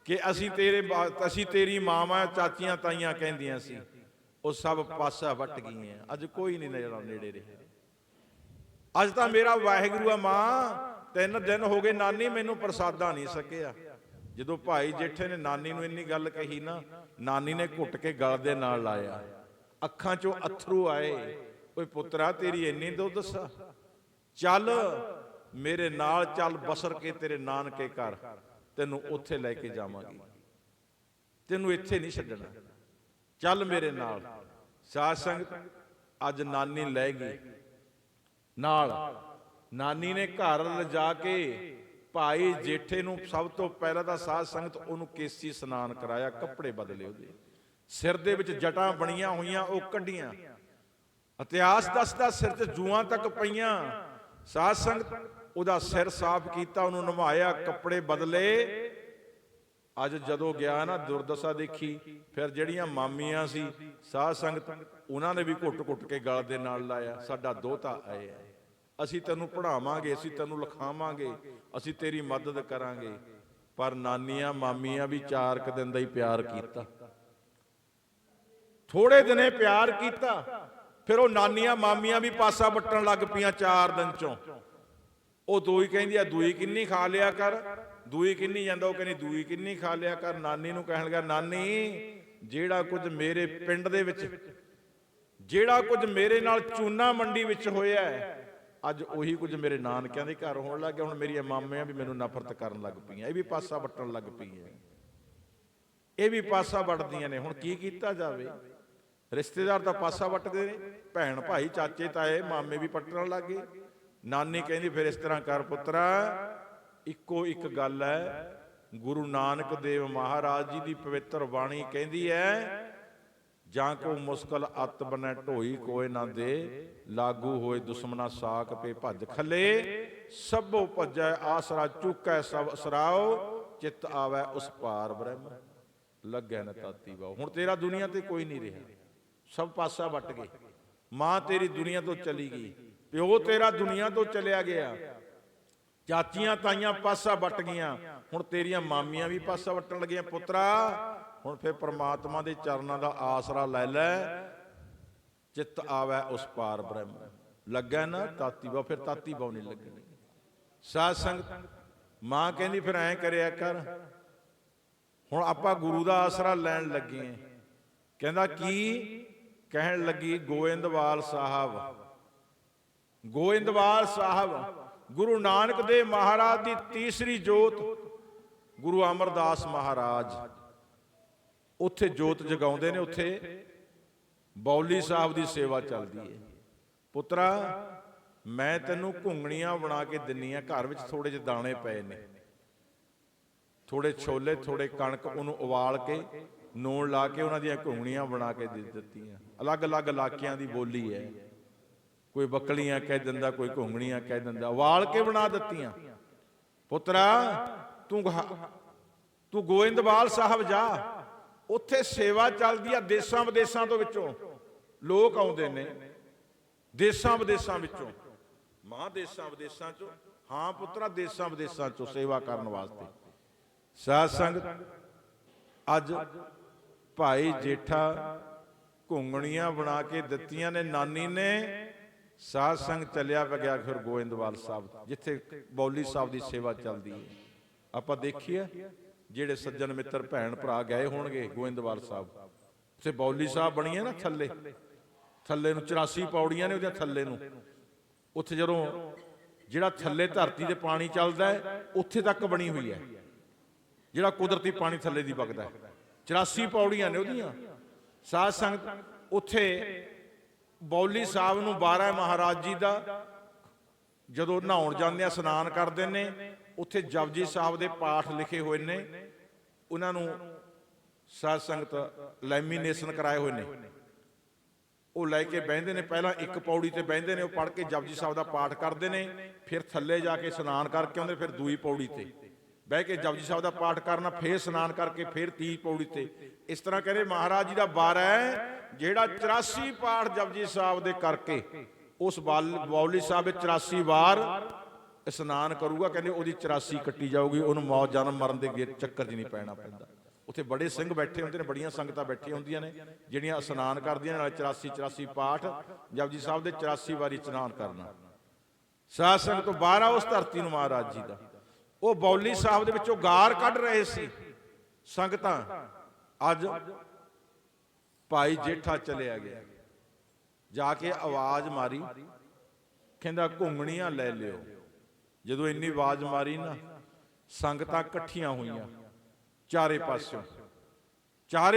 ਕਿ ਅਸੀਂ ਤੇਰੀ ਮਾਵਾਂ ਚਾਚੀਆਂ ਤਾਈਆਂ ਕਹਿੰਦੀਆਂ ਸੀ, ਉਹ ਸਭ ਪਾਸਾ ਵੱਟ ਗਈਆਂ। ਅੱਜ ਕੋਈ ਨਹੀਂ ਨੇੜੇ ਰਿਹਾ। ਅੱਜ ਤਾਂ ਮੇਰਾ ਵਾਹਿਗੁਰੂ ਆ ਮਾਂ, 3 ਦਿਨ ਹੋ ਗਏ ਨਾਨੀ ਮੈਨੂੰ ਪ੍ਰਸਾਦਾ ਨਹੀਂ ਸਕਿਆ। ਜਦੋਂ ਭਾਈ ਜੇਠੇ ਨੇ ਨਾਨੀ ਨੂੰ ਇੰਨੀ ਗੱਲ ਕਹੀ ਨਾ, ਨਾਨੀ ਨੇ ਘੁੱਟ ਕੇ ਗਲ ਦੇ ਨਾਲ ਲਾਇਆ, ਅੱਖਾਂ ਚੋਂ ਅਥਰੂ ਆਏ। ਓਏ ਪੁੱਤਰਾ ਤੇਰੀ ਇੰਨੀ ਦੁੱਧਸਾ, ਚੱਲ ਮੇਰੇ ਨਾਲ ਚੱਲ, ਬਸਰ ਕੇ ਤੇਰੇ ਨਾਨਕੇ ਘਰ, ਤੈਨੂੰ ਉੱਥੇ ਲੈ ਕੇ ਜਾਵਾਂਗੀ, ਤੈਨੂੰ ਇੱਥੇ ਨਹੀਂ ਛੱਡਣਾ, ਚੱਲ ਮੇਰੇ ਨਾਲ। ਸਾਧ ਸੰਗਤ ਅੱਜ ਨਾਨੀ ਲੈ ਗਈ ਨਾਲ। ਨਾਨੀ ਨੇ ਘਰ ਲਿਜਾ ਕੇ ਭਾਈ ਜੇਠੇ ਨੂੰ ਸਭ ਤੋਂ ਪਹਿਲਾਂ ਤਾਂ ਸਾਧ ਸੰਗਤ ਉਹਨੂੰ ਕੇਸੀ ਇਸ਼ਨਾਨ ਕਰਾਇਆ, ਕੱਪੜੇ ਬਦਲੇ ਉਹਦੇ, ਸਿਰ ਦੇ ਵਿੱਚ ਜਟਾਂ ਬਣੀਆਂ ਹੋਈਆਂ ਉਹ ਕੱਢੀਆਂ। ਇਤਿਹਾਸ ਦੱਸਦਾ ਸਿਰ 'ਚ ਜੂਆਂ ਤੱਕ ਪਈਆਂ। ਸਾਧ ਸੰਗਤ ਉਹਦਾ ਸਿਰ ਸਾਫ਼ ਕੀਤਾ, ਉਹਨੂੰ ਨਵਾਇਆ, ਕੱਪੜੇ ਬਦਲੇ। ਅੱਜ ਜਦੋਂ ਗਿਆ ਨਾ ਦੁਰਦਸ਼ਾ ਦੇਖੀ। ਫਿਰ ਜਿਹੜੀਆਂ ਮਾਮੀਆਂ ਸੀ ਸਾਧ ਸੰਗਤ, ਉਹਨਾਂ ਨੇ ਵੀ ਘੁੱਟ-ਘੁੱਟ ਕੇ ਗਲ ਦੇ ਨਾਲ ਲਾਇਆ, ਸਾਡਾ ਦੋਹਤਾ ਆਇਆ, ਅਸੀਂ ਤੈਨੂੰ ਪੜ੍ਹਾਵਾਂਗੇ, ਅਸੀਂ ਤੈਨੂੰ ਲਿਖਾਵਾਂਗੇ, ਅਸੀਂ ਤੇਰੀ ਮਦਦ ਕਰਾਂਗੇ। ਪਰ ਨਾਨੀਆਂ ਮਾਮੀਆਂ ਵੀ 4 ਕੁ ਦਿਨ ਦਾ ਹੀ ਪਿਆਰ ਕੀਤਾ, ਥੋੜੇ ਦਿਨੇ ਪਿਆਰ ਕੀਤਾ। ਫਿਰ ਉਹ ਨਾਨੀਆਂ ਮਾਮੀਆਂ ਵੀ ਪਾਸਾ ਵੱਟਣ ਲੱਗ ਪਈਆਂ 4 ਦਿਨ ਚੋਂ। ਉਹ ਦੂਈ ਕਹਿੰਦੀ ਆ ਦੂਈ ਕਿੰਨੀ ਖਾ ਲਿਆ ਕਰ, ਦੂਈ ਕਿੰਨੀ ਜਾਂਦਾ, ਉਹ ਕਹਿੰਦੀ ਦੂਈ ਕਿੰਨੀ ਖਾ ਲਿਆ ਕਰ। ਨਾਨੀ ਨੂੰ ਕਹਿਣ ਲੱਗਾ, ਨਾਨੀ ਜਿਹੜਾ ਕੁਝ ਮੇਰੇ ਪਿੰਡ ਦੇ ਵਿੱਚ, ਜਿਹੜਾ ਕੁਝ ਮੇਰੇ ਨਾਲ ਚੂਨਾ ਮੰਡੀ ਵਿੱਚ ਹੋਇਆ, ਅੱਜ ਉਹੀ ਕੁਝ ਮੇਰੇ ਨਾਨਕਿਆਂ ਦੇ ਘਰ ਹੋਣ ਲੱਗ ਗਿਆ। ਹੁਣ ਮੇਰੀਆਂ ਮਾਮੀਆਂ ਵੀ ਮੈਨੂੰ ਨਫ਼ਰਤ ਕਰਨ ਲੱਗ ਪਈਆਂ, ਇਹ ਵੀ ਪਾਸਾ ਵੱਟਣ ਲੱਗ ਪਈਆਂ, ਇਹ ਵੀ ਪਾਸਾ ਵੱਟਦੀਆਂ ਨੇ। ਹੁਣ ਕੀ ਕੀਤਾ ਜਾਵੇ? ਰਿਸ਼ਤੇਦਾਰ ਤਾਂ ਪਾਸਾ ਵੱਟਦੇ ਨੇ, ਭੈਣ ਭਾਈ ਚਾਚੇ ਤਾਏ ਮਾਮੇ ਵੀ ਪੱਟਣ ਲੱਗ ਗਏ। ਨਾਨੀ ਕਹਿੰਦੀ ਫਿਰ ਇਸ ਤਰ੍ਹਾਂ ਕਰ ਪੁੱਤਰਾ, ਇੱਕੋ ਇੱਕ ਗੱਲ ਹੈ, ਗੁਰੂ ਨਾਨਕ ਦੇਵ ਮਹਾਰਾਜ ਜੀ ਦੀ ਪਵਿੱਤਰ ਬਾਣੀ ਕਹਿੰਦੀ ਹੈ, ਜਾਂ ਕੋ ਮੁਸਕਲ ਅੱਤ ਬਨੈ ਢੋਈ ਕੋਏ ਨਾ ਦੇ, ਲਾਗੂ ਹੋਏ ਦੁਸ਼ਮਨਾ ਸਾਕ ਪੇ ਭੱਜ ਖਲੇ, ਸਭੋ ਭੱਜੈ ਆਸਰਾ ਚੁਕੈ ਸਭ ਅਸਰਾਓ, ਚਿੱਤ ਆਵੈ ਉਸ ਪਾਰ ਬ੍ਰਹਮ ਲੱਗੈ ਨ ਤਾਤੀ ਵਾਓ। ਹੁਣ ਤੇਰਾ ਦੁਨੀਆ ਤੇ ਕੋਈ ਨਹੀਂ ਰਿਹਾ, ਸਭ ਪਾਸਾ ਵੱਟ ਗਏ। ਮਾਂ ਤੇਰੀ ਦੁਨੀਆ ਤੋਂ ਚਲੀ ਗਈ, ਪਿਓ ਤੇਰਾ ਦੁਨੀਆ ਤੋਂ ਚਲਿਆ ਗਿਆ, ਚਾਚੀਆਂ ਤਾਈਆਂ ਪਾਸਾ ਵੱਟ ਗਈਆਂ, ਹੁਣ ਤੇਰੀਆਂ ਮਾਮੀਆਂ ਵੀ ਪਾਸਾ ਵੱਟਣ ਲੱਗੀਆਂ। ਪੁੱਤਰਾ ਹੁਣ ਫਿਰ ਪ੍ਰਮਾਤਮਾ ਦੇ ਚਰਨਾਂ ਦਾ ਆਸਰਾ ਲੈ ਲੈ, ਚਿੱਤ ਆਵੈ ਉਸ ਪਾਰ ਬ੍ਰਹਮ ਲੱਗੈ ਨਾ ਤਾਤੀ ਵਾਓ। ਫਿਰ ਤਾਤੀ ਵਾਓ ਨਹੀਂ ਲੱਗਣੀ। ਸਾਧ ਸੰਗਤ ਮਾਂ ਕਹਿੰਦੀ ਫਿਰ ਐਂ ਕਰਿਆ ਕਰ, ਹੁਣ ਆਪਾਂ ਗੁਰੂ ਦਾ ਆਸਰਾ ਲੈਣ ਲੱਗੇ ਆਂ। ਕਹਿੰਦਾ ਕੀ? ਕਹਿਣ ਲੱਗੀ ਗੋਇੰਦਵਾਲ ਸਾਹਿਬ, ਗੋਇੰਦਵਾਲ ਸਾਹਿਬ ਗੁਰੂ ਨਾਨਕ ਦੇਵ ਮਹਾਰਾਜ ਦੀ ਤੀਸਰੀ ਜੋਤ, ਗੁਰੂ ਅਮਰਦਾਸ ਮਹਾਰਾਜ ਉੱਥੇ ਜੋਤ ਜਗਾਉਂਦੇ ਨੇ, ਉੱਥੇ ਬੌਲੀ ਸਾਹਿਬ ਦੀ ਸੇਵਾ ਚੱਲਦੀ ਹੈ। ਪੁੱਤਰਾ ਮੈਂ ਤੈਨੂੰ ਘੁੰਗਣੀਆਂ ਬਣਾ ਕੇ ਦਿੰਨੀਆਂ, ਘਰ ਵਿੱਚ ਥੋੜੇ ਜਿਹੇ ਦਾਣੇ ਪਏ ਨੇ, ਥੋੜੇ ਛੋਲੇ ਥੋੜੇ ਕਣਕ, ਉਹਨੂੰ ਉਬਾਲ ਕੇ ਨੂਣ ਲਾ ਕੇ ਉਹਨਾਂ ਦੀਆਂ ਘੁੰਗਣੀਆਂ ਬਣਾ ਕੇ ਦੇ ਦਿੱਤੀਆਂ। ਅਲੱਗ-ਅਲੱਗ ਇਲਾਕਿਆਂ ਦੀ ਬੋਲੀ ਹੈ, ਕੋਈ ਬੱਕਲੀਆਂ ਕਹਿ ਦਿੰਦਾ, ਕੋਈ ਘੁੰਗਣੀਆਂ ਕਹਿ ਦਿੰਦਾ, ਉਬਾਲ ਕੇ ਬਣਾ ਦਿੱਤੀਆਂ। ਪੁੱਤਰਾ ਤੂੰ ਗੋਇੰਦਵਾਲ ਸਾਹਿਬ ਜਾ, ਉੱਥੇ ਸੇਵਾ ਚੱਲਦੀ ਆ। ਦੇਸਾਂ ਵਿਦੇਸਾਂ ਤੋਂ ਵਿੱਚੋਂ ਲੋਕ ਆਉਂਦੇ ਨੇ, ਦੇਸਾਂ ਵਿਦੇਸਾਂ ਵਿੱਚੋਂ, ਮਹਾਂਦੇਸਾਂ ਵਿਦੇਸਾਂ ਚੋਂ। ਹਾਂ ਪੁੱਤਰਾ ਦੇਸਾਂ ਵਿਦੇਸਾਂ ਚੋਂ ਸੇਵਾ ਕਰਨ ਵਾਸਤੇ ਸਾਧ ਸੰਗਤ ਅੱਜ ਭਾਈ ਜੇਠਾ ਘੁੰਗਣੀਆਂ ਬਣਾ ਕੇ ਦਿੱਤੀਆਂ ਨੇ ਨਾਨੀ ਨੇ। ਸਾਧ ਸੰਗ ਚੱਲਿਆ ਗਿਆ ਫਿਰ ਗੋਇੰਦਵਾਲ ਸਾਹਿਬ, ਜਿੱਥੇ ਬੌਲੀ ਸਾਹਿਬ ਦੀ ਸੇਵਾ ਚੱਲਦੀ ਹੈ। ਆਪਾਂ ਦੇਖੀਏ ਜਿਹੜੇ ਸੱਜਣ ਮਿੱਤਰ ਭੈਣ ਭਰਾ ਗਏ ਹੋਣਗੇ ਗੋਇੰਦਵਾਲ ਸਾਹਿਬ, ਉੱਥੇ ਬੌਲੀ ਸਾਹਿਬ ਬਣੀ ਹੈ ਨਾ, ਥੱਲੇ ਨੂੰ 84 ਪੌੜੀਆਂ ਨੇ ਉਹਦੀਆਂ ਥੱਲੇ ਨੂੰ। ਉੱਥੇ ਜਦੋਂ ਜਿਹੜਾ ਥੱਲੇ ਧਰਤੀ ਤੇ ਪਾਣੀ ਚੱਲਦਾ ਹੈ ਉੱਥੇ ਤੱਕ ਬਣੀ ਹੋਈ ਹੈ, ਜਿਹੜਾ ਕੁਦਰਤੀ ਪਾਣੀ ਥੱਲੇ ਦੀ ਵਗਦਾ ਹੈ। 84 ਪੌੜੀਆਂ ਨੇ ਉਹਦੀਆਂ। ਸਾਧ ਸੰਗਤ ਉੱਥੇ ਬੌਲੀ ਸਾਹਿਬ ਨੂੰ 12 ਮਹਾਰਾਜ ਜੀ ਦਾ ਜਦੋਂ ਨਹਾਉਣ ਜਾਂਦੇ ਆ, ਇਸ਼ਨਾਨ ਕਰਦੇ ਨੇ, ਉੱਥੇ ਜਪਜੀ ਸਾਹਿਬ ਦੇ ਪਾਠ ਲਿਖੇ ਹੋਏ ਨੇ, ਉਹਨਾਂ ਨੂੰ ਸਾਧ ਸੰਗਤ ਲੈਮੀਨੇਸ਼ਨ ਕਰਾਏ ਹੋਏ ਨੇ। ਉਹ ਲੈ ਕੇ ਬਹਿੰਦੇ ਨੇ, ਪਹਿਲਾਂ ਇੱਕ ਪੌੜੀ ਤੇ ਬਹਿੰਦੇ ਨੇ, ਉਹ ਪੜ੍ਹ ਕੇ ਜਪਜੀ ਸਾਹਿਬ ਦਾ ਪਾਠ ਕਰਦੇ ਨੇ, ਫਿਰ ਥੱਲੇ ਜਾ ਕੇ ਇਸ਼ਨਾਨ ਕਰਕੇ ਆਉਂਦੇ, ਫਿਰ ਦੂਈ ਪੌੜੀ ਤੇ ਬਹਿ ਕੇ ਜਪਜੀ ਸਾਹਿਬ ਦਾ ਪਾਠ ਕਰਨਾ, ਫਿਰ ਇਸ਼ਨਾਨ ਕਰਕੇ ਫਿਰ 30 ਪੌੜੀ ਤੇ। ਇਸ ਤਰ੍ਹਾਂ ਕਹਿੰਦੇ ਮਹਾਰਾਜ ਜੀ ਦਾ 12 ਹੈ, ਜਿਹੜਾ 84 ਪਾਠ ਜਪਜੀ ਸਾਹਿਬ ਦੇ ਕਰਕੇ ਉਸ ਬੌਲੀ ਸਾਹਿਬ ਵਿੱਚ 84 ਵਾਰ ਇਸ਼ਨਾਨ ਕਰੂਗਾ, ਕਹਿੰਦੇ ਉਹਦੀ 84 ਕੱਟੀ ਜਾਊਗੀ, ਉਹਨੂੰ ਮੌਤ ਜਨਮ ਮਰਨ ਦੇ ਚੱਕਰ 'ਚ ਨਹੀਂ ਪੈਣਾ ਪੈਂਦਾ। ਉੱਥੇ ਬੜੇ ਸਿੰਘ ਬੈਠੇ ਹੁੰਦੇ ਨੇ, ਬੜੀਆਂ ਸੰਗਤਾਂ ਬੈਠੀਆਂ ਹੁੰਦੀਆਂ ਨੇ ਜਿਹੜੀਆਂ ਇਸ਼ਨਾਨ ਕਰਦੀਆਂ, ਨਾਲ 84 ਪਾਠ ਜਪਜੀ ਸਾਹਿਬ ਦੇ 84 ਵਾਰੀ ਇਸ਼ਨਾਨ ਕਰਨਾ। ਸਾਧ ਸੰਗਤ ਤੋਂ 12 ਉਸ ਧਰਤੀ ਨੂੰ ਮਹਾਰਾਜ ਜੀ ਦਾ, ਉਹ ਬੌਲੀ ਸਾਹਿਬ ਦੇ ਵਿੱਚੋਂ ਗਾਰ ਕੱਢ ਰਹੇ ਸੀ ਸੰਗਤਾਂ। ਅੱਜ ਭਾਈ ਜੇਠਾ ਚਲਿਆ ਗਿਆ, ਜਾ ਕੇ ਆਵਾਜ਼ ਮਾਰੀ, ਕਹਿੰਦਾ ਘੁੰਗਣੀਆਂ ਲੈ ਲਿਓ। ਜਦੋਂ ਇੰਨੀ ਆਵਾਜ਼ ਮਾਰੀ ਨਾ, ਸੰਗਤਾਂ ਇਕੱਠੀਆਂ ਹੋਈਆਂ ਚਾਰੇ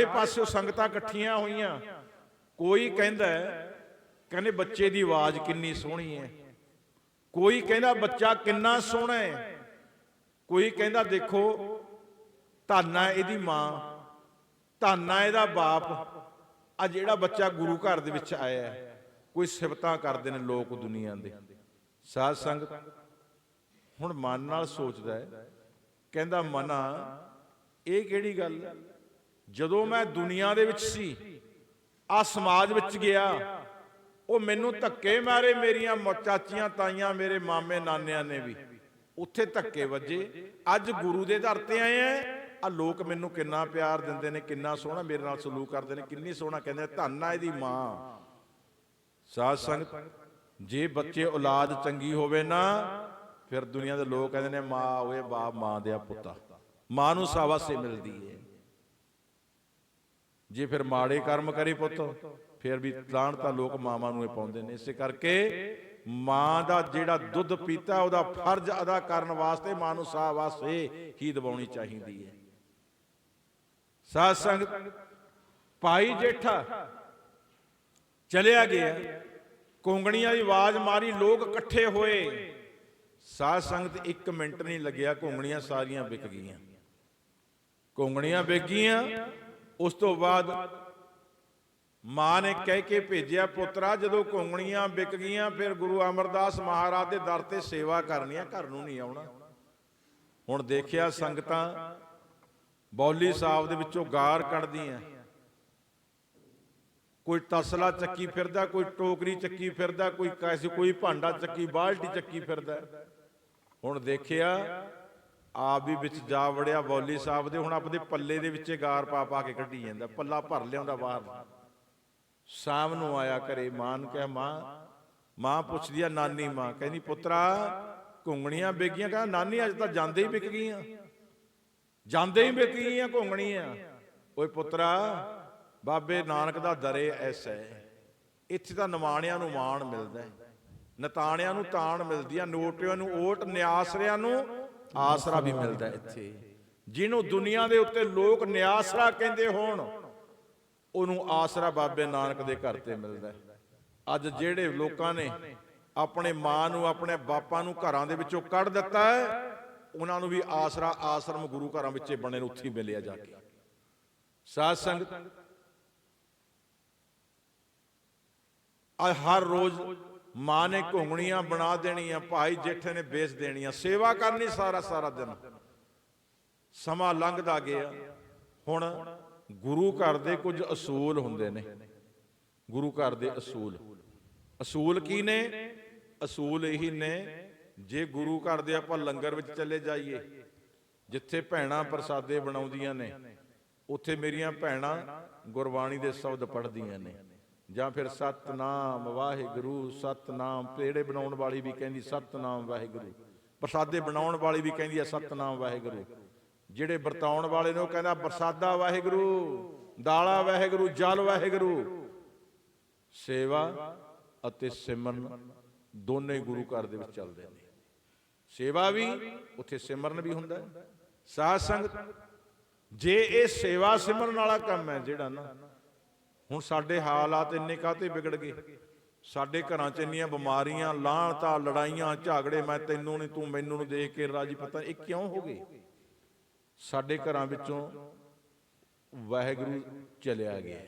ਪਾਸਿਓਂ ਸੰਗਤਾਂ ਇਕੱਠੀਆਂ ਹੋਈਆਂ। ਕੋਈ ਕਹਿੰਦੇ ਬੱਚੇ ਦੀ ਆਵਾਜ਼ ਕਿੰਨੀ ਸੋਹਣੀ ਹੈ, ਕੋਈ ਕਹਿੰਦਾ ਬੱਚਾ ਕਿੰਨਾ ਸੋਹਣਾ ਹੈ, ਕੋਈ ਕਹਿੰਦਾ ਦੇਖੋ ਧੰਨ ਹੈ ਇਹਦੀ ਮਾਂ, ਧੰਨ ਹੈ ਇਹਦਾ ਬਾਪ, ਆ ਜਿਹੜਾ ਬੱਚਾ ਗੁਰੂ ਘਰ ਦੇ ਵਿੱਚ ਆਇਆ ਹੈ। ਕੋਈ ਸਿਫਤਾਂ ਕਰਦੇ ਨੇ ਲੋਕ ਦੁਨੀਆ ਦੇ। ਸਾਧ ਸੰਗਤ ਹੁਣ ਮਨ ਨਾਲ ਸੋਚਦਾ ਹੈ, ਕਹਿੰਦਾ ਮਨਾ ਇਹ ਕਿਹੜੀ ਗੱਲ, ਜਦੋਂ ਮੈਂ ਦੁਨੀਆ ਦੇ ਵਿੱਚ ਸੀ, ਆ ਸਮਾਜ ਵਿੱਚ ਗਿਆ, ਉਹ ਮੈਨੂੰ ਧੱਕੇ ਮਾਰੇ, ਮੇਰੀਆਂ ਚਾਚੀਆਂ ਤਾਈਆਂ, ਮੇਰੇ ਮਾਮੇ ਨਾਨਿਆਂ ਨੇ ਵੀ ਉੱਥੇ ਧੱਕੇ ਵੱਜੇ। ਅੱਜ ਗੁਰੂ ਦੇ ਦਰ ਤੇ ਆਏ ਆ ਲੋਕ ਮੈਨੂੰ ਕਿੰਨਾ ਪਿਆਰ ਦਿੰਦੇ ਨੇ, ਕਿੰਨਾ ਸੋਹਣਾ ਮੇਰੇ ਨਾਲ ਸਲੂਕ ਕਰਦੇ ਨੇ, ਕਿੰਨੀ ਸੋਹਣਾ ਕਹਿੰਦੇ ਧੰਨ ਆ ਇਹਦੀ ਮਾਂ। ਸਾਧ ਸੰਗਤ ਜੇ ਬੱਚੇ ਔਲਾਦ ਚੰਗੀ ਹੋਵੇ ਨਾ, ਫਿਰ ਦੁਨੀਆ ਦੇ ਲੋਕ ਕਹਿੰਦੇ ਨੇ ਮਾਂ ਹੋਏ ਬਾਪ, ਮਾਂ ਦੇ ਪੁੱਤਾ, ਮਾਂ ਨੂੰ ਸ਼ਾਬਾਸ਼ੀ ਮਿਲਦੀ ਹੈ। ਜੇ ਫਿਰ ਮਾੜੇ ਕਰਮ ਕਰੇ ਪੁੱਤ, ਫਿਰ ਵੀ ਲਾਹਣ ਤਾਂ ਲੋਕ ਮਾਵਾਂ ਨੂੰ ਹੀ ਪਾਉਂਦੇ ਨੇ। ਇਸੇ ਕਰਕੇ ਮਾਂ ਦਾ ਜਿਹੜਾ ਦੁੱਧ ਪੀਤਾ, ਉਹਦਾ ਫਰਜ਼ ਅਦਾ ਕਰਨ ਵਾਸਤੇ ਮਾਂ ਨੂੰ ਸ਼ਾਬਾਸ਼ੀ ਹੀ ਦਿਵਾਉਣੀ ਚਾਹੀਦੀ ਹੈ। ਸਾਧ ਸੰਗਤ ਭਾਈ ਜੇਠਾ ਚਲਿਆ ਗਿਆ, ਘੁੰਗਣੀਆਂ ਦੀ ਆਵਾਜ਼ ਮਾਰੀ, ਲੋਕ ਇਕੱਠੇ ਹੋਏ। ਸਾਧ ਸੰਗਤ 1 ਮਿੰਟ ਨਹੀਂ ਲੱਗਿਆ, ਘੁੰਗਣੀਆਂ ਸਾਰੀਆਂ ਵਿਕ ਗਈਆਂ, ਘੁੰਗਣੀਆਂ ਵਿਕ ਗਈਆਂ। ਉਸ ਤੋਂ ਬਾਅਦ ਮਾਂ ਨੇ ਕਹਿ ਕੇ ਭੇਜਿਆ, ਪੁੱਤਰਾ ਜਦੋਂ ਘੁੰਗਣੀਆਂ ਵਿਕ ਗਈਆਂ, ਫਿਰ ਗੁਰੂ ਅਮਰਦਾਸ ਮਹਾਰਾਜ ਦੇ ਦਰ ਤੇ ਸੇਵਾ ਕਰਨੀ ਆ, ਘਰ ਨੂੰ ਨਹੀਂ ਆਉਣਾ। ਹੁਣ ਦੇਖਿਆ ਸੰਗਤਾਂ ਬੌਲੀ ਸਾਹਿਬ ਦੇ ਵਿੱਚੋਂ ਗਾਰ ਕੱਢਦੀਆਂ, ਕੋਈ ਤਸਲਾ ਚੱਕੀ ਫਿਰਦਾ, ਕੋਈ ਟੋਕਰੀ ਚੱਕੀ ਫਿਰਦਾ, ਕੋਈ ਭਾਂਡਾ ਚੱਕੀ, ਬਾਲਟੀ ਚੱਕੀ ਫਿਰਦਾ। ਹੁਣ ਦੇਖਿਆ ਆਪ ਵੀ ਵਿੱਚ ਜਾ ਵੜਿਆ ਬੌਲੀ ਸਾਹਿਬ ਦੇ, ਹੁਣ ਆਪਣੇ ਪੱਲੇ ਦੇ ਵਿੱਚ ਗਾਰ ਪਾ ਕੇ ਕੱਢੀ ਜਾਂਦਾ, ਪੱਲਾ ਭਰ ਲਿਆਉਂਦਾ ਬਾਹਰ। ਸ਼ਾਮ ਨੂੰ ਆਇਆ ਘਰੇ, ਮਾਂ ਨੂੰ ਕਿਹਾ ਮਾਂ ਪੁੱਛਦੀ ਆ ਨਾਨੀ, ਮਾਂ ਕਹਿੰਦੀ ਪੁੱਤਰਾ ਘੁੰਗਣੀਆਂ ਵਿਕ ਗਈਆਂ। ਕਹਿੰਦਾ ਨਾਨੀ ਅੱਜ ਤਾਂ ਜਾਂਦੇ ਹੀ ਵਿਕ ਗਈਆਂ, ਜਾਂਦੇ ਹੀ ਵਿਕ ਗਈਆਂ ਘੁੰਗਣੀਆਂ। ਓਏ ਪੁੱਤਰਾ ਬਾਬੇ ਨਾਨਕ ਦਾ ਦਰੇ ਐਸਾ ਹੈ, ਇੱਥੇ ਤਾਂ ਨਿਮਾਣਿਆਂ ਨੂੰ ਮਾਣ ਮਿਲਦਾ, ਨਤਾਣਿਆਂ ਨੂੰ ਤਾਣ ਮਿਲਦੀ ਆ, ਨੋਟਿਆਂ ਨੂੰ ਓਟ, ਨਿਆਸਰਿਆਂ ਨੂੰ ਆਸਰਾ ਵੀ ਮਿਲਦਾ। ਇੱਥੇ ਜਿਹਨੂੰ ਦੁਨੀਆ ਦੇ ਉੱਤੇ ਲੋਕ ਨਿਆਸਰਾ ਕਹਿੰਦੇ ਹੋਣ, ਉਹਨੂੰ ਆਸਰਾ ਬਾਬੇ ਨਾਨਕ ਦੇ ਘਰ ਤੇ ਮਿਲਦਾ। ਅੱਜ ਜਿਹੜੇ ਲੋਕਾਂ ਨੇ ਆਪਣੇ ਮਾਂ ਨੂੰ, ਆਪਣੇ ਬਾਪਾਂ ਨੂੰ ਘਰਾਂ ਦੇ ਵਿੱਚੋਂ ਕੱਢ ਦਿੱਤਾ ਹੈ, ਉਹਨਾਂ ਨੂੰ ਵੀ ਆਸਰਾ ਆਸ਼ਰਮ ਗੁਰੂ ਘਰਾਂ ਵਿੱਚ ਬਣੇ ਨੂੰ ਉੱਥੇ ਮਿਲਿਆ ਜਾ ਕੇ। ਸਾਧ ਸੰਗਤ ਹਰ ਰੋਜ਼ ਮਾਂ ਨੇ ਘੁੰਗਣੀਆਂ ਬਣਾ ਦੇਣੀਆਂ, ਭਾਈ ਜੇਠੇ ਨੇ ਵੇਚ ਦੇਣੀਆਂ, ਸੇਵਾ ਕਰਨੀ ਸਾਰਾ ਦਿਨ। ਸਮਾਂ ਲੰਘਦਾ ਗਿਆ। ਹੁਣ ਗੁਰੂ ਘਰ ਦੇ ਕੁਝ ਅਸੂਲ ਹੁੰਦੇ ਨੇ, ਗੁਰੂ ਘਰ ਦੇ ਅਸੂਲ ਕੀ ਨੇ? ਅਸੂਲ ਇਹੀ ਨੇ, ਜੇ ਗੁਰੂ ਘਰ ਦੇ ਆਪਾਂ ਲੰਗਰ ਵਿੱਚ ਚਲੇ ਜਾਈਏ, ਜਿੱਥੇ ਭੈਣਾਂ ਪ੍ਰਸਾਦੇ ਬਣਾਉਂਦੀਆਂ ਨੇ ਉੱਥੇ ਮੇਰੀਆਂ ਭੈਣਾਂ ਗੁਰਬਾਣੀ ਦੇ ਸ਼ਬਦ ਪੜ੍ਹਦੀਆਂ ਨੇ, ਜਾਂ ਫਿਰ ਸਤਨਾਮ ਵਾਹਿਗੁਰੂ ਸਤਨਾਮ। ਪੇੜੇ ਬਣਾਉਣ ਵਾਲੀ ਵੀ ਕਹਿੰਦੀ ਸਤਨਾਮ ਵਾਹਿਗੁਰੂ, ਪ੍ਰਸਾਦੇ ਬਣਾਉਣ ਵਾਲੀ ਵੀ ਕਹਿੰਦੀ ਹੈ ਸਤਨਾਮ ਵਾਹਿਗੁਰੂ। ਜਿਹੜੇ ਵਰਤਾਉਣ ਵਾਲੇ ਨੇ ਉਹ ਕਹਿੰਦਾ ਪ੍ਰਸਾਦਾ ਵਾਹਿਗੁਰੂ, ਦਾਲਾ ਵਾਹਿਗੁਰੂ, ਜਲ ਵਾਹਿਗੁਰੂ। ਸੇਵਾ ਅਤੇ ਸਿਮਰਨ ਦੋਨੇ ਗੁਰੂ ਘਰ ਦੇ ਵਿੱਚ ਚੱਲਦੇ ਨੇ। ਸੇਵਾ ਵੀ ਉੱਥੇ ਸਿਮਰਨ ਵੀ ਹੁੰਦਾ। ਸਾਧ ਸੰਗਤ, ਜੇ ਇਹ ਸੇਵਾ ਸਿਮਰਨ ਵਾਲਾ ਕੰਮ ਹੈ ਜਿਹੜਾ ਨਾ, ਹੁਣ ਸਾਡੇ ਹਾਲਾਤ ਇੰਨੇ ਕਾਹਤੇ ਵਿਗੜ ਗਏ, ਸਾਡੇ ਘਰਾਂ 'ਚ ਇੰਨੀਆਂ ਬਿਮਾਰੀਆਂ, ਲਾਹਣਤਾ, ਲੜਾਈਆਂ, ਝਗੜੇ, ਮੈਂ ਤੈਨੂੰ ਨਹੀਂ ਤੂੰ ਮੈਨੂੰ ਨੂੰ ਦੇਖ ਕੇ ਰਾਜੀ, ਪਤਾ ਇਹ ਕਿਉਂ ਹੋ ਗਏ? ਸਾਡੇ ਘਰਾਂ ਵਿੱਚੋਂ ਵਾਹਿਗੁਰੂ ਚਲਿਆ ਗਿਆ।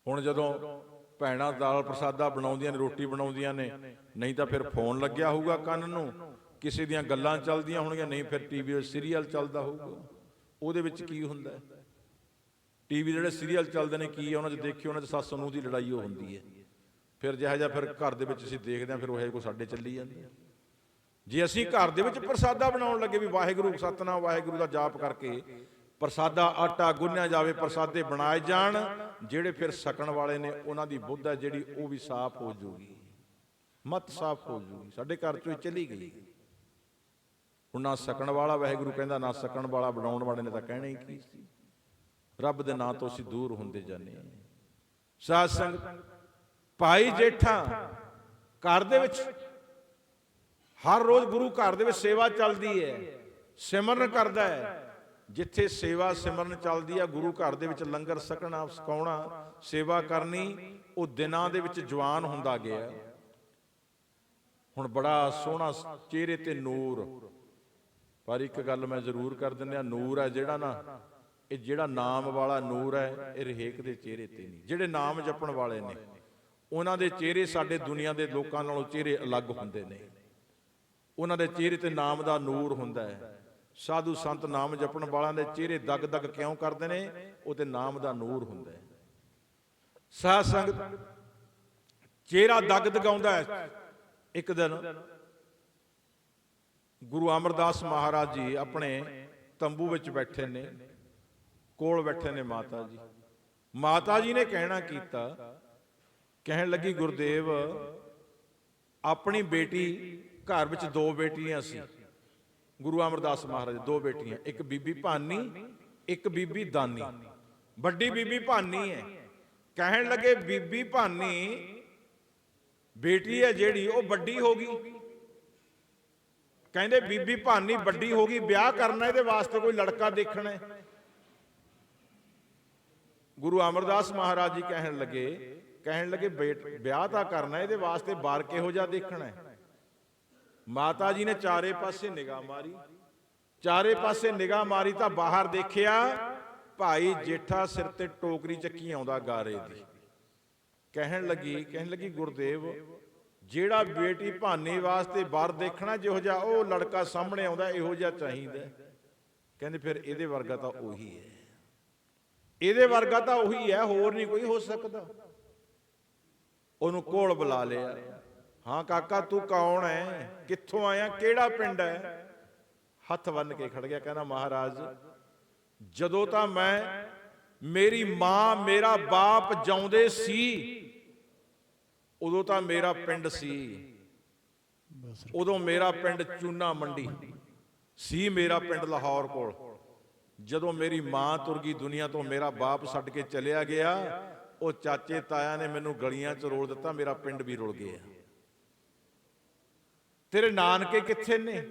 ਹੁਣ ਜਦੋਂ ਭੈਣਾਂ ਦਾਲ ਪ੍ਰਸਾਦਾ ਬਣਾਉਂਦੀਆਂ ਨੇ, ਰੋਟੀ ਬਣਾਉਂਦੀਆਂ ਨੇ, ਨਹੀਂ ਤਾਂ ਫਿਰ ਫੋਨ ਲੱਗਿਆ ਹੋਊਗਾ ਕੰਨ ਨੂੰ, ਕਿਸੇ ਦੀਆਂ ਗੱਲਾਂ ਚੱਲਦੀਆਂ ਹੋਣਗੀਆਂ, ਨਹੀਂ ਫਿਰ ਟੀਵੀ 'ਤੇ ਸੀਰੀਅਲ ਚੱਲਦਾ ਹੋਊਗਾ। ਉਹਦੇ ਵਿੱਚ ਕੀ ਹੁੰਦਾ? ਟੀਵੀ ਜਿਹੜੇ ਸੀਰੀਅਲ ਚੱਲਦੇ ਨੇ ਕੀ ਉਹਨਾਂ 'ਚ ਦੇਖਿਓ, ਉਹਨਾਂ 'ਚ ਸੱਸ ਨੂੰਹ ਦੀ ਲੜਾਈ ਉਹ ਹੁੰਦੀ ਹੈ। ਫਿਰ ਜਿਹੋ ਜਿਹਾ ਫਿਰ ਘਰ ਦੇ ਵਿੱਚ ਅਸੀਂ ਦੇਖਦੇ ਹਾਂ, ਫਿਰ ਉਹ ਕੋਈ ਸਾਡੇ ਚੱਲੀ ਜਾਂਦੀ ਹੈ। ਜੇ ਅਸੀਂ ਘਰ ਦੇ ਵਿੱਚ ਪ੍ਰਸਾਦਾ ਬਣਾਉਣ ਲੱਗੇ ਵੀ ਵਾਹਿਗੁਰੂ ਸਤਨਾਮ ਵਾਹਿਗੁਰੂ ਦਾ ਜਾਪ ਕਰਕੇ ਪ੍ਰਸਾਦਾ ਆਟਾ ਗੁੰਨਿਆ ਜਾਵੇ, ਪ੍ਰਸਾਦੇ ਬਣਾਏ ਜਾਣ, ਜਿਹੜੇ ਫਿਰ ਸਕਣ ਵਾਲੇ ਨੇ ਉਹਨਾਂ ਦੀ ਬੁੱਧ ਹੈ ਜਿਹੜੀ ਉਹ ਵੀ ਸਾਫ਼ ਹੋ ਜੂਗੀ, ਮਤ ਸਾਫ਼ ਹੋ ਜੂਗੀ। ਸਾਡੇ ਘਰ ਚੋਂ ਹੀ ਚਲੀ ਗਈ। ਹੁਣ ਨਾ ਸਕਣ ਵਾਲਾ ਵਾਹਿਗੁਰੂ ਕਹਿੰਦਾ, ਨਾ ਸਕਣ ਵਾਲਾ ਬਣਾਉਣ ਵਾਲੇ ਨੇ ਤਾਂ ਕਹਿਣਾ ਹੀ ਕੀ ਸੀ। ਰੱਬ ਦੇ ਨਾਂ ਤੋਂ ਅਸੀਂ ਦੂਰ ਹੁੰਦੇ ਜਾਂਦੇ ਹਾਂ। ਸਾਧ ਸੰਗਤ, ਭਾਈ ਜੇਠਾ ਘਰ ਦੇ ਵਿੱਚ ਹਰ ਰੋਜ਼ ਗੁਰੂ ਘਰ ਦੇ ਵਿੱਚ ਸੇਵਾ ਚੱਲਦੀ ਹੈ, ਸਿਮਰਨ ਕਰਦਾ ਹੈ। ਜਿੱਥੇ ਸੇਵਾ ਸਿਮਰਨ ਚੱਲਦੀ ਆ, ਗੁਰੂ ਘਰ ਦੇ ਵਿੱਚ ਲੰਗਰ ਛਕਣਾ, ਛਕਾਉਣਾ, ਸੇਵਾ ਕਰਨੀ, ਉਹ ਦਿਨਾਂ ਦੇ ਵਿੱਚ ਜਵਾਨ ਹੁੰਦਾ ਗਿਆ। ਹੁਣ ਬੜਾ ਸੋਹਣਾ ਚਿਹਰੇ ਤੇ ਨੂਰ। ਪਰ ਇੱਕ ਗੱਲ ਮੈਂ ਜ਼ਰੂਰ ਕਰ ਦਿੰਦਾ, ਨੂਰ ਹੈ ਜਿਹੜਾ ਨਾ, ਇਹ ਜਿਹੜਾ ਨਾਮ ਵਾਲਾ ਨੂਰ ਹੈ, ਇਹ ਹਰੇਕ ਦੇ ਚਿਹਰੇ ਤੇ ਨਹੀਂ। ਜਿਹੜੇ ਨਾਮ ਜਪਣ ਵਾਲੇ ਨੇ ਉਹਨਾਂ ਦੇ ਚਿਹਰੇ ਸਾਡੇ ਦੁਨੀਆ ਦੇ ਲੋਕਾਂ ਨਾਲੋਂ ਚਿਹਰੇ ਅਲੱਗ ਹੁੰਦੇ ਨੇ। ਉਹਨਾਂ ਦੇ ਚਿਹਰੇ ਤੇ ਨਾਮ ਦਾ ਨੂਰ ਹੁੰਦਾ ਹੈ। ਸਾਧੂ ਸੰਤ ਨਾਮ ਜਪਣ ਵਾਲਿਆਂ ਦੇ ਚਿਹਰੇ ਦਗ ਦਗ ਕਿਉਂ ਕਰਦੇ ਨੇ? ਉਹ ਤੇ ਨਾਮ ਦਾ ਨੂਰ ਹੁੰਦਾ ਹੈ। ਸਾਧ ਸੰਗਤ, ਚਿਹਰਾ ਦਗ ਦਗਾਉਂਦਾ ਹੈ। ਇੱਕ ਦਿਨ ਗੁਰੂ ਅਮਰਦਾਸ ਮਹਾਰਾਜ ਜੀ ਆਪਣੇ ਤੰਬੂ ਵਿੱਚ ਬੈਠੇ ਨੇ, ਕੋਲ ਬੈਠੇ ਨੇ ਮਾਤਾ ਜੀ। ਮਾਤਾ ਜੀ ਨੇ ਕਹਿਣਾ ਕੀਤਾ, ਕਹਿਣ ਲੱਗੀ, ਗੁਰਦੇਵ ਆਪਣੀ ਬੇਟੀ, ਘਰ ਵਿੱਚ ਦੋ ਬੇਟੀਆਂ ਸੀ ਗੁਰੂ ਅਮਰਦਾਸ ਮਹਾਰਾਜ, ਦੋ ਬੇਟੀਆਂ, ਇੱਕ ਬੀਬੀ ਭਾਨੀ, ਇੱਕ ਬੀਬੀ ਦਾਨੀ। ਵੱਡੀ ਬੀਬੀ ਭਾਨੀ ਹੈ। ਕਹਿਣ ਲੱਗੇ ਬੀਬੀ ਭਾਨੀ ਬੇਟੀ ਹੈ ਜਿਹੜੀ ਉਹ ਵੱਡੀ ਹੋ ਗਈ। ਕਹਿੰਦੇ ਬੀਬੀ ਭਾਨੀ ਵੱਡੀ ਹੋ ਗਈ, ਵਿਆਹ ਕਰਨਾ, ਇਹਦੇ ਵਾਸਤੇ ਕੋਈ ਲੜਕਾ ਦੇਖਣਾ ਹੈ। ਗੁਰੂ ਅਮਰਦਾਸ ਮਹਾਰਾਜ ਜੀ ਕਹਿਣ ਲੱਗੇ ਵਿਆਹ ਤਾਂ ਕਰਨਾ, ਇਹਦੇ ਵਾਸਤੇ ਬਾਰ ਕਿਹੋ ਜਿਹਾ ਦੇਖਣਾ ਹੈ। ਮਾਤਾ ਜੀ ਨੇ ਚਾਰੇ ਪਾਸੇ ਨਿਗਾਹ ਮਾਰੀ, ਚਾਰੇ ਪਾਸੇ ਨਿਗਾਹ ਮਾਰੀ ਤਾਂ ਬਾਹਰ ਦੇਖਿਆ ਭਾਈ ਜੇਠਾ ਸਿਰ ਤੇ ਟੋਕਰੀ ਚੱਕੀ ਆਉਂਦਾ ਗਾਰੇ ਦੀ। ਕਹਿਣ ਲੱਗੀ ਗੁਰਦੇਵ, ਜਿਹੜਾ ਬੇਟੀ ਭਾਨੀ ਵਾਸਤੇ ਬਾਹਰ ਦੇਖਣਾ ਜਿਹੋ ਜਿਹਾ ਉਹ ਲੜਕਾ ਸਾਹਮਣੇ ਆਉਂਦਾ, ਇਹੋ ਜਿਹਾ ਚਾਹੀਦਾ। ਕਹਿੰਦੇ ਫਿਰ ਇਹਦੇ ਵਰਗਾ ਤਾਂ ਉਹੀ ਹੈ, ਇਹਦੇ ਵਰਗਾ ਤਾਂ ਉਹੀ ਹੈ, ਹੋਰ ਨਹੀਂ ਕੋਈ ਹੋ ਸਕਦਾ। ਉਹਨੂੰ ਕੋਲ ਬੁਲਾ ਲਿਆ। ਹਾਂ ਕਾਕਾ, ਤੂੰ ਕੌਣ ਹੈ, ਕਿੱਥੋਂ ਆਇਆ, ਕਿਹੜਾ ਪਿੰਡ ਹੈ? ਹੱਥ ਬੰਨ ਕੇ ਖੜ ਗਿਆ, ਕਹਿੰਦਾ ਮਹਾਰਾਜ, ਜਦੋਂ ਤਾਂ ਮੇਰੀ ਮਾਂ ਮੇਰਾ ਬਾਪ ਜਿਉਂਦੇ ਸੀ ਉਦੋਂ ਤਾਂ ਮੇਰਾ ਪਿੰਡ ਸੀ, ਉਦੋਂ ਮੇਰਾ ਪਿੰਡ ਚੂਨਾ ਮੰਡੀ ਸੀ, ਮੇਰਾ ਪਿੰਡ ਲਾਹੌਰ ਕੋਲ। ਜਦੋਂ ਮੇਰੀ ਮਾਂ ਤੁਰ ਗਈ ਦੁਨੀਆ ਤੋਂ, ਮੇਰਾ ਬਾਪ ਛੱਡ ਕੇ ਚਲਿਆ ਗਿਆ, ਉਹ ਚਾਚੇ ਤਾਇਆ ਨੇ ਮੈਨੂੰ ਗਲੀਆਂ 'ਚ ਰੋਲ ਦਿੱਤਾ, ਮੇਰਾ ਪਿੰਡ ਵੀ ਰੁਲ ਗਿਆ। ਤੇਰੇ ਨਾਨਕੇ ਕਿੱਥੇ ਨੇ?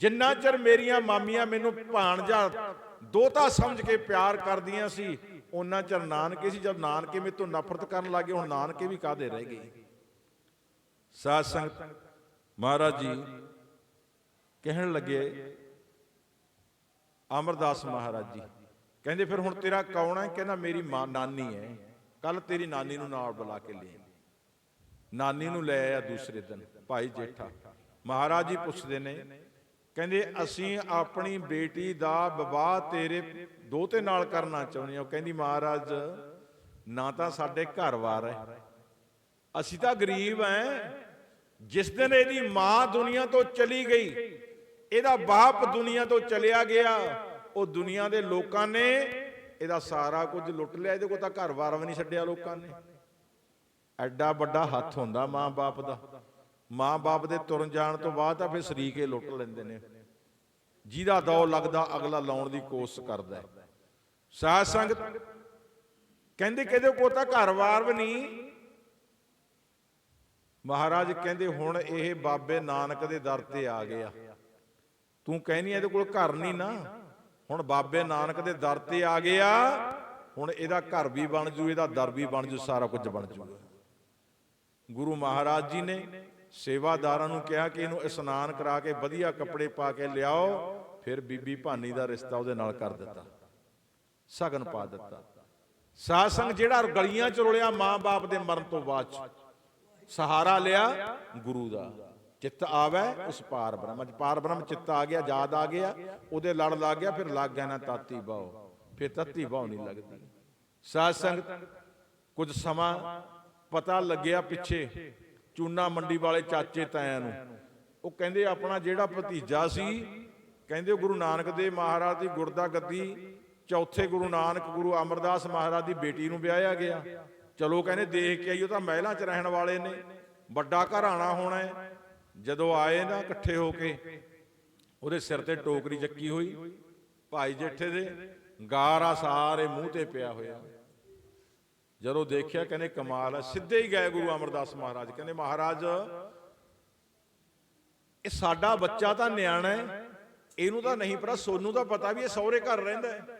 ਜਿੰਨਾ ਚਿਰ ਮੇਰੀਆਂ ਮਾਮੀਆਂ ਮੈਨੂੰ ਭਾਣਜਾ ਦੋਤਾ ਸਮਝ ਕੇ ਪਿਆਰ ਕਰਦੀਆਂ ਸੀ, ਉਹਨਾਂ ਚਿਰ ਨਾਨਕੇ ਸੀ। ਜਦ ਨਾਨਕੇ ਮੇਰੇ ਤੋਂ ਨਫ਼ਰਤ ਕਰਨ ਲੱਗੇ, ਹੁਣ ਨਾਨਕੇ ਵੀ ਕਾਹਦੇ ਰਹਿ ਗਏ? ਸਾਧ ਸੰਗਤ, ਮਹਾਰਾਜ ਜੀ ਕਹਿਣ ਲੱਗੇ, ਅਮਰਦਾਸ ਮਹਾਰਾਜ ਜੀ ਕਹਿੰਦੇ ਫਿਰ ਹੁਣ ਤੇਰਾ ਕੌਣ ਹੈ? ਕਹਿੰਦਾ ਮੇਰੀ ਮਾਂ ਨਾਨੀ ਹੈ। ਕੱਲ ਤੇਰੀ ਨਾਨੀ ਨੂੰ ਨਾਲ ਬੁਲਾ ਕੇ ਲੈ। ਨਾਨੀ ਨੂੰ ਲੈ ਆਇਆ ਦੂਸਰੇ ਦਿਨ ਭਾਈ ਜੇਠਾ। ਮਹਾਰਾਜ ਜੀ ਪੁੱਛਦੇ ਨੇ, ਕਹਿੰਦੇ ਅਸੀਂ ਆਪਣੀ ਬੇਟੀ ਦਾ ਵਿਵਾਹ ਤੇਰੇ ਦੋਤੇ ਨਾਲ ਕਰਨਾ ਚਾਹੁੰਦੇ ਹਾਂ। ਕਹਿੰਦੀ ਮਹਾਰਾਜ, ਨਾ ਤਾਂ ਸਾਡੇ ਘਰ-ਬਾਰ ਹੈ, ਅਸੀਂ ਤਾਂ ਗਰੀਬ ਐ। ਜਿਸ ਦਿਨ ਇਹਦੀ ਮਾਂ ਦੁਨੀਆ ਤੋਂ ਚਲੀ ਗਈ, ਇਹਦਾ ਬਾਪ ਦੁਨੀਆ ਤੋਂ ਚਲਿਆ ਗਿਆ, ਉਹ ਦੁਨੀਆ ਦੇ ਲੋਕਾਂ ਨੇ ਇਹਦਾ ਸਾਰਾ ਕੁਝ ਲੁੱਟ ਲਿਆ। ਇਹਦੇ ਕੋਲ ਤਾਂ ਘਰ-ਬਾਰ ਵੀ ਨਹੀਂ ਛੱਡਿਆ ਲੋਕਾਂ ਨੇ। ਐਡਾ ਵੱਡਾ ਹੱਥ ਹੁੰਦਾ ਮਾਂ-ਬਾਪ ਦਾ। ਮਾਂ-ਬਾਪ ਦੇ ਤੁਰਨ ਜਾਣ ਤੋਂ ਬਾਅਦ ਤਾਂ ਫਿਰ ਸਰੀਕੇ ਲੁੱਟ ਲੈਂਦੇ ਨੇ। ਜਿਹਦਾ ਦੌ ਲੱਗਦਾ ਅਗਲਾ ਲਾਉਣ ਦੀ ਕੋਸ਼ਿਸ਼ ਕਰਦਾ। ਸਾਧ ਸੰਗਤ ਕਹਿੰਦੇ ਕਿ ਇਹਦੇ ਕੋਲ ਤਾਂ ਘਰ-ਬਾਰ ਵੀ ਨਹੀਂ। ਮਹਾਰਾਜ ਕਹਿੰਦੇ ਹੁਣ ਇਹ ਬਾਬੇ ਨਾਨਕ ਦੇ ਦਰ ਤੇ ਆ ਗਿਆ। ਤੂੰ ਕਹਿੰਦੀ ਇਹਦੇ ਕੋਲ ਘਰ ਨਹੀਂ ਨਾ, ਹੁਣ ਬਾਬੇ ਨਾਨਕ ਦੇ ਦਰ ਤੇ ਆ ਗਿਆ, ਹੁਣ ਇਹਦਾ ਘਰ ਵੀ ਬਣ ਜੂ, ਇਹਦਾ ਦਰ ਵੀ ਬਣ ਜੂ, ਸਾਰਾ ਕੁਝ ਬਣ ਜੂਗਾ। ਗੁਰੂ ਮਹਾਰਾਜ ਜੀ ਨੇ ਸੇਵਾਦਾਰਾਂ ਨੂੰ ਕਿਹਾ ਕਿ ਇਹਨੂੰ ਇਸ਼ਨਾਨ ਕਰਾ ਕੇ ਵਧੀਆ ਕੱਪੜੇ ਪਾ ਕੇ ਲਿਆਓ। ਫਿਰ ਬੀਬੀ ਭਾਨੀ ਦਾ ਰਿਸ਼ਤਾ ਉਹਦੇ ਨਾਲ ਕਰ ਦਿੱਤਾ, ਸ਼ਗਨ ਪਾ ਦਿੱਤਾ। ਸਾਧ ਸੰਗ ਜਿਹੜਾ ਗਲੀਆਂ ਚ ਰੁਲਿਆ ਮਾਂ-ਬਾਪ ਦੇ ਮਰਨ ਤੋਂ ਬਾਅਦ ਸਹਾਰਾ ਲਿਆ ਗੁਰੂ ਦਾ। ਚਿੱਤ ਆਵੇ ਉਸ ਪਾਰ ਬ੍ਰਹਮ, ਪਾਰ ਬ੍ਰਹਮ ਚਿੱਤ ਆ ਗਿਆ, ਯਾਦ ਆ ਗਿਆ, ਉਹਦੇ ਲੜ ਲੱਗ ਗਿਆ, ਫਿਰ ਲੱਗ ਗਿਆ ਨਾ ਤਾਤੀ ਬਾਓ, ਫਿਰ ਤੱਤੀ ਬਾਓ ਨਹੀਂ ਲੱਗਦੀ। ਸਾਧ ਸੰਗਤ ਕੁਝ ਸਮਾਂ ਪਤਾ ਲੱਗਿਆ ਪਿੱਛੇ ਚੂਨਾ ਮੰਡੀ ਵਾਲੇ ਚਾਚੇ ਤਾਇਆਂ ਨੂੰ, ਉਹ ਕਹਿੰਦੇ ਆਪਣਾ ਜਿਹੜਾ ਭਤੀਜਾ ਸੀ, ਕਹਿੰਦੇ ਗੁਰੂ ਨਾਨਕ ਦੇਵ ਮਹਾਰਾਜ ਦੀ ਗੁਰਦਾ ਗੱਦੀ ਚੌਥੇ ਗੁਰੂ ਨਾਨਕ ਗੁਰੂ ਅਮਰਦਾਸ ਮਹਾਰਾਜ ਦੀ ਬੇਟੀ ਨੂੰ ਵਿਆਹਿਆ ਗਿਆ। ਚਲੋ ਕਹਿੰਦੇ ਦੇਖ ਕੇ ਆਈ, ਉਹ ਤਾਂ ਮਹਿਲਾਂ 'ਚ ਰਹਿਣ ਵਾਲੇ ਨੇ, ਵੱਡਾ ਘਰਾਣਾ ਹੋਣਾ ਹੈ। ਜਦੋਂ ਆਏ ਨਾ ਇਕੱਠੇ ਹੋ ਕੇ, ਉਹਦੇ ਸਿਰ ਤੇ ਟੋਕਰੀ ਚੱਕੀ ਹੋਈ, ਭਾਈ ਜੇਠੇ ਦੇ ਗਾਰਾ ਸਾਰੇ ਮੂੰਹ ਤੇ ਪਿਆ ਹੋਇਆ। ਜਦੋਂ ਦੇਖਿਆ ਕਹਿੰਦੇ ਕਮਾਲ ਹੈ। ਸਿੱਧੇ ਹੀ ਗਏ ਗੁਰੂ ਅਮਰਦਾਸ ਮਹਾਰਾਜ, ਕਹਿੰਦੇ ਮਹਾਰਾਜ ਇਹ ਸਾਡਾ ਬੱਚਾ ਤਾਂ ਨਿਆਣਾ ਹੈ, ਇਹਨੂੰ ਤਾਂ ਨਹੀਂ ਪਤਾ, ਸੋਨੂੰ ਤਾਂ ਪਤਾ ਵੀ ਇਹ ਸਹੁਰੇ ਘਰ ਰਹਿੰਦਾ ਹੈ।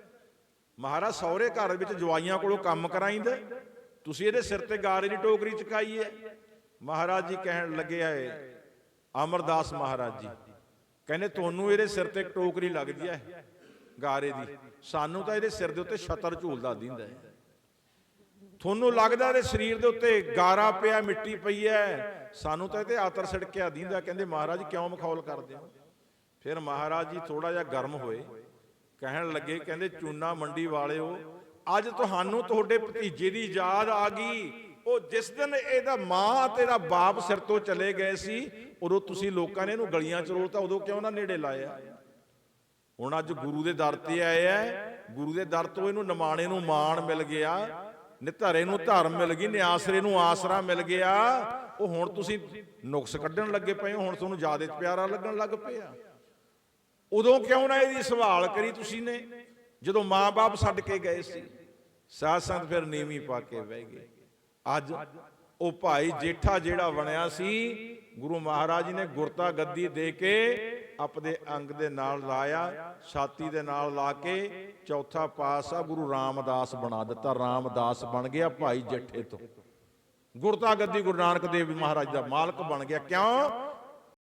ਮਹਾਰਾਜ ਸਹੁਰੇ ਘਰ ਵਿੱਚ ਜਵਾਈਆਂ ਕੋਲੋਂ ਕੰਮ ਕਰਾਈਂਦਾ, ਤੁਸੀਂ ਇਹਦੇ ਸਿਰ ਤੇ ਗਾਰੇ ਦੀ ਟੋਕਰੀ ਚਕਾਈ ਹੈ। ਮਹਾਰਾਜ ਜੀ ਕਹਿਣ ਲੱਗੇ ਆਏ ਅਮਰਦਾਸ ਮਹਾਰਾਜ ਜੀ, ਕਹਿੰਦੇ ਤੁਹਾਨੂੰ ਇਹਦੇ ਸਿਰ ਤੇ ਟੋਕਰੀ ਲੱਗਦੀ ਹੈ ਗਾਰੇ ਦੀ, ਸਾਨੂੰ ਤਾਂ ਇਹਦੇ ਸਿਰ ਦੇ ਉੱਤੇ ਛਤਰ ਝੂਲਦਾ ਦਿੰਦਾ ਹੈ। ਤੁਹਾਨੂੰ ਲੱਗਦਾ ਇਹਦੇ ਸਰੀਰ ਦੇ ਉੱਤੇ ਗਾਰਾ ਪਿਆ, ਮਿੱਟੀ ਪਈ ਹੈ, ਸਾਨੂੰ ਤਾਂ ਇਹਦੇ ਆਤਰ ਛਿੜਕਿਆ ਦਿੰਦਾ। ਕਹਿੰਦੇ ਮਹਾਰਾਜ ਕਿਉਂ ਮਖੌਲ ਕਰਦੇ ਹੋ? ਫਿਰ ਮਹਾਰਾਜ ਜੀ ਥੋੜਾ ਜਿਹਾ ਗਰਮ ਹੋਏ, ਕਹਿਣ ਲੱਗੇ ਕਹਿੰਦੇ ਚੂਨਾ ਮੰਡੀ ਵਾਲਿਓ, ਅੱਜ ਤੁਹਾਨੂੰ ਤੁਹਾਡੇ ਭਤੀਜੇ ਦੀ ਯਾਦ ਆ ਗਈ। ਉਹ ਜਿਸ ਦਿਨ ਇਹਦਾ ਮਾਂ ਤੇ ਇਹਦਾ ਬਾਪ ਸਿਰ ਤੋਂ ਚਲੇ ਗਏ ਸੀ, ਉਦੋਂ ਤੁਸੀਂ ਲੋਕਾਂ ਨੇ ਇਹਨੂੰ ਗਲੀਆਂ 'ਚ ਰੋਲਤਾ, ਉਦੋਂ ਕਿਉਂ ਨਾ ਨੇੜੇ ਲਾਇਆ? ਹੁਣ ਅੱਜ ਗੁਰੂ ਦੇ ਦਰ ਤੇ ਆਏ ਹੈ, ਗੁਰੂ ਦੇ ਦਰ ਤੋਂ ਇਹਨੂੰ ਨਿਮਾਣੇ ਨੂੰ ਮਾਣ ਮਿਲ ਗਿਆ, ਨਿਧਾਰੇ ਨੂੰ ਧਰਮ ਮਿਲ ਗਈ, ਨਿਆਸਰੇ ਨੂੰ ਆਸਰਾ ਮਿਲ ਗਿਆ। ਉਹ ਹੁਣ ਤੁਸੀਂ ਨੁਕਸ ਕੱਢਣ ਲੱਗੇ ਪਏ ਹੋ, ਹੁਣ ਤੁਹਾਨੂੰ ਜ਼ਿਆਦਾ ਪਿਆਰਾ ਲੱਗਣ ਲੱਗ ਪਿਆ। ਉਦੋਂ ਕਿਉਂ ਨਾ ਇਹਦੀ ਸੰਭਾਲ ਕਰੀ ਤੁਸੀਂ ਨੇ, ਜਦੋਂ ਮਾਂ-ਬਾਪ ਛੱਡ ਕੇ ਗਏ ਸੀ? ਸਾਧ ਸੰਗਤ ਫਿਰ ਨੀਵੀਂ ਪਾ ਕੇ ਬਹਿ ਗਏ। ਅੱਜ ਉਹ ਭਾਈ ਜੇਠਾ ਜਿਹੜਾ ਬਣਿਆ ਸੀ, ਗੁਰੂ ਮਹਾਰਾਜ ਜੀ ਨੇ ਗੁਰਤਾ ਗੱਦੀ ਦੇ ਕੇ ਆਪਦੇ ਅੰਗ ਦੇ ਨਾਲ ਲਾਇਆ, ਛਾਤੀ ਦੇ ਨਾਲ ਲਾ ਕੇ ਚੌਥਾ ਪਾਤਸ਼ਾਹ ਗੁਰੂ ਰਾਮਦਾਸ ਬਣਾ ਦਿੱਤਾ। ਰਾਮਦਾਸ ਬਣ ਗਿਆ ਭਾਈ ਜੇਠੇ ਤੋਂ, ਗੁਰਤਾ ਗੱਦੀ ਗੁਰੂ ਨਾਨਕ ਦੇਵ ਮਹਾਰਾਜ ਦਾ ਮਾਲਕ ਬਣ ਗਿਆ। ਕਿਉਂ?